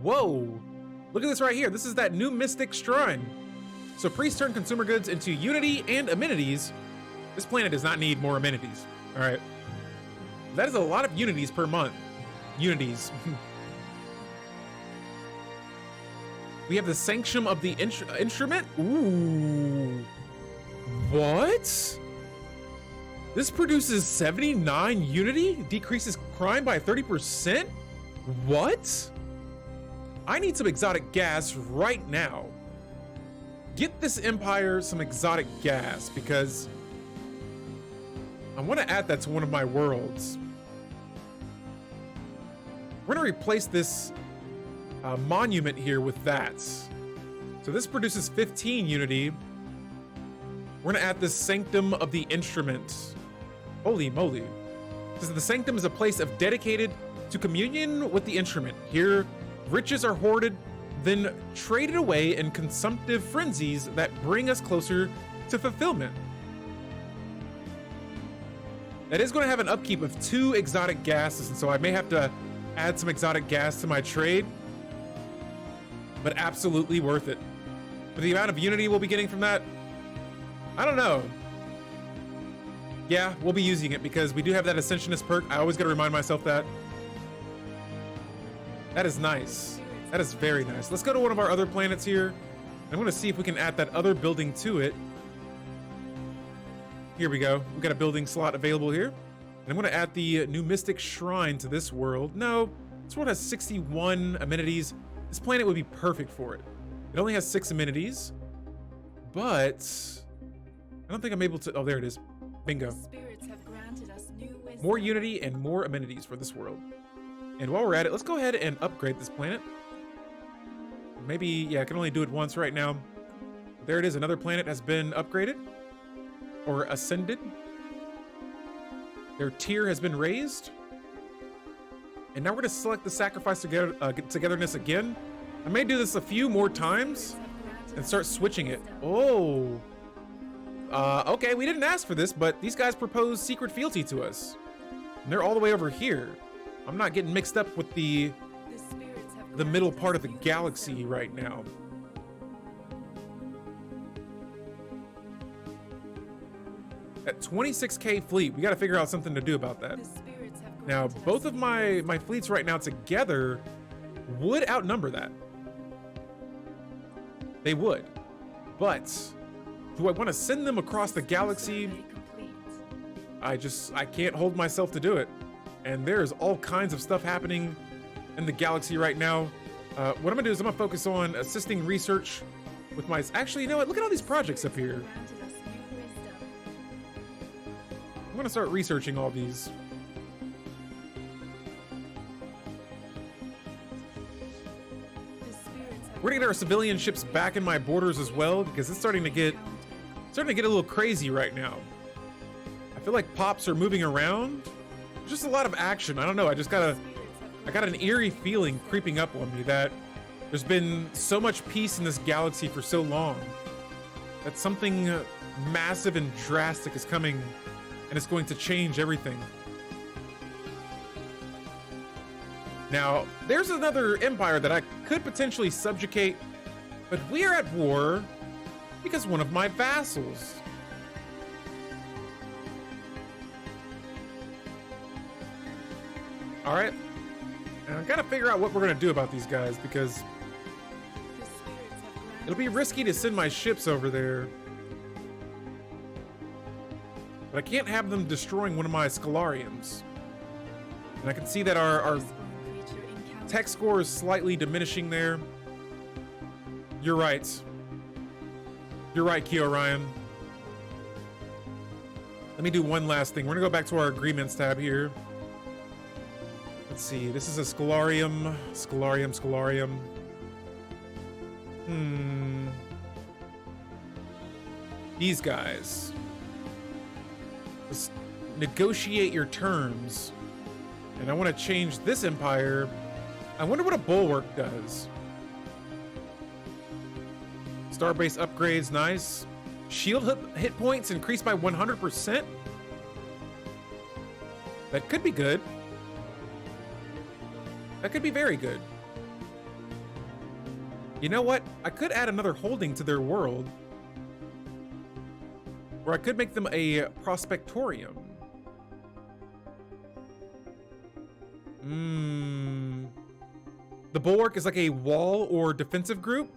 Whoa! Look at this right here. This is that new mystic shrine. So priests turn consumer goods into unity and amenities. This planet does not need more amenities. All right. That is a lot of unities per month. Unities. We have the sanction of the instrument. Ooh. What? This produces 79 unity? Decreases crime by 30%? What? I need some exotic gas right now. Get this empire some exotic gas because I want to add that to one of my worlds. We're going to replace this monument here with that. So this produces 15 unity. We're going to add this sanctum of the instrument. Holy moly. Because the sanctum is a place of dedicated to communion with the instrument. Here, riches are hoarded, then traded away in consumptive frenzies that bring us closer to fulfillment. That is going to have an upkeep of 2 exotic gases, and so I may have to add some exotic gas to my trade, but absolutely worth it. For the amount of unity we'll be getting from that, I don't know. Yeah, we'll be using it because we do have that Ascensionist perk. I always got to remind myself that. That is nice. That is very nice. Let's go to one of our other planets here. I'm going to see if we can add that other building to it. Here we go. We've got a building slot available here. And I'm going to add the new Mystic Shrine to this world. No, this world has 61 amenities. This planet would be perfect for it. It only has 6 amenities, but I don't think I'm able to. Oh, there it is. Bingo. Spirits have granted us new wisdom. More unity and more amenities for this world. And while we're at it, let's go ahead and upgrade this planet. Maybe, yeah, I can only do it once right now. There it is. Another planet has been upgraded or ascended. Their tier has been raised. And now we're going to select the sacrifice togetherness again. I may do this a few more times and start switching it. Oh. Okay, we didn't ask for this, but these guys proposed secret fealty to us. And they're all the way over here. I'm not getting mixed up with the middle part of the galaxy right now. At 26k fleet, we got to figure out something to do about that. Now, both of my fleets right now together would outnumber that. They would. But do I want to send them across the galaxy? I can't hold myself to do it. And there's all kinds of stuff happening in the galaxy right now. What I'm gonna do is I'm gonna focus on assisting research with my, actually, you know what? Look at all these projects up here. I'm gonna start researching all these. We're gonna get our civilian ships back in my borders as well, because it's starting to get a little crazy right now. I feel like pops are moving around. Just a lot of action. I don't know. I got an eerie feeling creeping up on me that there's been so much peace in this galaxy for so long that something massive and drastic is coming, and it's going to change everything. Now, there's another empire that I could potentially subjugate, but we are at war because one of my vassals. All right, and I gotta figure out what we're gonna do about these guys, because it'll be risky to send my ships over there. But I can't have them destroying one of my Stellarians. And I can see that our tech score is slightly diminishing there. You're right. You're right, Key Orion. Let me do one last thing. We're gonna go back to our agreements tab here. Let's see. This is a Scholarium. Scholarium. These guys. Let's negotiate your terms. And I want to change this empire. I wonder what a bulwark does. Starbase upgrades, nice. Shield hit points increased by 100%. That could be good. That could be very good. You know what? I could add another holding to their world. Or I could make them a prospectorium. The bulwark is like a wall or defensive group.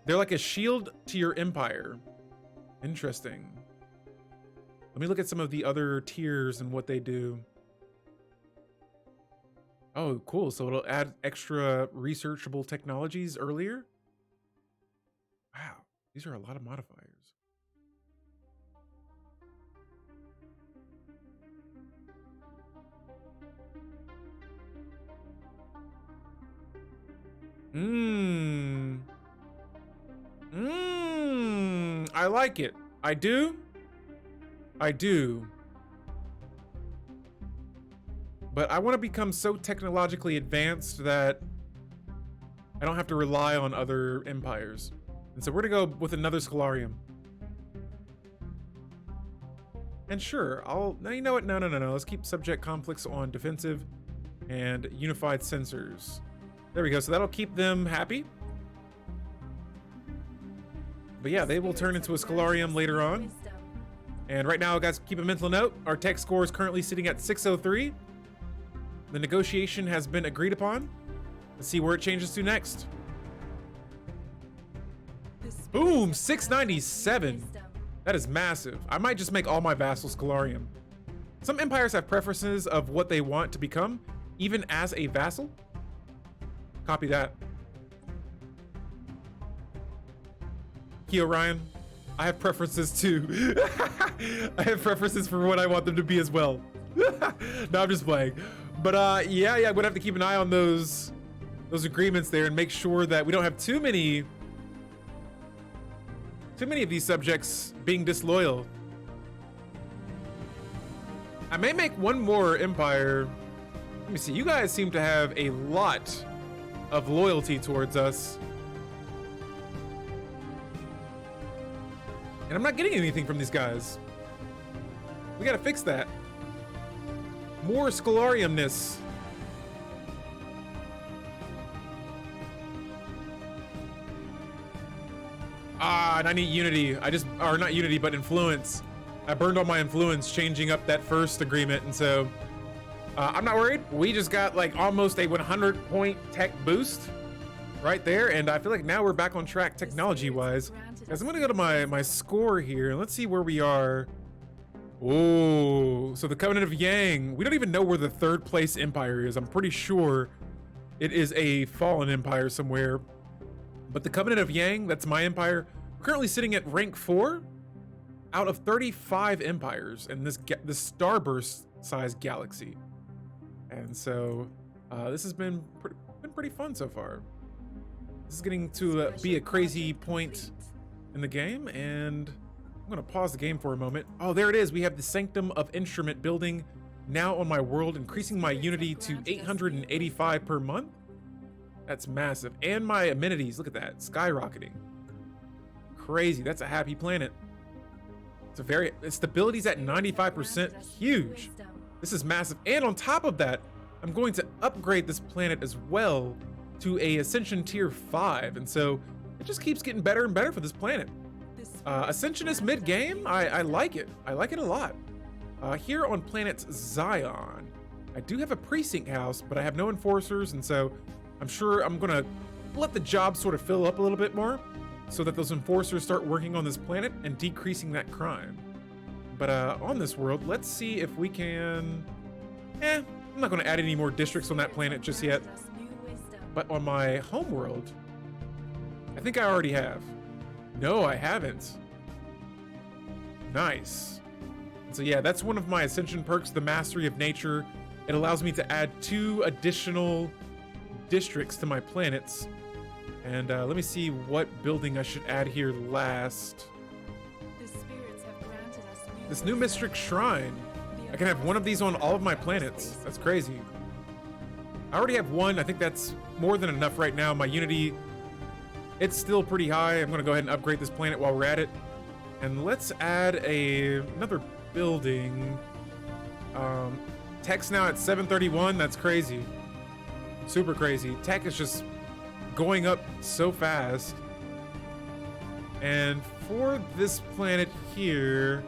They're like a shield to your empire. Interesting. Let me look at some of the other tiers and what they do. Oh, cool. So it'll add extra researchable technologies earlier. Wow, these are a lot of modifiers. I like it. I do. But I want to become so technologically advanced that I don't have to rely on other empires. And so we're gonna go with another Scholarium. And sure, no, you know what? No. Let's keep subject conflicts on defensive and unified sensors. There we go. So that'll keep them happy. But yeah, they will turn into a Scholarium later on. And right now, guys, keep a mental note. Our tech score is currently sitting at 603. The negotiation has been agreed upon. Let's see where it changes to next. Boom, 697. That is massive. I might just make all my vassals Scholarium. Some empires have preferences of what they want to become, even as a vassal. Copy that. Key Orion, I have preferences too. I have preferences for what I want them to be as well. No, I'm just playing. But yeah, I'm gonna have to keep an eye on those agreements there and make sure that we don't have too many of these subjects being disloyal. I may make one more empire. Let me see. You guys seem to have a lot of loyalty towards us. And I'm not getting anything from these guys. We gotta fix that. More Scholariumness. And I need unity. Or not unity, but influence. I burned all my influence changing up that first agreement, and so I'm not worried. We just got like almost a 100-point tech boost right there, and I feel like now we're back on track technology-wise. Guys, I'm gonna go to my score here, and let's see where we are. Oh, so the Covenant of Yang. We don't even know where the third place empire is. I'm pretty sure it is a fallen empire somewhere. But the Covenant of Yang, that's my empire, currently sitting at rank 4 out of 35 empires in this starburst-sized galaxy. And so this has been pretty fun so far. This is getting to be a crazy point in the game, and I'm gonna pause the game for a moment. Oh, there it is. We have the Sanctum of Instrument building now on my world, increasing my unity to 885 per month. That's massive. And my amenities, look at that, skyrocketing. Crazy. That's a happy planet. Its stability's at 95%. Huge. This is massive. And on top of that, I'm going to upgrade this planet as well to a Ascension tier 5. And so it just keeps getting better and better for this planet. Ascension is mid-game. I like it. I like it a lot. Here on planet Zion, I do have a precinct house, but I have no enforcers, and so I'm sure I'm gonna let the job sort of fill up a little bit more so that those enforcers start working on this planet and decreasing that crime. But on this world, let's see if we can... I'm not gonna add any more districts on that planet just yet. But on my home world, I think I already have. No, I haven't. Nice. So yeah, that's one of my Ascension perks, the Mastery of Nature. It allows me to add 2 additional districts to my planets. And let me see what building I should add here last. The spirits have granted us This new Mystic Shrine. I can have one of these on all of my planets. That's crazy. I already have one. I think that's more than enough right now. My Unity, it's still pretty high. I'm going to go ahead and upgrade this planet while we're at it. And let's add another building. Tech's now at 731. That's crazy. Super crazy. Tech is just going up so fast. And for this planet here,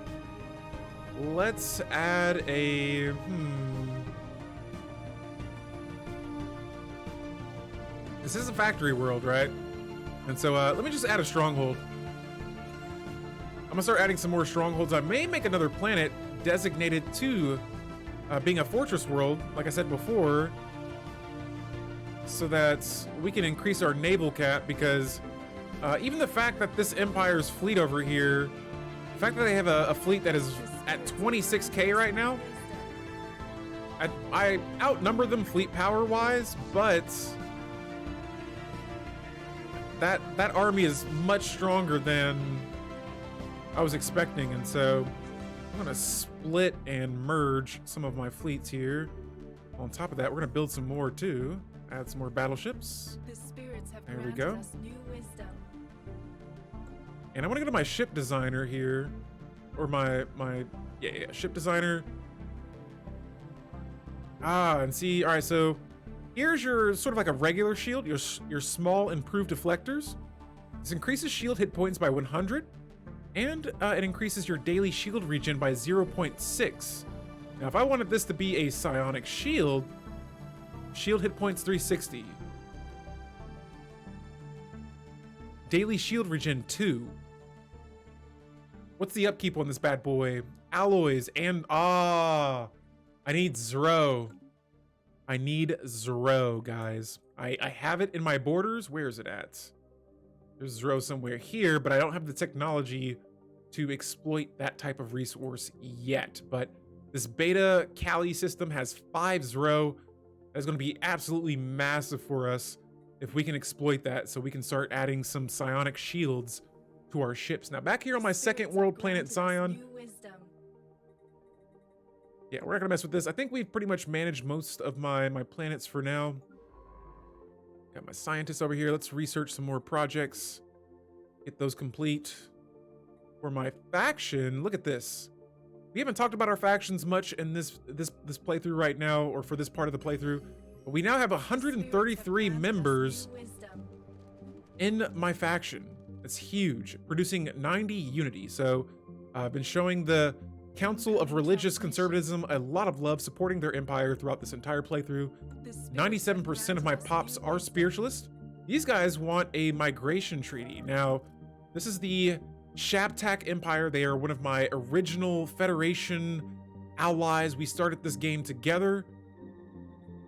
let's add a This is a factory world, right? And so let me just add a stronghold. I'm gonna start adding some more strongholds. I may make another planet designated to being a fortress world, like I said before, so that we can increase our naval cap, because even the fact that this Empire's fleet over here, the fact that they have a fleet that is at 26k right now, I outnumber them fleet power wise, but that army is much stronger than I was expecting, and so I'm gonna split and merge some of my fleets here. On top of that, we're gonna build some more too. Add some more battleships. The spirits have There we granted go. us new wisdom. And I want to go to my ship designer here, or my ship designer. And see. All right, so here's your sort of like a regular shield. Your small improved deflectors. This increases shield hit points by 100, and it increases your daily shield regen by 0.6. Now, if I wanted this to be a psionic shield, shield hit points 360. Daily shield regen 2. What's the upkeep on this bad boy? Alloys and I need Zero. I need Zero, guys. I have it in my borders. Where is it at? There's Zero somewhere here, but I don't have the technology to exploit that type of resource yet. But this beta Kali system has 5 Zero. That's going to be absolutely massive for us if we can exploit that, so we can start adding some psionic shields to our ships. Now, back here on my second world planet, Zion. Yeah, we're not gonna mess with this. I think we've pretty much managed most of my planets for now. Got my scientists over here. Let's research some more projects. Get those complete. For my faction, look at this. We haven't talked about our factions much in this playthrough right now, or for this part of the playthrough. But we now have 133 members in my faction. That's huge, producing 90 unity. So I've been showing the Council of Religious Conservatism a lot of love, supporting their empire throughout this entire playthrough. 97% of my pops are spiritualist. These guys want a migration treaty. Now, this is the Shabtak Empire. They are one of my original Federation allies. We started this game together.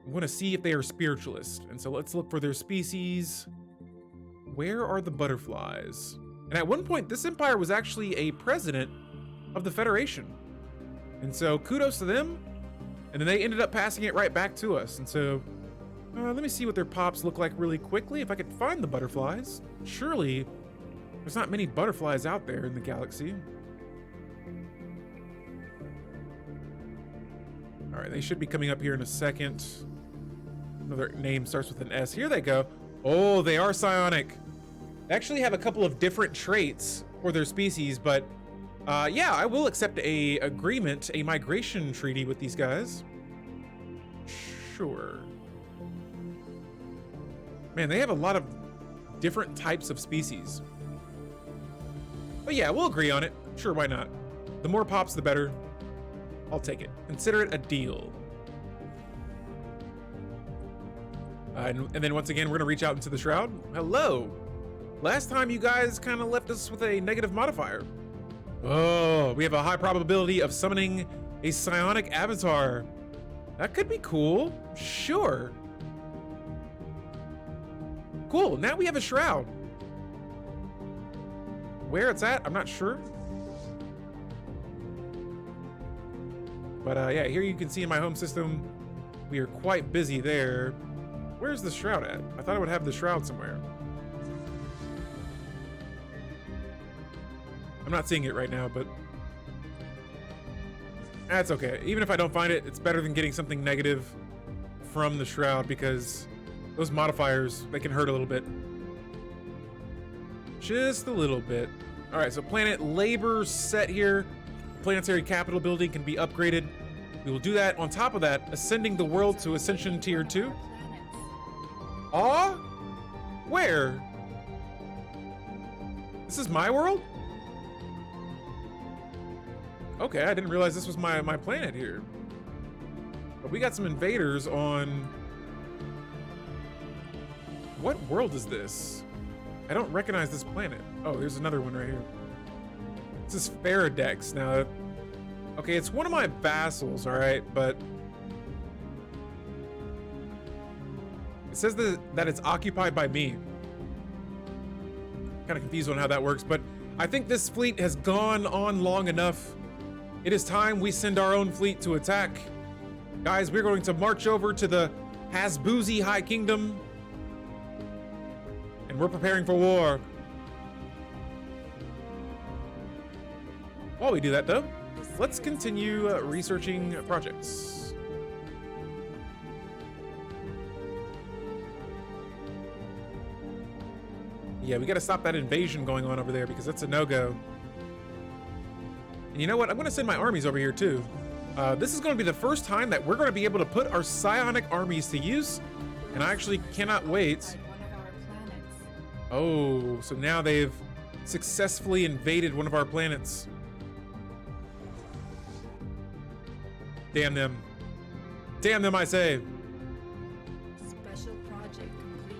I'm going to see if they are spiritualist. And so let's look for their species. Where are the butterflies? And at one point, this empire was actually a president of the Federation. And so kudos to them. And then they ended up passing it right back to us. And so let me see what their pops look like really quickly. If I could find the butterflies. Surely there's not many butterflies out there in the galaxy. All right, they should be coming up here in a second. Another name starts with an S. Here they go. Oh, they are psionic. They actually have a couple of different traits for their species, but yeah, I will accept a agreement, a migration treaty with these guys. Sure. Man, they have a lot of different types of species. But yeah, we'll agree on it. Sure, why not? The more pops, the better. I'll take it. Consider it a deal. And then once again, we're gonna reach out into the Shroud. Hello. Last time you guys kind of left us with a negative modifier. Oh, we have a high probability of summoning a psionic avatar. That could be cool. Sure. Cool, now we have a Shroud. Where it's at, I'm not sure. But yeah, here you can see in my home system, we are quite busy there. Where's the shroud at? I thought I would have the shroud somewhere. I'm not seeing it right now, but that's okay. Even if I don't find it, it's better than getting something negative from the shroud, because those modifiers, they can hurt a little bit. Just a little bit. All right, so planet labor set here. Planetary capital building can be upgraded. We will do that. On top of that, ascending the world to Ascension Tier 2. Aw? Where? This is my world? Okay, I didn't realize this was my planet here. But we got some invaders on... What world is this? I don't recognize this planet. Oh, there's another one right here. This is Faradex. Now, okay, it's one of my vassals, all right, but it says that it's occupied by me. Kind of confused on how that works, but I think this fleet has gone on long enough. It is time we send our own fleet to attack. Guys, we're going to march over to the Hasbuzi High Kingdom, and we're preparing for war. While we do that, though, let's continue researching projects. Yeah, we got to stop that invasion going on over there, because that's a no-go. And you know what? I'm going to send my armies over here, too. This is going to be the first time that we're going to be able to put our psionic armies to use, and I actually cannot wait. Oh, so now they've successfully invaded one of our planets. Damn them. Damn them, I say. Special project complete.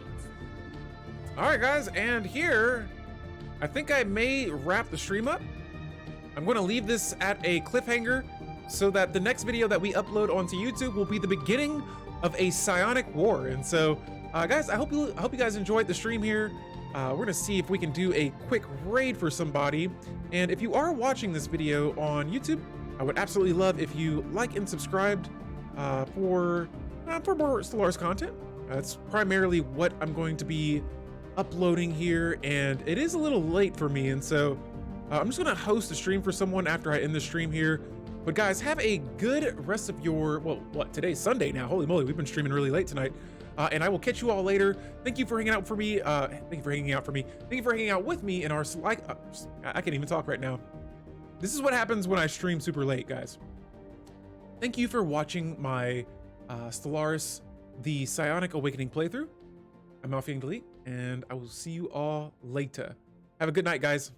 All right, guys, and here, I think I may wrap the stream up. I'm going to leave this at a cliffhanger so that the next video that we upload onto YouTube will be the beginning of a psionic war. And so, guys, I hope you guys enjoyed the stream here. We're going to see if we can do a quick raid for somebody. And if you are watching this video on YouTube, I would absolutely love if you like and subscribed for more Stellaris content. That's primarily what I'm going to be uploading here, and it is a little late for me, and so I'm just gonna host a stream for someone after I end the stream here. But guys, have a good rest of your, well, what, today's Sunday now. Holy moly, we've been streaming really late tonight. And I will catch you all later. Thank you for hanging out for me. Thank you for hanging out for me. Thank you for hanging out with me in our, I can't even talk right now. This is what happens when I stream super late, guys. Thank you for watching my Stellaris, the Psionic Awakening playthrough. I'm Alfie and Delete, and I will see you all later. Have a good night, guys.